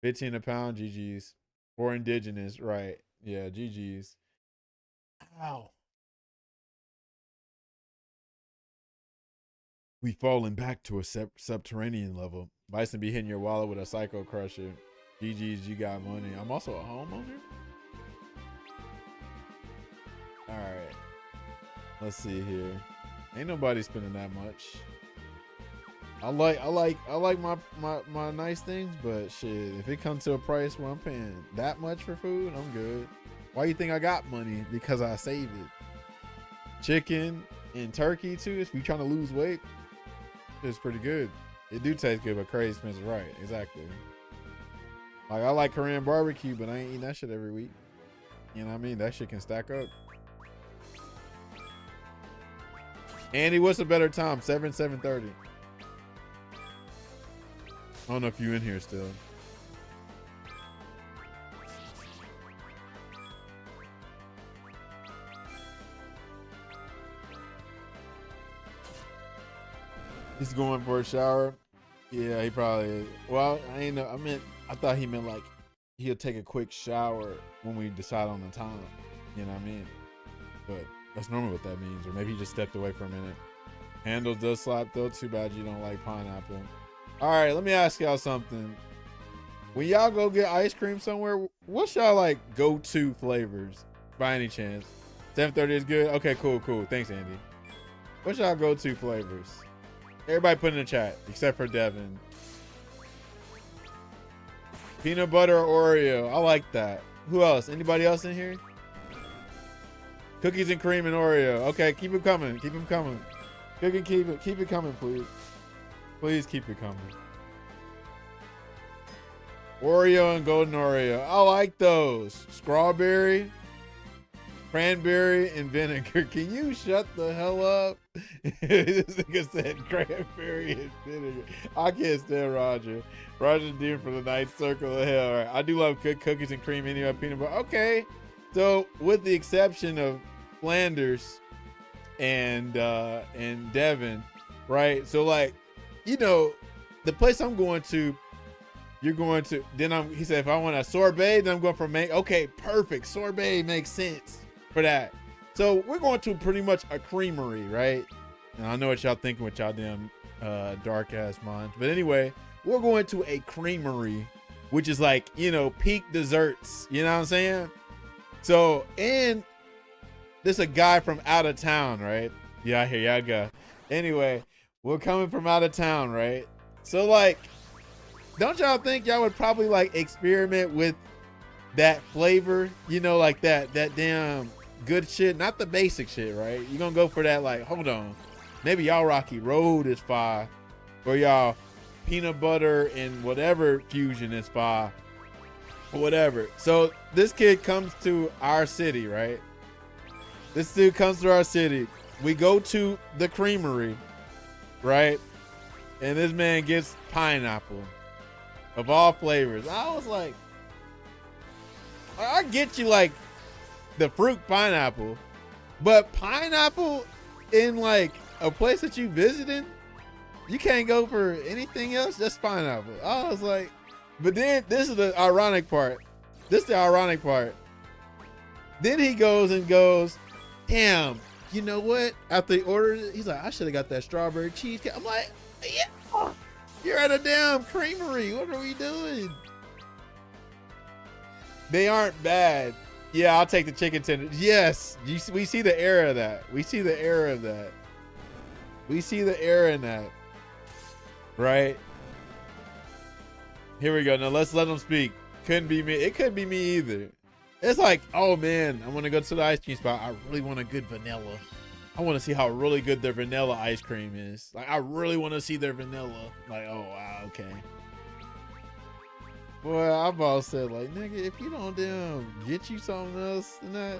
15 a pound, GGs. Or indigenous, right? Yeah, GGs. Ow. We falling back to a subterranean level. Bison be hitting your wallet with a psycho crusher. GGs, you got money. I'm also a homeowner. All right, let's see here. Ain't nobody spending that much. I like my nice things, but shit, if it comes to a price where I'm paying that much for food, I'm good. Why you think I got money? Because I save it. Chicken and turkey too. If you trying to lose weight, it's pretty good. It do taste good, but crazy expensive, right? Exactly. Like, I like Korean barbecue, but I ain't eating that shit every week. You know what I mean? That shit can stack up. Andy, what's a better time? 7:30. I don't know if you in here still. He's going for a shower. Yeah, he probably is. Well, I ain't know. I thought he meant like he'll take a quick shower when we decide on the time. You know what I mean? But that's normally what that means. Or maybe he just stepped away for a minute. Handles does slap though. Too bad you don't like pineapple. All right, let me ask y'all something. When y'all go get ice cream somewhere, what's y'all like go-to flavors by any chance? 7:30 is good? Okay, cool. Thanks, Andy. What's y'all go-to flavors? Everybody put in the chat, except for Devin. Peanut butter or Oreo. I like that. Who else? Anybody else in here? Cookies and cream and Oreo. Okay, keep it coming. Keep them coming. Keep it coming, please. Please keep it coming. Oreo and golden Oreo. I like those. Strawberry, cranberry, and vinegar. Can you shut the hell up? This nigga said cranberry and vinegar. I can't stand Roger. Roger's dear for the night circle of hell. All right. I do love good cookies and cream anyway. Peanut butter. Okay. So with the exception of Flanders and Devon, right? So like, you know, the place I'm going to, you're going to, then he said, if I want a sorbet, then I'm going for main. Okay, perfect. Sorbet makes sense for that. So we're going to pretty much a creamery, right? And I know what y'all thinking with y'all damn dark ass minds. But anyway, we're going to a creamery, which is like, you know, peak desserts. You know what I'm saying? So, and this a guy from out of town, right? Yeah, here y'all go. Anyway, we're coming from out of town, right? So like, don't y'all think y'all would probably like experiment with that flavor? You know, like that damn good shit, not the basic shit, right? You're gonna go for that, like, hold on, maybe y'all Rocky Road is fire, or y'all peanut butter and whatever fusion is fire, or whatever. So this kid comes to our city, right? This dude comes to our city. We go to the creamery, right? And this man gets pineapple of all flavors. I was like, I get you like the fruit pineapple, but pineapple in like a place that you visiting, you can't go for anything else, just pineapple. I was like, but then this is the ironic part. Then he goes and goes, damn, you know what? After he orders it, he's like, I should have got that strawberry cheesecake. I'm like, yeah, you're at a damn creamery. What are we doing? They aren't bad. Yeah, I'll take the chicken tenders. Yes, we see the error of that. We see the error of that. We see the error in that. Right? Here we go. Now let's let them speak. Couldn't be me. It couldn't be me either. It's like, oh man, I want to go to the ice cream spot. I really want a good vanilla. I want to see how really good their vanilla ice cream is. Like, I really want to see their vanilla. Like, oh wow, okay. Boy, I've all said, like, nigga, if you don't damn get you something else than that,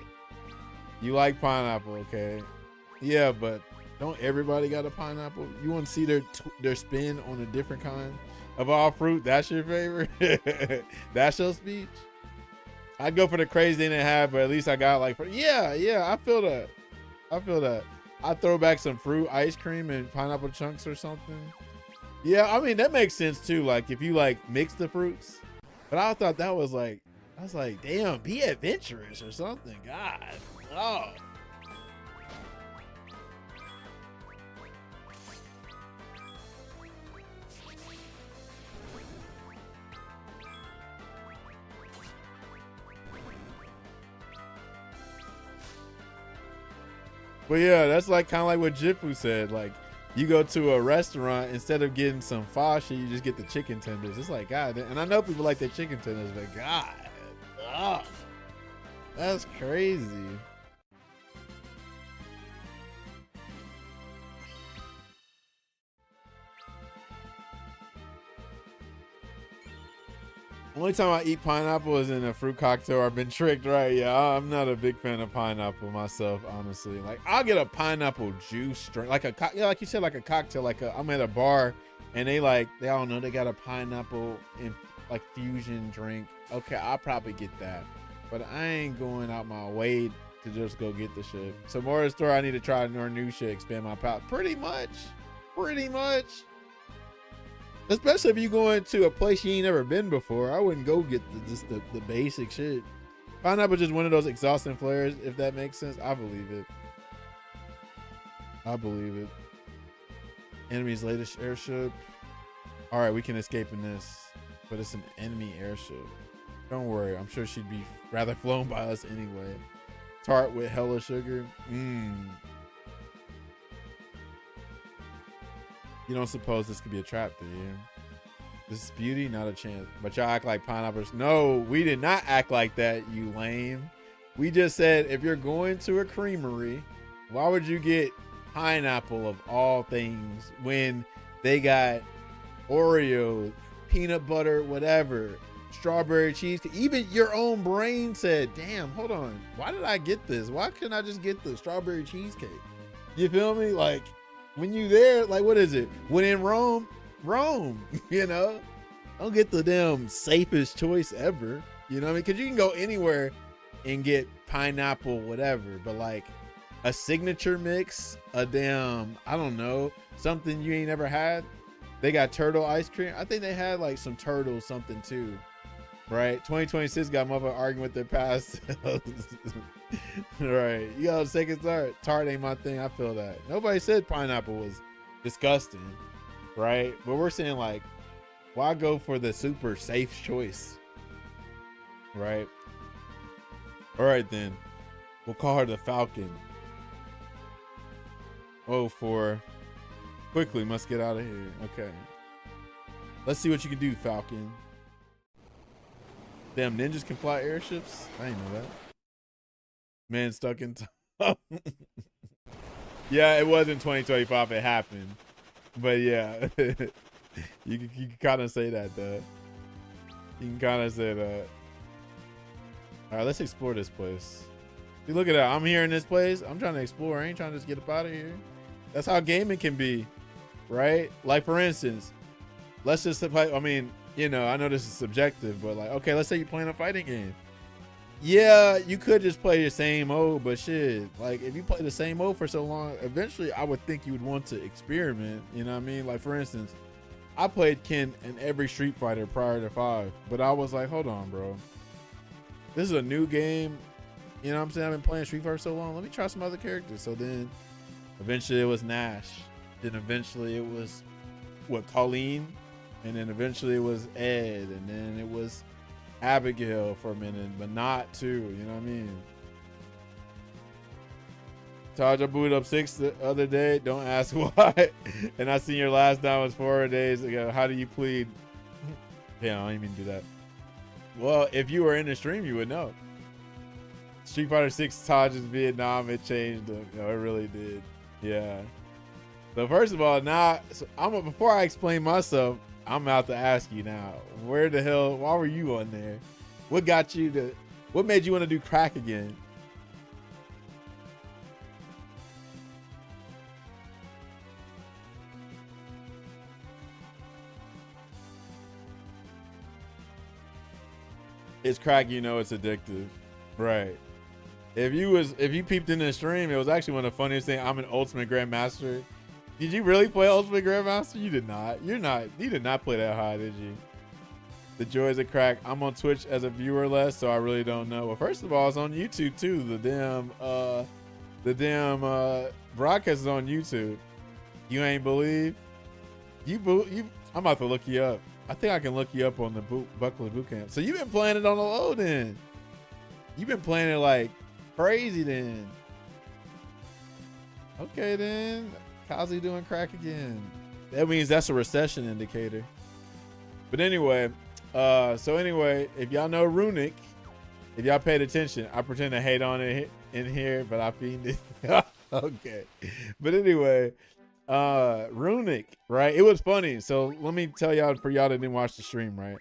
you like pineapple, okay? Yeah, but don't everybody got a pineapple? You want to see their spin on a different kind of all fruit? That's your favorite? That's your speech? I'd go for the crazy they didn't have, but at least I got like, yeah, I feel that. I'd throw back some fruit ice cream and pineapple chunks or something. Yeah, I mean, that makes sense too. Like if you like mix the fruits. But I thought that was like, I was like, damn, be adventurous or something. God. Oh. But yeah, that's like kind of like what Jifu said. Like, you go to a restaurant, instead of getting some pho shit, you just get the chicken tenders. It's like, God, and I know people like their chicken tenders, but God, oh, that's crazy. Only time I eat pineapple is in a fruit cocktail. I've been tricked, right? Yeah, I'm not a big fan of pineapple myself, honestly. Like, I'll get a pineapple juice drink, like like you said, like a cocktail. Like I'm at a bar and they don't know, they got a pineapple in like fusion drink. Okay, I'll probably get that, but I ain't going out my way to just go get the shit. So more of the store, I need to try more new shit, expand my palate. Pretty much. Especially if you going to a place you ain't never been before. I wouldn't go get the basic shit. Pineapple just one of those exhausting flavors, if that makes sense. I believe it. Enemy's latest airship. All right, we can escape in this, but it's an enemy airship. Don't worry, I'm sure she'd be rather flown by us anyway. Tart with hella sugar. You don't suppose this could be a trap, do you? This is beauty, not a chance. But y'all act like pineapples. No, we did not act like that, you lame. We just said if you're going to a creamery, why would you get pineapple of all things when they got Oreo, peanut butter, whatever, strawberry cheesecake? Even your own brain said, damn, hold on. Why did I get this? Why couldn't I just get the strawberry cheesecake? You feel me? Like, when you there, like, what is it? When in Rome, you know? Don't get the damn safest choice ever. You know what I mean? Because you can go anywhere and get pineapple, whatever. But like a signature mix, a damn, I don't know, something you ain't never had. They got turtle ice cream. I think they had like some turtle something too, right? 2026 got motherfucker arguing with their past. Right, you gotta take it tart ain't my thing. I feel that. Nobody said pineapple was disgusting, right? But we're saying like, why go for the super safe choice, right? All right then, we'll call her the Falcon. Oh, for quickly must get out of here. Okay, let's see what you can do, Falcon. Damn, ninjas can fly airships. I didn't know that. Man stuck in time. Yeah, it was in 2025 it happened. But yeah, you can kind of say that though. You can kind of say that. All right, let's explore this place. See, look at that. I'm here in this place. I'm trying to explore. I ain't trying to just get up out of here. That's how gaming can be, right? Like for instance, let's just play. I mean, you know, I know this is subjective, but like, okay, let's say you're playing a fighting game. Yeah, you could just play the same mode, but shit, like if you play the same mode for so long, eventually I would think you would want to experiment. You know what I mean? Like for instance, I played Ken in every Street Fighter prior to 5, but I was like, hold on, bro. This is a new game. You know what I'm saying? I've been playing Street Fighter so long. Let me try some other characters. So then eventually it was Nash. Then eventually it was Colleen. And then eventually it was Ed. And then it was Abigail for a minute, but not 2. You know what I mean? Taj, I booted up 6 the other day. Don't ask why. And I seen your last down was 4 days ago. How do you plead? Yeah, I don't even do that. Well, if you were in the stream, you would know. Street Fighter 6 Taj's Vietnam, it changed them. You know, it really did. Yeah. So first of all, now before I explain myself, I'm about to ask you now, why were you on there? What made you want to do crack again? It's crack, you know it's addictive. Right. If you peeped in the stream, it was actually one of the funniest things. I'm an Ultimate Grandmaster. Did you really play Ultimate Grandmaster? You did not. You did not play that high, did you? The joys of crack. I'm on Twitch as a viewer less, so I really don't know. Well, first of all, it's on YouTube too. The damn broadcast is on YouTube. You ain't believe? I'm about to look you up. I think I can look you up on the Buckler Bootcamp. So you've been playing it on the low then. You've been playing it like crazy then. Okay then. Kazi doing crack again. That means that's a recession indicator. But anyway, if y'all know Runic, if y'all paid attention, I pretend to hate on it in here, but I fiend it. Okay. But anyway, Runic, right? It was funny. So let me tell y'all, for y'all that didn't watch the stream, right?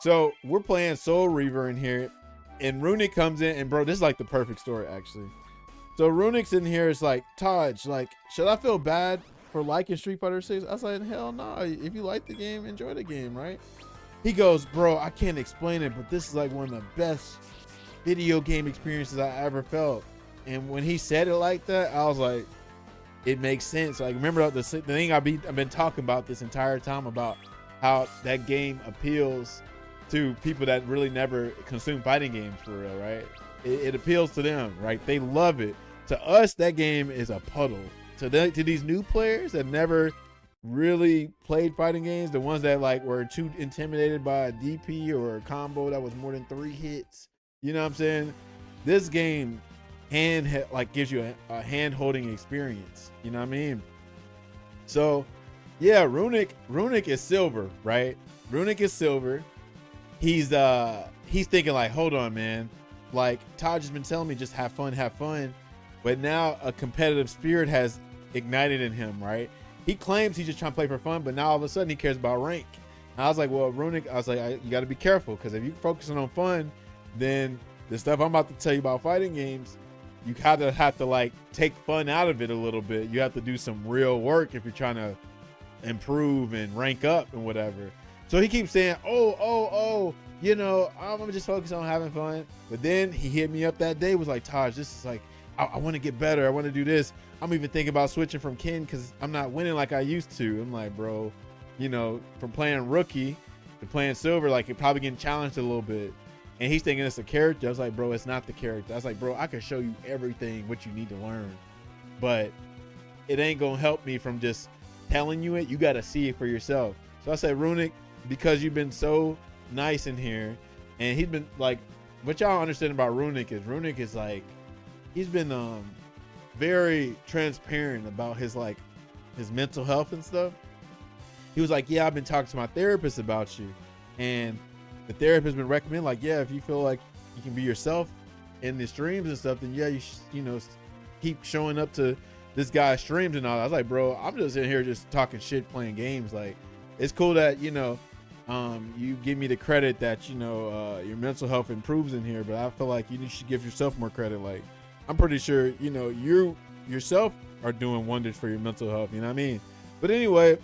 So we're playing Soul Reaver in here, and Runic comes in, and bro, this is like the perfect story actually. So Runic's in here. It's like, Taj, like, should I feel bad for liking Street Fighter 6? I was like, hell no. If you like the game, enjoy the game, right? He goes, bro, I can't explain it, but this is like one of the best video game experiences I ever felt. And when he said it like that, I was like, it makes sense. Like, remember the thing I've been talking about this entire time about how that game appeals to people that really never consume fighting games for real, right? It appeals to them, right? They love it. To us, that game is a puddle. To these new players that never really played fighting games, the ones that like were too intimidated by a DP or a combo that was more than 3 hits, you know what I'm saying? This game gives you a hand-holding experience, you know what I mean? So yeah, Runic is silver, right? Runic is silver. He's thinking like, hold on, man. Like, Taj has been telling me just have fun. But now a competitive spirit has ignited in him, right? He claims he's just trying to play for fun, but now all of a sudden he cares about rank. And I was like, well, Runic, you got to be careful, because if you're focusing on fun, then the stuff I'm about to tell you about fighting games, you kind of have to like take fun out of it a little bit. You have to do some real work if you're trying to improve and rank up and whatever. So he keeps saying, oh, you know, I'm gonna just focus on having fun. But then he hit me up that day, was like, Taj, this is like, I want to get better. I want to do this. I'm even thinking about switching from Ken because I'm not winning like I used to. I'm like, bro, you know, from playing rookie to playing silver, like you're probably getting challenged a little bit. And he's thinking it's a character. I was like, bro, it's not the character. I was like, bro, I can show you everything what you need to learn, but it ain't gonna help me from just telling you it. You got to see it for yourself. So I said, Runic, because you've been so nice in here, and he's been like, what y'all understand about Runic is like, he's been very transparent about his mental health and stuff. He was like, yeah, I've been talking to my therapist about you, and the therapist has been recommending, like, yeah, if you feel like you can be yourself in the streams and stuff, then yeah, you know, keep showing up to this guy's streams and all. I was like, bro, I'm just in here just talking shit, playing games. Like, it's cool that, you know, you give me the credit that, you know, your mental health improves in here, but I feel like you should give yourself more credit. Like, I'm pretty sure, you know, you yourself are doing wonders for your mental health, you know what I mean? But anyway,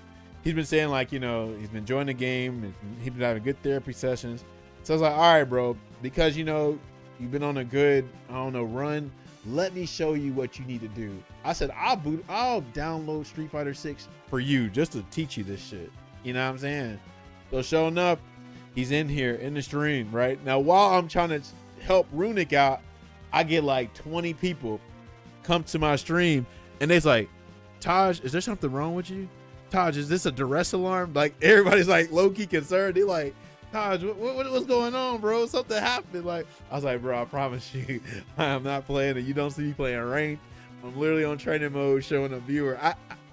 he's been saying, like, you know, he's been enjoying the game and he's been having good therapy sessions. So I was like, all right, bro, because, you know, you've been on a good, I don't know, run, let me show you what you need to do. I said, I'll download Street Fighter 6 for you just to teach you this shit. You know what I'm saying? So showing up, he's in here in the stream, right? Now, while I'm trying to help Runic out, I get like 20 people come to my stream and they's like, Taj, is there something wrong with you? Taj, is this a duress alarm? Like, everybody's like low-key concerned. They like, Taj, what's going on, bro? Something happened. Like, I was like, bro, I promise you, I am not playing it. You don't see me playing ranked. I'm literally on training mode showing a viewer.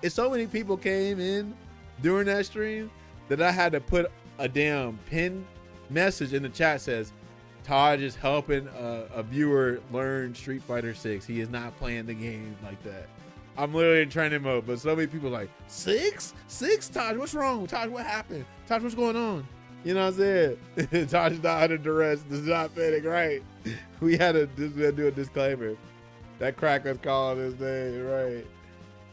And so many people came in during that stream that I had to put a damn pin message in the chat says, Taj is helping a viewer learn Street Fighter 6. He is not playing the game like that. I'm literally in training mode, but so many people are like, 6? Taj, what's wrong? Taj, what happened? Taj, what's going on? You know what I'm saying? Taj is not under duress. Does not panic, right? We had to do a disclaimer. That cracker's calling his name, right?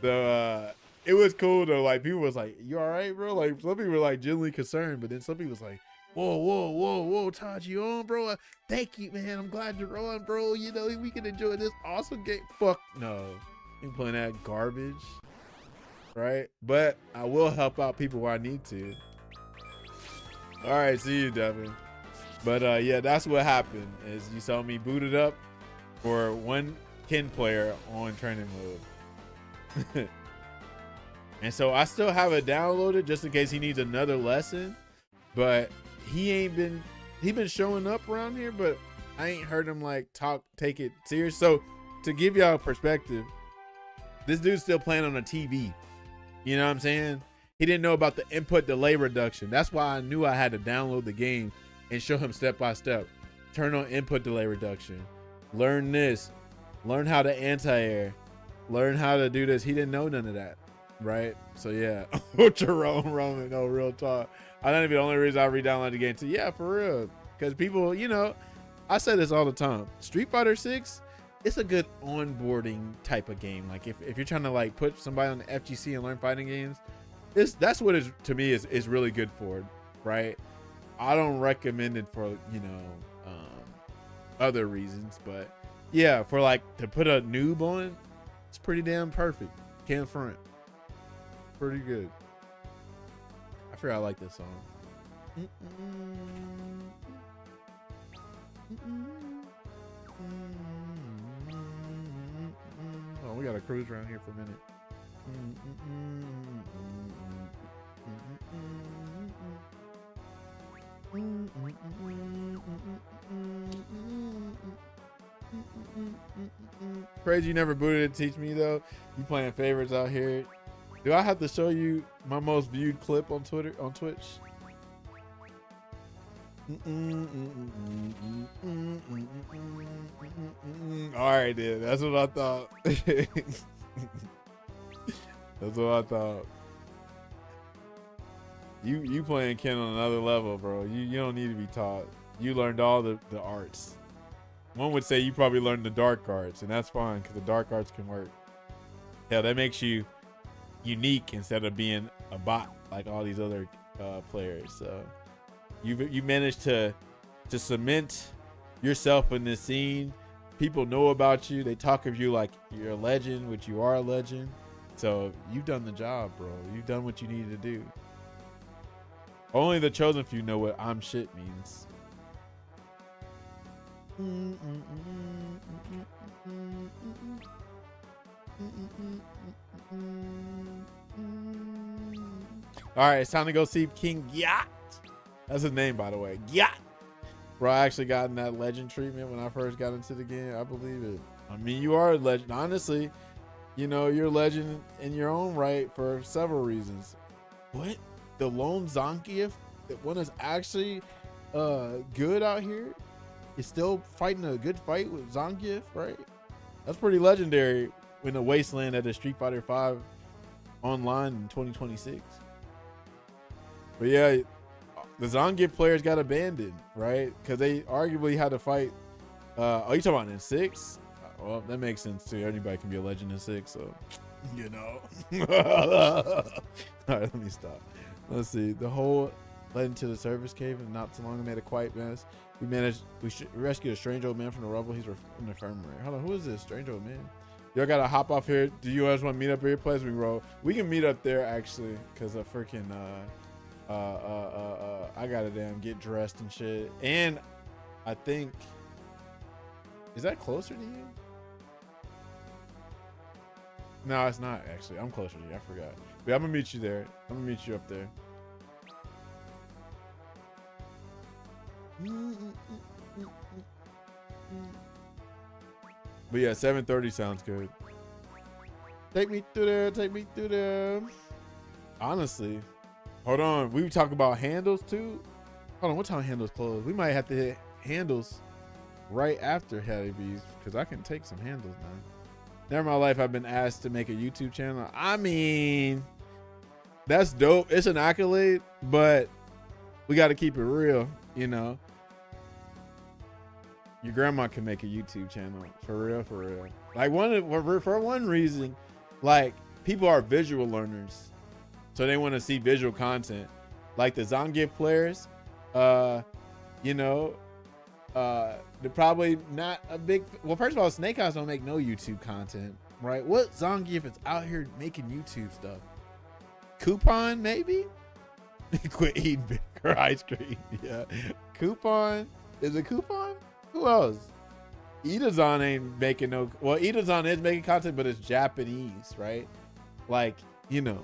So it was cool though. Like, people was like, you all right, bro? Like, some people were like genuinely concerned, but then some people was like, whoa, Taj, you on, bro? Thank you, man. I'm glad you're on, bro. You know, we can enjoy this awesome game. Fuck no. I'm playing that garbage, right? But I will help out people where I need to. All right, see you, Devin. But yeah, that's what happened. Is you saw me booted up for one Ken player on training mode. And so I still have it downloaded just in case he needs another lesson. But he been showing up around here, but I ain't heard him like take it serious. So to give y'all a perspective, this dude's still playing on a TV. You know what I'm saying? He didn't know about the input delay reduction. That's why I knew I had to download the game and show him step by step. Turn on input delay reduction. Learn this. Learn how to anti-air. Learn how to do this. He didn't know none of that, right? So yeah, Jerome Roman, no, real talk. I don't even the only reason I re-downloaded the game too. Yeah, for real. Because people, you know, I say this all the time. Street Fighter 6, it's a good onboarding type of game. Like if you're trying to like put somebody on the FGC and learn fighting games, that's what is to me is really good for, right? I don't recommend it for, you know, other reasons, but yeah, for like to put a noob on, it's pretty damn perfect. Can't front. Pretty good. I forgot I like this song. Oh, we got to cruise around here for a minute. Crazy you never booted to teach me though. You playing favorites out here. Do I have to show you my most viewed clip on Twitch? All right, then. That's what I thought. That's what I thought. You playing Ken on another level, bro. You don't need to be taught. You learned all the arts. One would say you probably learned the dark arts, and that's fine because the dark arts can work. Hell, that makes you unique instead of being a bot like all these other players. So you managed to to cement yourself in this scene. People know about you. They talk of you like you're a legend, which you are a legend. So you've done the job, bro. You've done what you needed to do. Only the chosen few know what I'm shit means. All right, it's time to go see King Gyat. That's his name, by the way. Gyat. Bro, I actually got in that legend treatment when I first got into the game. I believe it. I mean, you are a legend. Honestly, you know, you're a legend in your own right for several reasons. What? The lone Zangief, that one is actually good out here, is still fighting a good fight with Zangief, right? That's pretty legendary in the wasteland at the Street Fighter V online in 2026. But yeah, the Zangief players got abandoned, right? Because they arguably had to fight. Oh, you talking about in 6? Well, that makes sense too. Anybody can be a legend in 6, so you know. All right, let me stop. Let's see. The hole led into the service cave, and not too long ago made a quiet mess. We rescued a strange old man from the rubble. He's in the infirmary. Hold on, who is this strange old man? Y'all gotta hop off here. Do you guys want to meet up at your place? We can meet up there actually, cause I freaking I gotta get dressed and shit. And I think, is that closer to you? No, it's not actually. I'm closer to you. I forgot. But I'm gonna meet you there. I'm gonna meet you up there. But yeah, 7:30 sounds good. Take me through there. Take me through there. Honestly, hold on. We talk about handles too. Hold on. What time handles close? We might have to hit handles right after Hattie B's, because I can take some handles now. Never in my life I've been asked to make a YouTube channel. I mean, that's dope. It's an accolade, but we got to keep it real, you know. Your grandma can make a YouTube channel, for real, for real. Like for one reason, like people are visual learners, so they want to see visual content. Like the Zangief players, you know, they're probably not a big. Well, first of all, Snake Eyes don't make no YouTube content, right? What Zangief is out here making YouTube stuff? Coupon, maybe? Quit eating bigger ice cream. Yeah, Coupon. Is it Coupon? Who else? Itazan ain't making no. Well, Itazan is making content, but it's Japanese, right? Like, you know,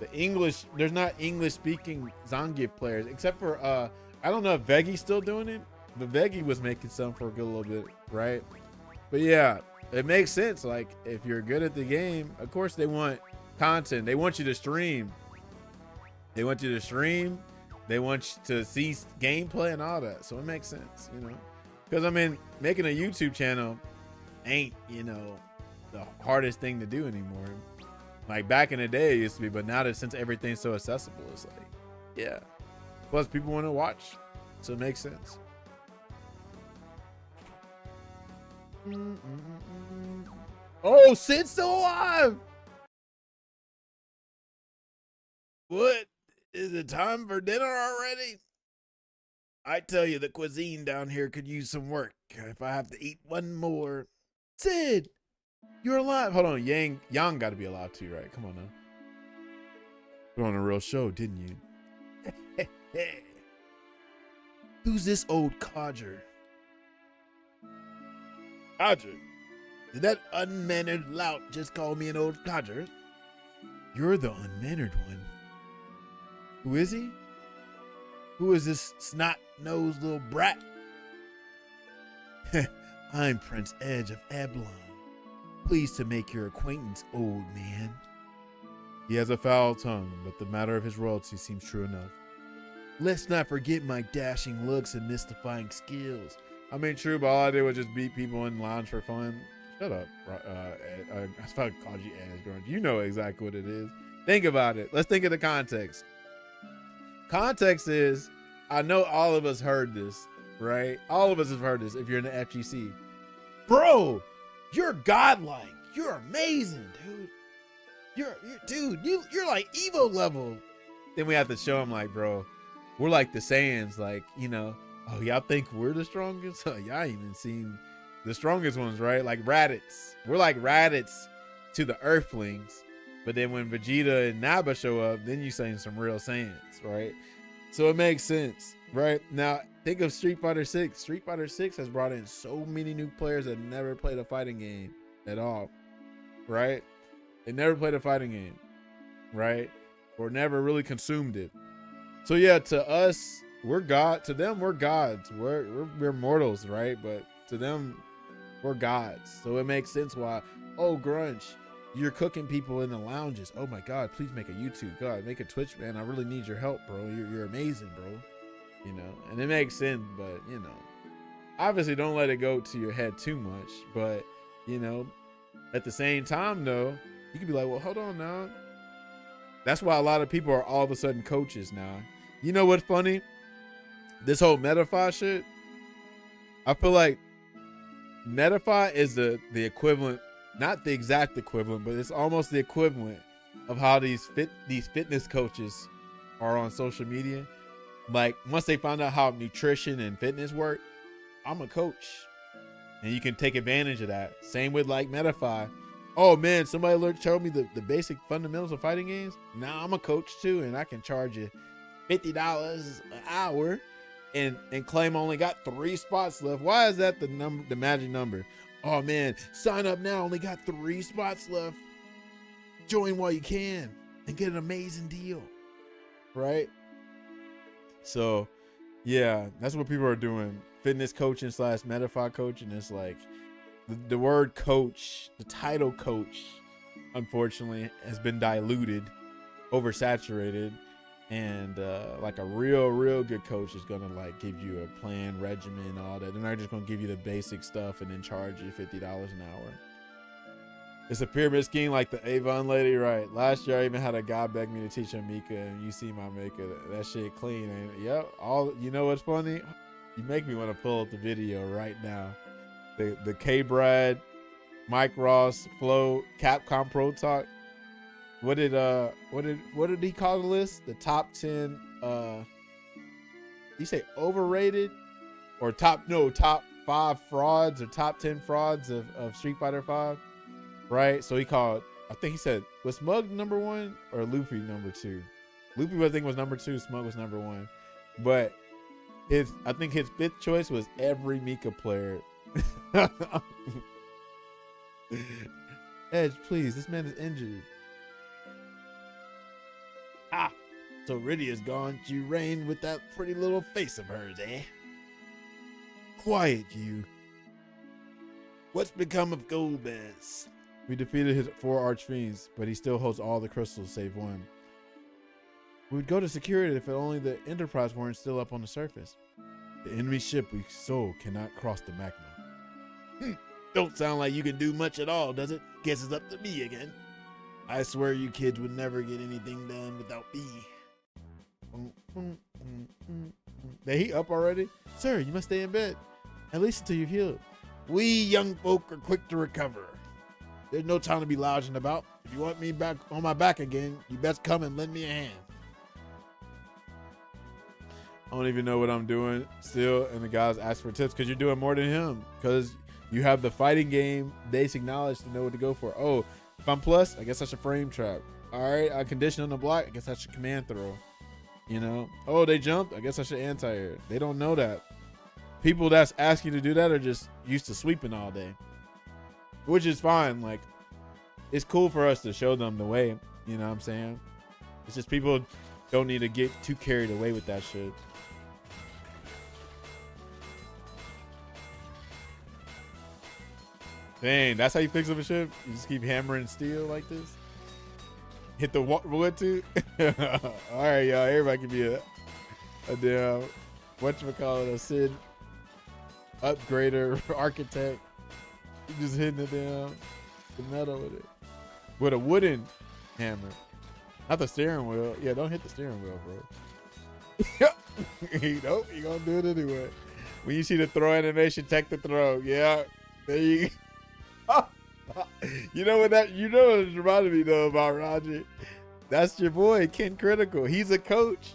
the English. There's not English speaking Zangief players, except for I don't know if Vegi's still doing it. But Vegi was making some for a good little bit, right? But yeah, it makes sense. Like, if you're good at the game, of course they want content. They want you to stream. They want you to stream. They want you to see gameplay and all that. So it makes sense, you know. Because I mean, making a YouTube channel ain't, you know, the hardest thing to do anymore. Like back in the day it used to be, but now that since everything's so accessible, it's like, yeah. Plus people want to watch, so it makes sense. Oh, Sid's still alive. What? Is it time for dinner already? I tell you, the cuisine down here could use some work. If I have to eat one more. Sid, you're alive. Hold on, Yang got to be alive too, right? Come on now. Put on a real show, didn't you? Who's this old codger? Codger? Did that unmannered lout just call me an old codger? You're the unmannered one. Who is he? Who is this snot-nosed little brat? I'm Prince Edge of Ablon. Pleased to make your acquaintance, old man. He has a foul tongue, but the matter of his royalty seems true enough. Let's not forget my dashing looks and mystifying skills. I mean, true, but all I did was just beat people in lines for fun. Shut up. I was about to call you Edge. You know exactly what it is. Think about it. Let's think of the context. Context is, I know all of us heard this, right? All of us have heard this if you're in the FGC. Bro, you're godlike. You're amazing, dude. You're like Evo level. Then we have to show him like, bro, we're like the Saiyans, like, you know, Oh, y'all think we're the strongest? Y'all ain't even seen the strongest ones, right? Like Raditz. We're like Raditz to the Earthlings. But then when Vegeta and Nappa show up, then you saying some real Saiyans, right? So it makes sense, right? Now, think of Street Fighter 6. Street Fighter 6 has brought in so many new players that never played a fighting game at all, right? They never played a fighting game, right? Or never really consumed it. So yeah, to us, we're God. To them, we're gods. We're mortals, right? But to them, we're gods. So it makes sense why, oh, Grunge, you're cooking people in the lounges. Oh my God, please make a YouTube. God, make a Twitch, man. I really need your help, bro. You're amazing, bro. You know, and it makes sense, but you know, obviously don't let it go to your head too much. But you know, at the same time though, you can be like, well, hold on now. That's why a lot of people are all of a sudden coaches now. You know what's funny? This whole Metafy shit, I feel like Metafy is the equivalent, not the exact equivalent, but it's almost the equivalent of how these fitness coaches are on social media. Like once they find out how nutrition and fitness work, I'm a coach, and you can take advantage of that. Same with like Metafy. Oh man, somebody showed me the basic fundamentals of fighting games. Now I'm a coach too, and I can charge you $50 an hour and claim I only got 3 spots left. Why is that the magic number? Oh man, sign up now, only got 3 spots left. Join while you can and get an amazing deal, right? So yeah, that's what people are doing. Fitness coaching / Metafy coaching is like the word coach, the title coach, unfortunately has been diluted, oversaturated. And like a real good coach is gonna like give you a plan, regimen, all that. They're not just gonna give you the basic stuff and then charge you $50 an hour. It's a pyramid scheme like the Avon lady, right? Last year I even had a guy beg me to teach him Mika, and you see my Mika, that shit clean. And yep, you know what's funny? You make me want to pull up the video right now. The K-Brad, Mike Ross, Flo, Capcom Pro Talk. What did he call the list? The top 10 you say overrated or top 5 frauds or top 10 frauds of Street Fighter 5, right? So he called, I think he said, was Smug number 1 or Luffy number 2? Luffy I think was number 2, Smug was number 1. But I think his 5th choice was every Mika player. Edge, please, this man is injured. Ah, so Rydia's gone. You reign with that pretty little face of hers, eh? Quiet, you. What's become of Golbez? We defeated his 4 archfiends, but he still holds all the crystals save 1. We would go to secure it if only the Enterprise weren't still up on the surface. The enemy ship we stole cannot cross the magma. Don't sound like you can do much at all, does it? Guess it's up to me again. I swear you kids would never get anything done without me. Did he up already? Sir, you must stay in bed. At least until you've healed. We young folk are quick to recover. There's no time to be lounging about. If you want me back on my back again, you best come and lend me a hand. I don't even know what I'm doing still, and the guys ask for tips because you're doing more than him. Because you have the fighting game basic knowledge to know what to go for. Oh, if I'm plus, I guess that's a frame trap. All right, I condition on the block, I guess that's a command throw. You know? Oh, they jumped, I guess I should anti-air. They don't know that. People that's asking you to do that are just used to sweeping all day, which is fine. Like, it's cool for us to show them the way. You know what I'm saying? It's just people don't need to get too carried away with that shit. Dang, that's how you fix up a ship? You just keep hammering steel like this? Hit the wood too? All right, y'all. Everybody can be a damn, whatchamacallit, a Sid upgrader, architect. You just hitting it down, the metal with it. With a wooden hammer. Not the steering wheel. Yeah, don't hit the steering wheel, bro. Nope, you're going to do it anyway. When you see the throw animation, take the throw. Yeah, there you go. You know what it reminded me though about Roger? That's your boy Ken Critical. He's a coach,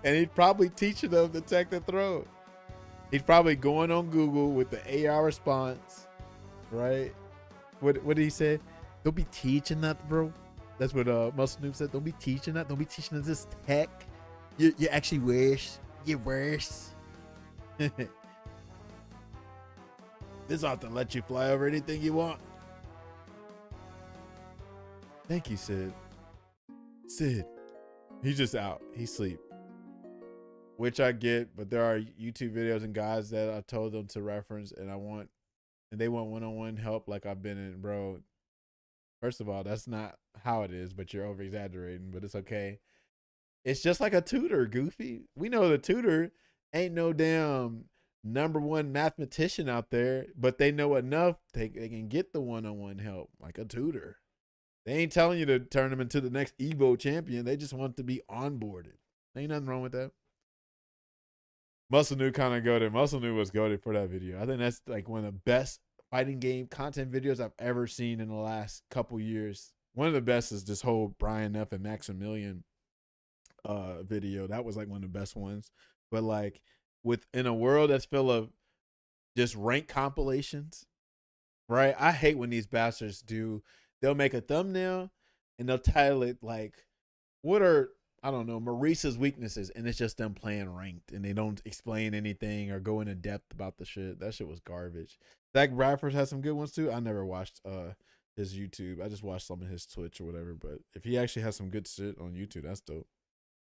and he'd probably teaching them to take the throw. He's probably going on Google with the AI response, right? What did he say? Don't be teaching that, bro. That's what Muscle Noob said. Don't be teaching that. Don't be teaching us this tech. You actually worse. You're worse. This ought to let you fly over anything you want. Thank you, Sid. Sid. He's just out. He's asleep. Which I get, but there are YouTube videos and guides that I told them to reference, and they want one-on-one help like I've been in, bro. First of all, that's not how it is, but you're over exaggerating, but it's okay. It's just like a tutor, Goofy. We know the tutor ain't no damn #1 mathematician out there, but they know enough they can get the one-on-one help like a tutor. They ain't telling you to turn them into the next Evo champion. They just want to be onboarded. Ain't nothing wrong with that. Muscle New kind of goated. Muscle New was goated for that video. I think that's like one of the best fighting game content videos I've ever seen in the last couple years. One of the best is this whole Brian F and Maximilian video. That was like one of the best ones. But like within a world that's full of just rank compilations, right? I hate when these bastards they'll make a thumbnail and they'll title it like, what are, I don't know, Maurice's weaknesses, and it's just them playing ranked and they don't explain anything or go into depth about the shit. That shit was garbage. Zach Bradford has some good ones too. I never watched his YouTube. I just watched some of his Twitch or whatever. But if he actually has some good shit on YouTube, that's dope.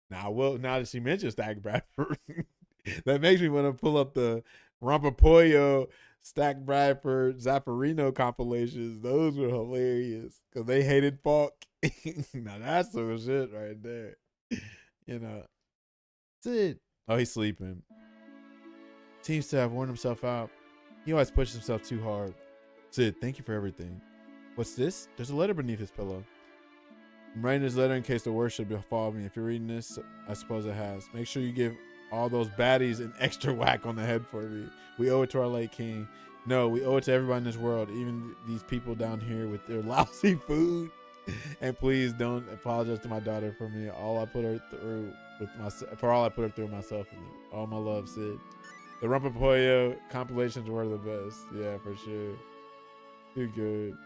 Now that she mentions Zach Bradford, that makes me want to pull up the Rompapollo, Stack Bradford, Zapparino compilations. Those were hilarious because they hated Falk. Now that's some shit right there. You know, Sid. Oh, he's sleeping. Seems to have worn himself out. He always pushes himself too hard. Sid, thank you for everything. What's this? There's a letter beneath his pillow. I'm writing this letter in case the worst should befall me. If you're reading this, I suppose it has. Make sure you give all those baddies an extra whack on the head for me. We owe it to our late king. No, we owe it to everybody in this world, even these people down here with their lousy food. And please don't apologize to my daughter for me. All I put her through myself. And all my love, Sid. The Rompapollo compilations were the best. Yeah, for sure. Too good.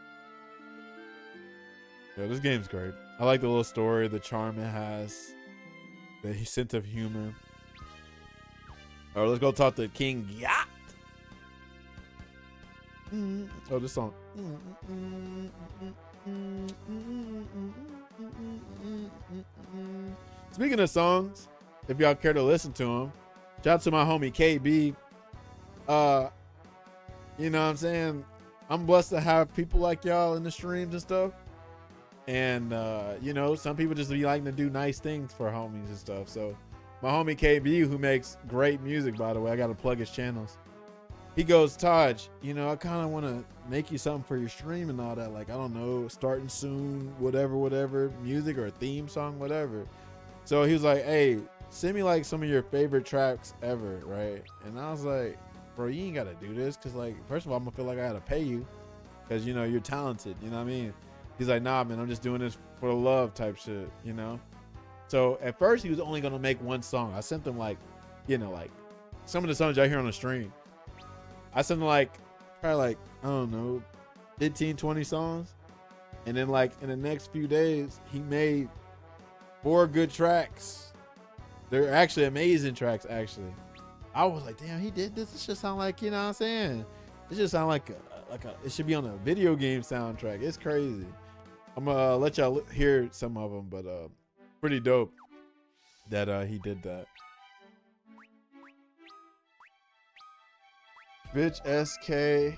Yeah, this game's great. I like the little story, the charm it has, the sense of humor. All right, let's go talk to King Yacht. Oh, this song. Speaking of songs, if y'all care to listen to them, shout out to my homie KB. You know what I'm saying? I'm blessed to have people like y'all in the streams and stuff. And, you know, some people just be liking to do nice things for homies and stuff. So my homie KB, who makes great music, by the way, I got to plug his channels. He goes, Taj, you know, I kind of want to make you something for your stream and all that. Like, I don't know, starting soon, whatever, music or a theme song, whatever. So he was like, hey, send me like some of your favorite tracks ever, right? And I was like, bro, you ain't got to do this. Because, like, first of all, I'm going to feel like I got to pay you. Because, you know, you're talented. You know what I mean? He's like, nah, man, I'm just doing this for the love type shit, you know? So at first, he was only going to make one song. I sent him, like, you know, like, some of the songs y'all hear on the stream. I sent him, like, probably, like, I don't know, 15, 20 songs. And then, like, in the next few days, he made 4 good tracks. They're actually amazing tracks, actually. I was like, damn, he did this. It should sound like, you know what I'm saying? It should sound like it should be on a video game soundtrack. It's crazy. I'm gonna let y'all hear some of them, but pretty dope that he did that. Bitch SK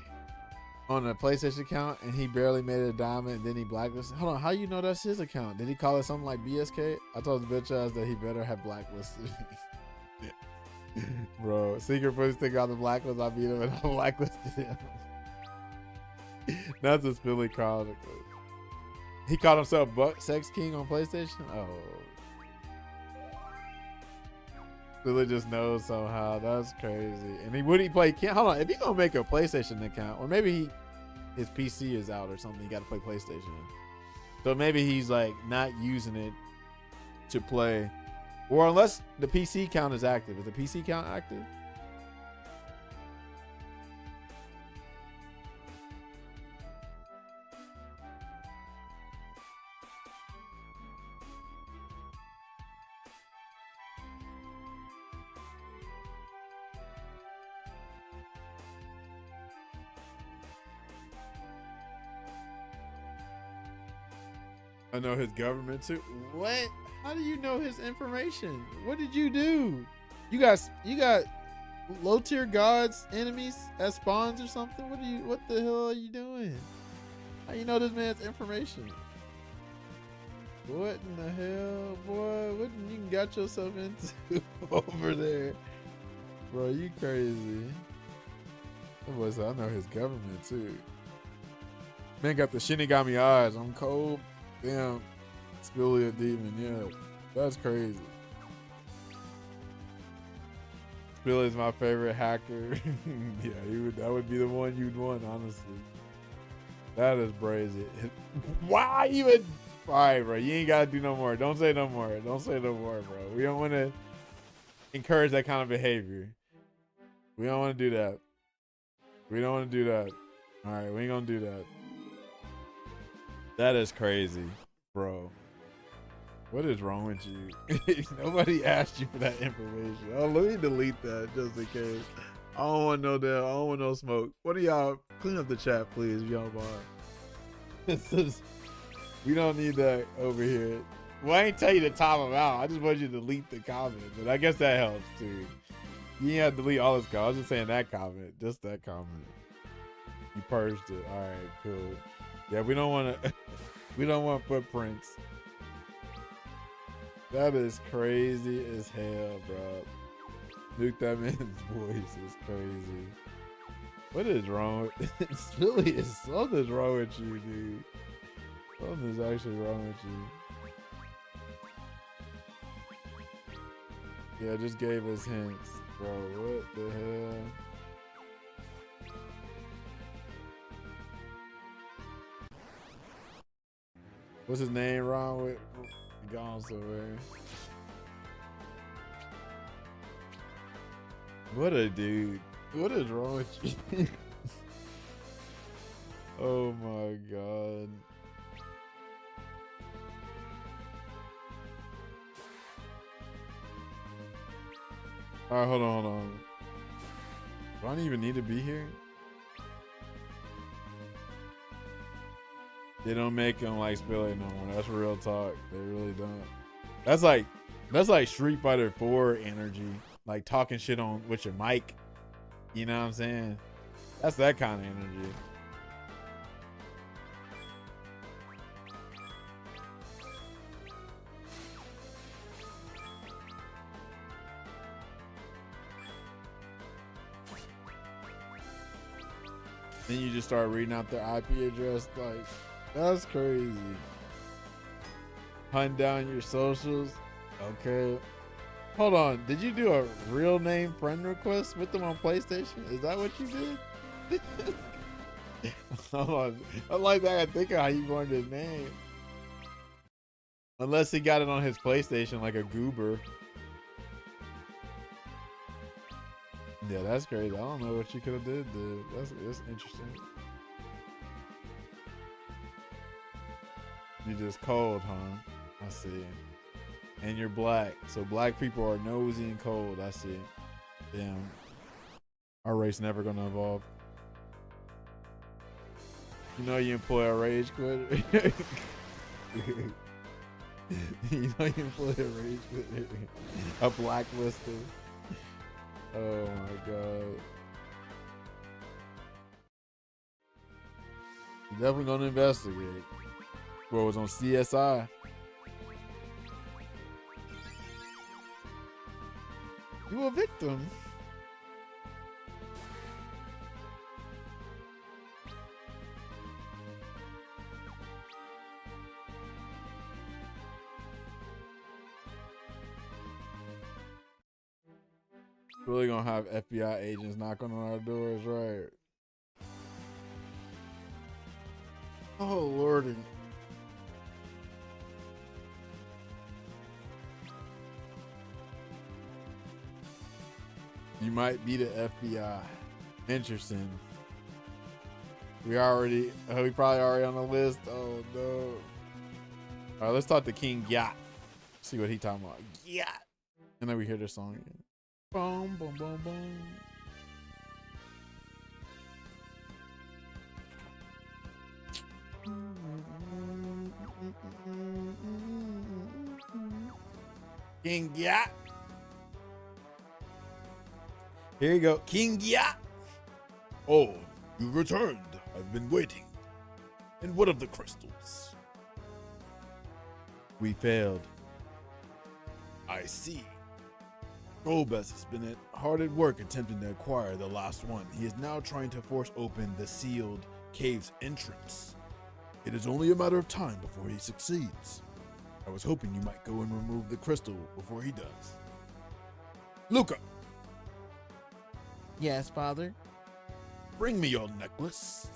on a PlayStation account, and he barely made a diamond, and then he blacklisted. Hold on, how you know that's his account? Did he call it something like BSK? I told the bitch ass that he better have blacklisted me. Bro, secret pussy stick on the blacklist. I beat him and I blacklisted him. That's a Billy Chronicle. He called himself Sex King on PlayStation? Oh. Billy just knows somehow. That's crazy. And would he play? Hold on. If he gonna make a PlayStation account, or maybe his PC is out or something, he got to play PlayStation. So maybe he's like not using it to play, or unless the PC count is active. Is the PC count active? I know his government too. What? How do you know his information? What did you do? You got low tier gods enemies as spawns or something? What the hell are you doing? How you know this man's information? What in the hell, boy? What you got yourself into over there? Bro, you crazy. That boy said, I know his government too. Man got the Shinigami eyes. I'm cold. Damn. Spilly a demon. Yeah. That's crazy. Spilly's my favorite hacker. Yeah, that would be the one you'd want, honestly. That is crazy. Why even? All right, bro. You ain't got to do no more. Don't say no more. Don't say no more, bro. We don't want to encourage that kind of behavior. We don't want to do that. We don't want to do that. All right, we ain't going to do that. That is crazy, bro. What is wrong with you? Nobody asked you for that information. Oh, let me delete that just in case. I don't want no damn. I don't want no smoke. What do y'all clean up the chat, please, if y'all mind? We don't need that over here. Well, I ain't tell you to top them out. I just want you to delete the comment, but I guess that helps too. You ain't have to delete all his comments. I was just saying that comment, just that comment. You purged it. All right, cool. Yeah, we don't want to. We don't want footprints. That is crazy as hell, bro. Nuke that man's voice is crazy. What is wrong with this? Really is something's wrong with you, dude. Something's actually wrong with you. Yeah, just gave us hints, bro. What the hell? What's his name wrong with? Gone somewhere. What a dude. What is wrong with you? Oh my god. Alright, hold on. Do I even need to be here? They don't make them like Spilly no more. That's real talk. They really don't. That's like Street Fighter 4 energy. Like talking shit on with your mic. You know what I'm saying? That's that kind of energy. Then you just start reading out their IP address. Like, that's crazy. Hunt down your socials. Okay. Hold on. Did you do a real name friend request with them on PlayStation? Is that what you did? Hold on. I like that. I think of how you learned his name. Unless he got it on his PlayStation like a goober. Yeah, that's crazy. I don't know what you could have did, dude. That's interesting. You're just cold, huh? I see. And you're black. So black people are nosy and cold. I see. Damn. Our race never gonna evolve. You know you employ a rage quitter. You know you employ a rage quitter. A blacklister. Oh my god. You're definitely gonna investigate. Well, it was on CSI. You a victim. Really gonna have FBI agents knocking on our doors, right? Oh lordy. You might be the FBI. Interesting. We probably already on the list. Oh no. All right, let's talk to King Yacht. See what he talking about. Yacht. And then we hear this song again. Boom, boom, boom, boom. King Gyat. Here you go, King Gyat. Oh, you returned. I've been waiting. And what of the crystals? We failed. I see. Golbez has been hard at work attempting to acquire the last one. He is now trying to force open the sealed cave's entrance. It is only a matter of time before he succeeds. I was hoping you might go and remove the crystal before he does. Luca! Yes, Father? Bring me your necklace.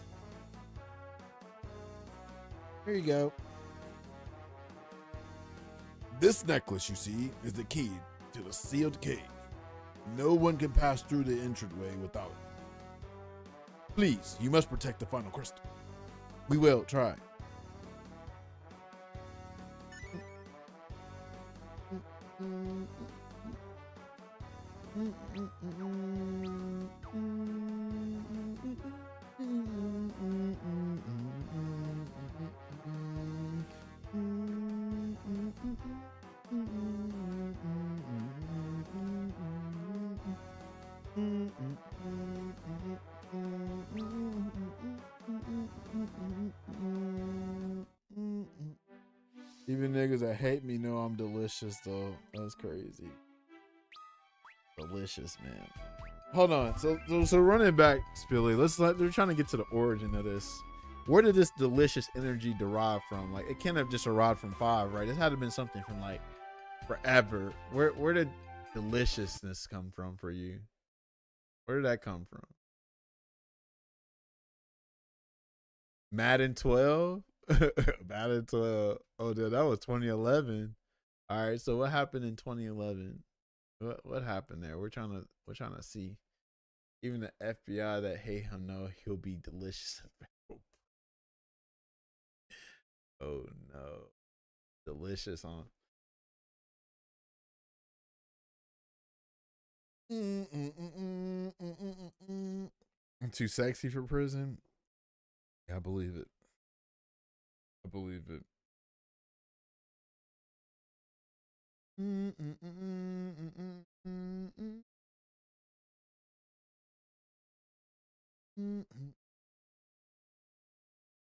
Here you go. This necklace, you see, is the key to the sealed cave. No one can pass through the entranceway without it. Please, you must protect the final crystal. We will try. Even niggas that hate me know I'm delicious though. That's crazy. Delicious, man. Hold on. So running back, Spilly. They're trying to get to the origin of this. Where did this delicious energy derive from? Like, it can't have just arrived from 5, right? It had to have been something from like forever. Where did deliciousness come from for you? Where did that come from? Madden 12? Madden 12. Oh, dude, that was 2011. All right, so what happened in 2011? What happened there? We're trying to see. Even the FBI that hate him know he'll be delicious. Oh no, delicious, huh? I'm too sexy for prison. Yeah, I believe it. I believe it.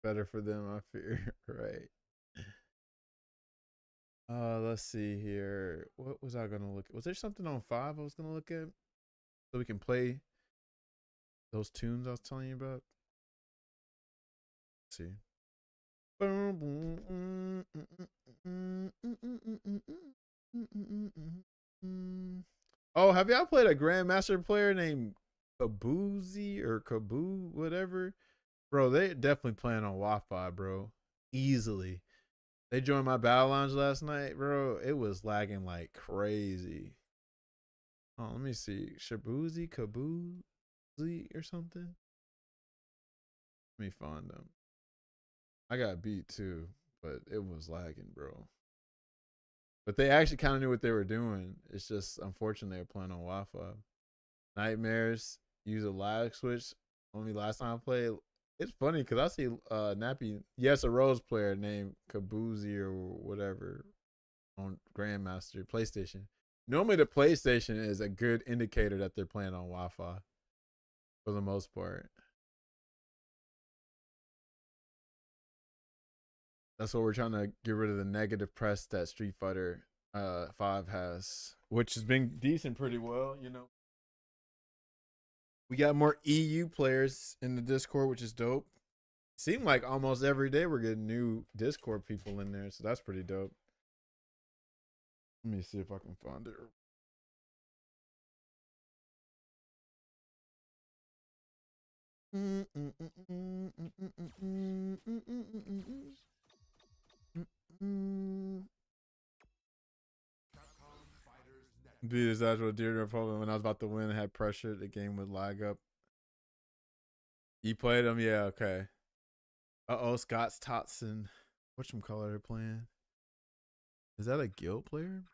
Better for them, I fear. Right. Let's see here. What was I gonna look at? Was there something on 5 I was gonna look at so we can play those tunes I was telling you about? Let's see. Oh, have y'all played a Grandmaster player named Kaboozy or Kaboo, whatever? Bro, they definitely playing on Wi-Fi, bro. Easily. They joined my battle lounge last night, bro. It was lagging like crazy. Oh, let me see. Shaboozy, Kaboozy or something. Let me find them. I got beat too, but it was lagging, bro. But they actually kind of knew what they were doing. It's just unfortunate they were playing on Wi-Fi. Nightmares, use a lag switch. Only last time I played. It's funny because I see Nappy, yes, a Rose player named Kaboozy or whatever on Grandmaster PlayStation. Normally the PlayStation is a good indicator that they're playing on Wi-Fi for the most part. That's what we're trying to get rid of, the negative press that Street Fighter 5 has, which has been decent pretty well, you know. We got more EU players in the Discord, which is dope. Seemed like almost every day we're getting new Discord people in there, so that's pretty dope. Let me see if I can find it. Beat his actual deer opponent when I was about to win, had pressure, the game would lag up. You played him? Yeah, okay. Uh-oh, Scott's Totson. Whatchamacallit they're playing? Is that a guild player?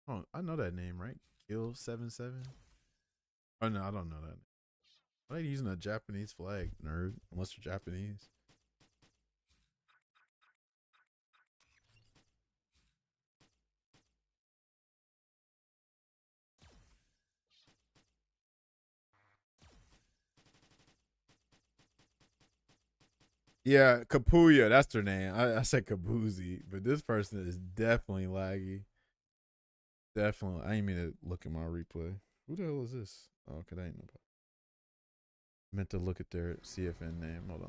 Oh, I know that name, right? Guild 77? Oh, no, I don't know that. Why are they using a Japanese flag, nerd? Unless they're Japanese. Yeah, Kapuya, that's their name. I said Kabuzi, but this person is definitely laggy. Definitely. I ain't mean to look at my replay. Who the hell is this? Oh, okay, that ain't nobody. Meant to look at their CFN name. Hold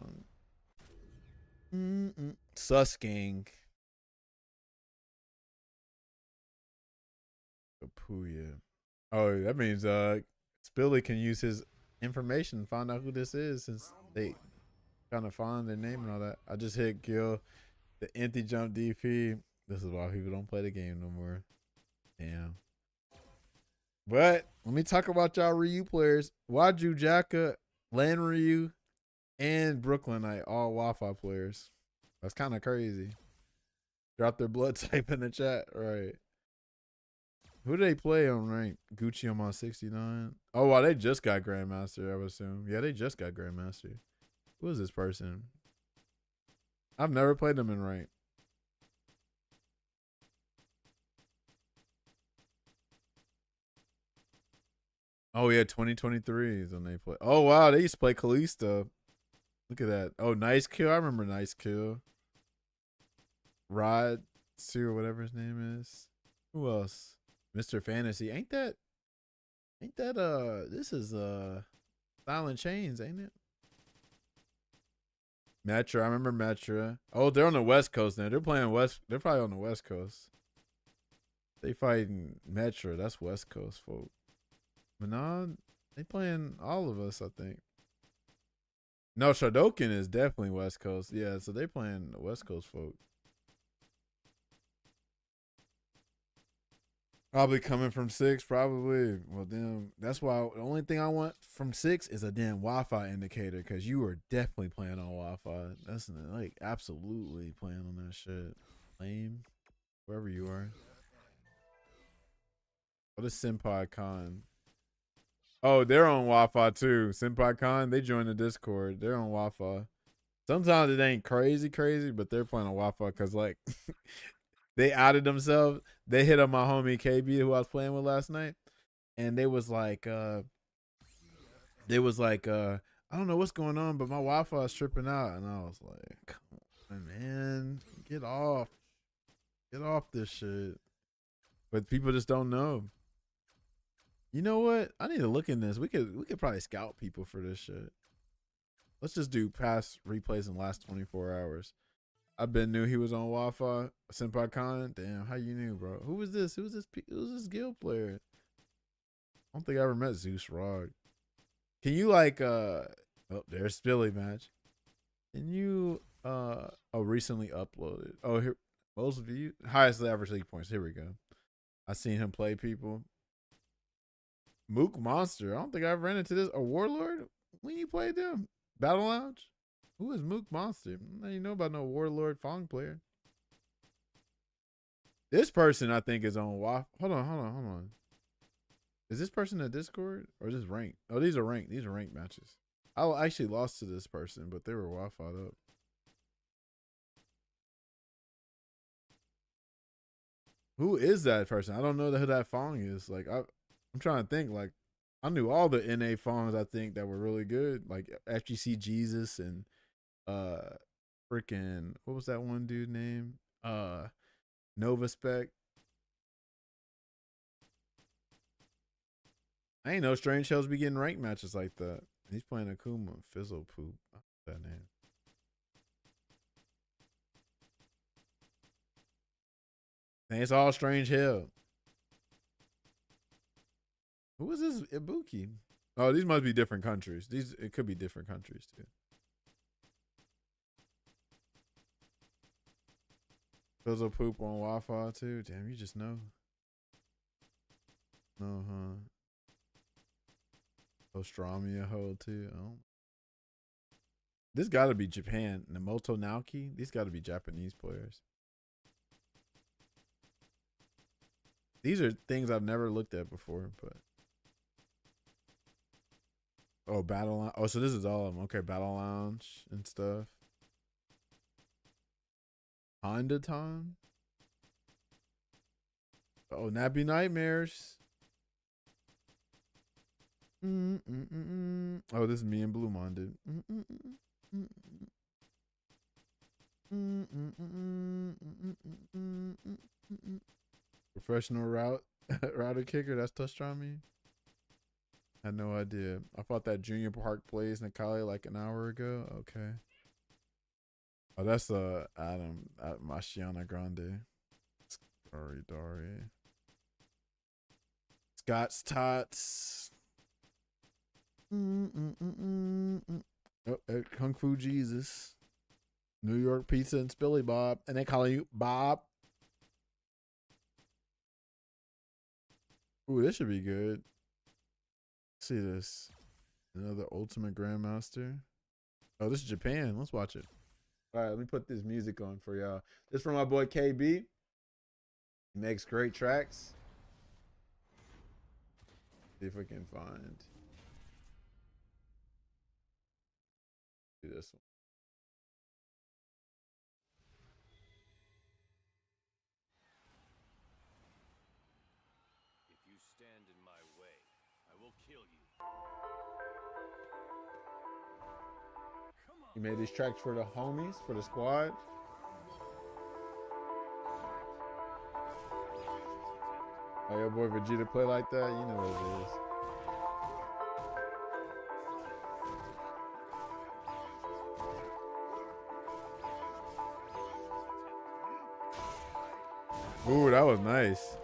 on. Susking. Kapuya. Oh, that means Spilly can use his information and find out who this is since they kind of find their name and all that. I just hit kill the empty jump DP. This is why people don't play the game no more. Damn. But let me talk about y'all Ryu players. Waju, Jaka, Lan Ryu, and Brooklynite, all Wi-Fi players. That's kind of crazy. Drop their blood type in the chat. Right. Who do they play on rank? Gucci on my 69. Oh, wow, they just got Grandmaster, I would assume. Yeah, they just got Grandmaster. Who is this person? I've never played them in rank. Oh, yeah, 2023 is when they play. Oh, wow, they used to play Kalista. Look at that. Oh, Nice Kill. I remember Nice Kill. Rod, Sue, or whatever his name is. Who else? Mr. Fantasy. Ain't that, this is, Silent Chains, ain't it? Metra. I remember Metra. Oh, they're on the West Coast now. They're playing they're probably on the West Coast. They fighting Metra. That's West Coast, folk. But no, they playing all of us, I think. No, Shodoken is definitely West Coast. Yeah, so they playing the West Coast folk. Probably coming from 6, probably. Well, damn, that's why the only thing I want from 6 is a damn Wi-Fi indicator, because you are definitely playing on Wi-Fi. That's like absolutely playing on that shit. Lame, wherever you are. What is Senpai Con? Oh, they're on Wi-Fi too. Senpai Con, they joined the Discord. They're on Wi-Fi. Sometimes it ain't crazy, but they're playing on Wi-Fi because like they outed themselves. They hit up my homie KB, who I was playing with last night, and they was like, I don't know what's going on, but my Wi-Fi is tripping out. And I was like, come on, man, get off this shit. But people just don't know. You know what? I need to look in this. We could probably scout people for this shit. Let's just do past replays in the last 24 hours. I been knew he was on Wi-Fi. Senpai Khan. Damn, how you knew, bro? Who was this? Who was this guild player? I don't think I ever met Zeus Rog. Can you like oh, there's Spilly match. Can you recently uploaded. Oh, here most views, highest average league points. Here we go. I seen him play people. Mook Monster. I don't think I've ran into this. A Warlord? When you played them? Battle Lounge? Who is Mook Monster? I don't know about no Warlord Fong player. This person I think is on Wi-Fi. Hold on. Is this person a Discord or is this ranked? Oh, these are ranked. These are ranked matches. I actually lost to this person, but they were Wi-Fi'd up. Who is that person? I don't know who that Fong is. Like I'm trying to think. Like I knew all the NA Fongs I think that were really good. Like FGC Jesus and freaking what was that one dude name? Nova Spec. I ain't know Strange Hells be getting ranked matches like that. He's playing Akuma. Fizzle Poop. That name. And it's all Strange Hell. Who is this Ibuki? Oh, these must be different countries. It could be different countries too. Fizzle Poop on Wi-Fi too. Damn, you just know. Ostromia hold too. Oh. This got to be Japan. Namoto Naoki. These got to be Japanese players. These are things I've never looked at before, but. Oh, Battle Lounge. Oh, so this is all of them. Okay, Battle Lounge and stuff. Honda Time. Oh, Nappy Nightmares. Oh, this is me and Blue Mon, dude. Professional router kicker. That's Pastrami. Had no idea. I fought that Junior Park plays Nikali like an hour ago. Okay. Oh, that's Adam Mashiana Grande. Dari. Scott's Tots. Kung Fu Jesus. New York Pizza and Spilly Bob. And they call you Bob. Ooh, this should be good. Let's see this. Another Ultimate Grandmaster. Oh, this is Japan. Let's watch it. All right, let me put this music on for y'all. This from my boy KB. He makes great tracks. See if I can find. Do this one. If you stand in my way, I will kill you. Come on. He made these tracks for the homies, for the squad. Oh, your boy Vegeta play like that? You know what it is. Ooh, that was nice.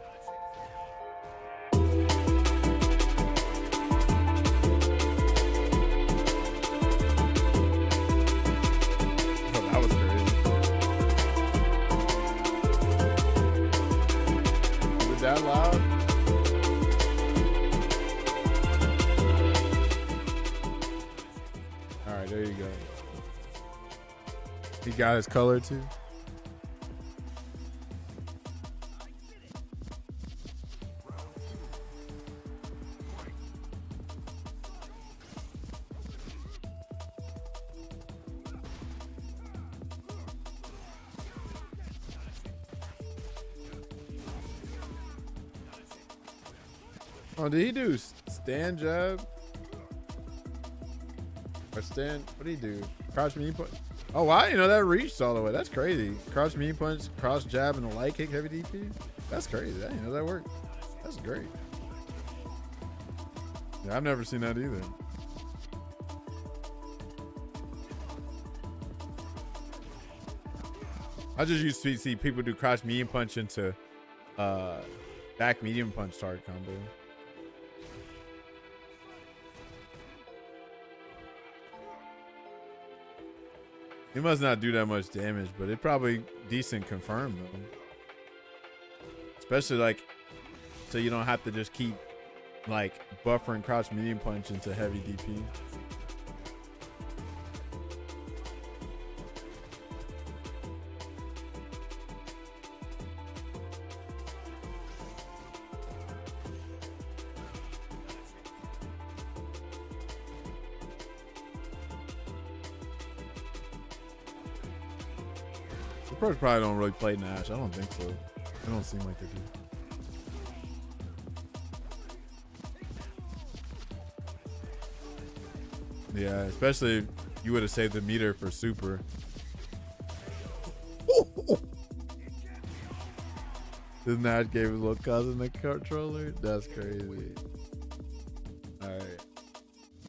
Oh, that was crazy. Is it that loud? All right, there you go. He got his color too. Oh, did he do stand jab? Or stand, what did he do? Crouch me punch. Oh, wow, you know that reached all the way. That's crazy. Crouch me punch, cross jab, and a light kick heavy DP. That's crazy. I didn't know that worked. That's great. Yeah, I've never seen that either. I just used to see people do crouch medium punch into back medium punch target combo. He must not do that much damage, but it probably decent confirmed though. Especially like, so you don't have to just keep like buffering crouch medium punch into heavy DP. The pros probably don't really play Nash. I don't think so. They don't seem like they do. Yeah, especially if you would have saved the meter for super. This Nash gave his little cousin the controller. That's crazy. All right.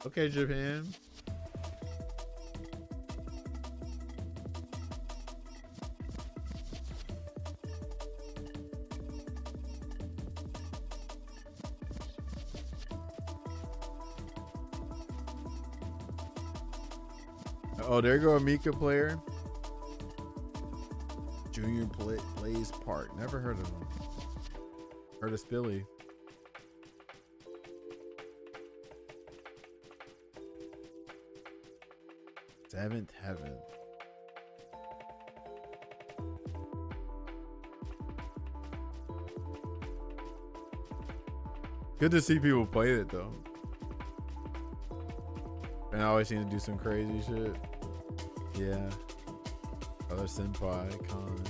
Okay, Japan. Oh, there go a Mika player. Junior Blaze Park. Never heard of him. Heard of Spilly. Seventh Heaven. Good to see people play it though. And I always seem to do some crazy shit. Yeah. Other senpai, Con.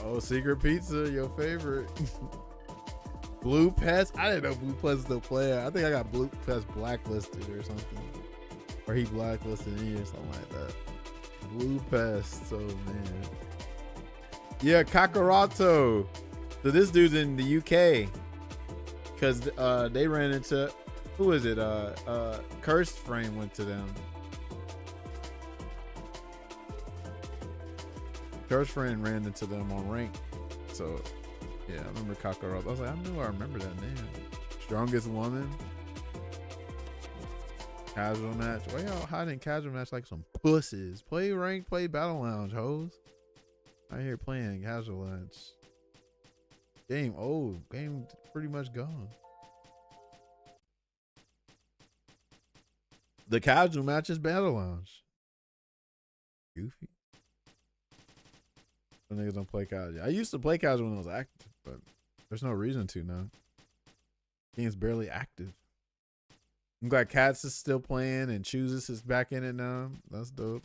Oh, Secret Pizza, your favorite. Blue Pest? I didn't know Blue Pest was still playing. I think I got Blue Pest blacklisted or something. Or he blacklisted me or something like that. Blue Pest. Oh, man. Yeah, Kakaroto. So this dude's in the UK. Because they ran into... Who is it? Cursed Frame went to them. Cursed Frame ran into them on rank. So, yeah, I remember Kakaroto. I was like, I remember that name. Strongest Woman. Casual match. Why y'all hiding casual match like some pussies? Play rank, play Battle Lounge, hoes. I here playing casual match. Game old. Game pretty much gone. The casual match is Battle Lounge. Goofy. Some niggas don't play casual. I used to play casual when I was active, but there's no reason to now. Game's barely active. I'm glad Cats is still playing and Chooses is back in it now. That's dope.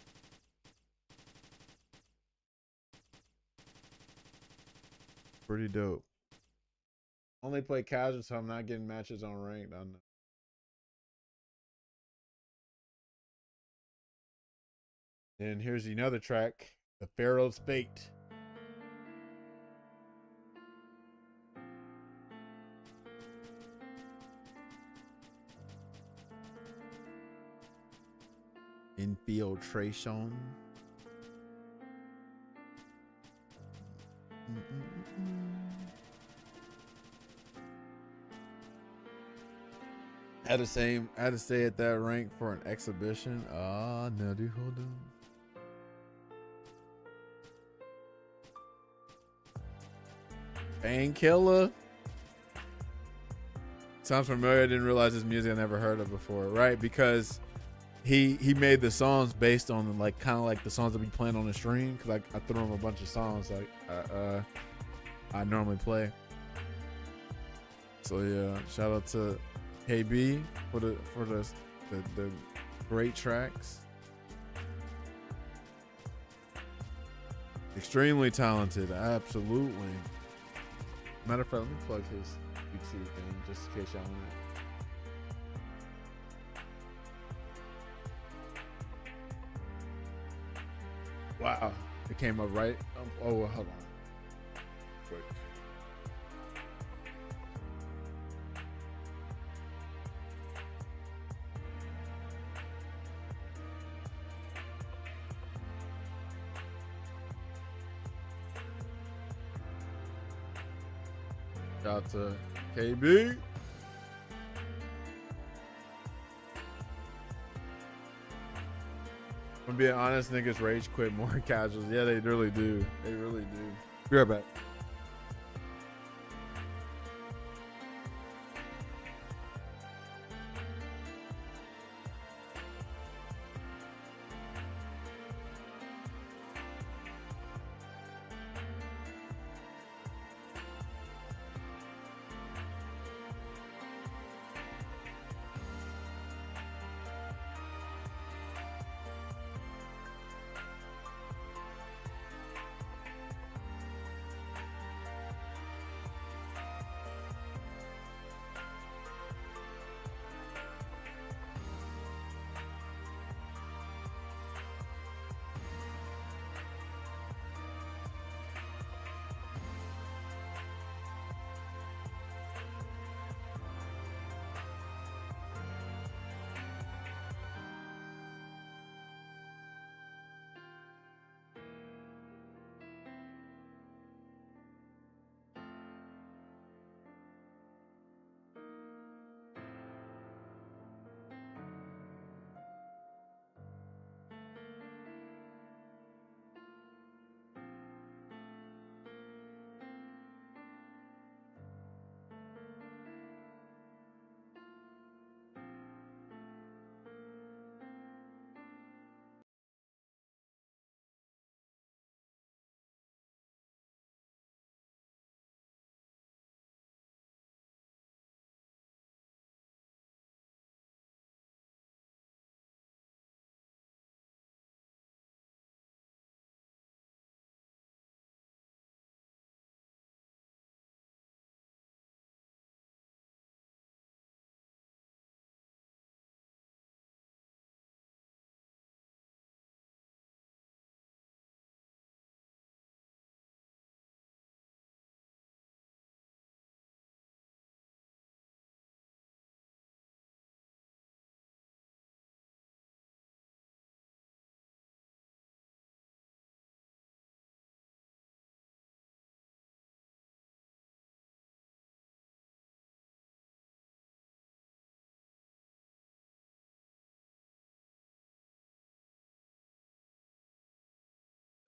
Pretty dope. Only play casual, so I'm not getting matches on ranked. I know. And here's another track, The Pharaoh's Fate. Infiltration. Had to stay at that rank for an exhibition. No, dude, hold on. Painkiller. Sounds familiar. I didn't realize this music I never heard of before. Right, because he made the songs based on like kind of like the songs that we playing on the stream. Cause I threw him a bunch of songs like I normally play. So yeah, shout out to KB for the great tracks. Extremely talented, absolutely. Matter of fact, let me plug his YouTube thing just in case y'all want it. Wow, it came up right. Oh, well, hold on. Quick. Shout out to KB. I'm being honest, niggas rage quit more casuals. Yeah, they really do. They really do. Be right back.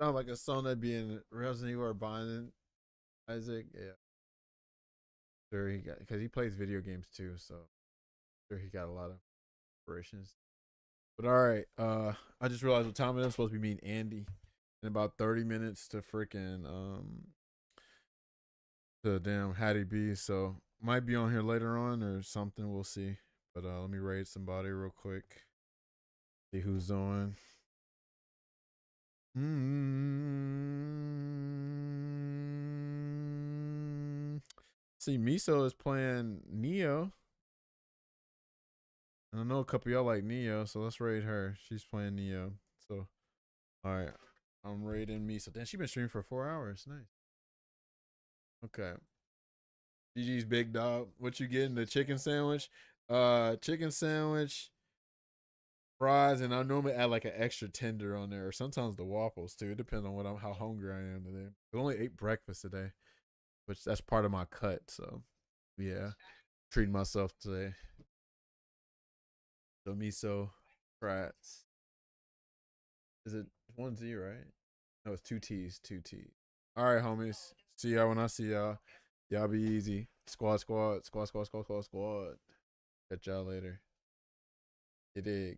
Sound like a song that'd be in Resident Evil or Binding Isaac. Yeah. Sure he got because he plays video games too, so sure he got a lot of inspirations. But all right, I just realized what time it is. I'm supposed to be meeting Andy in about 30 minutes to freaking to damn Hattie B. So might be on here later on or something. We'll see. But let me raid somebody real quick. See who's on. See, Miso is playing Neo. And I know a couple of y'all like Neo, so let's raid her. She's playing Neo. So, all right. I'm raiding Miso. Damn, she's been streaming for 4 hours. Nice. Okay. GG's big dog. What you getting? The chicken sandwich? Chicken sandwich, fries, and I normally add like an extra tender on there, or sometimes the waffles too. It depends on how hungry I am today. I only ate breakfast today, which that's part of my cut. So, yeah, treating myself today. So Miso, frats. Is it 1Z, right? No, it's 2 T's, 2 T's. All right, homies. See y'all when I see y'all. Y'all be easy. Squad, squad, squad, squad, squad, squad, squad. Catch y'all later. You dig?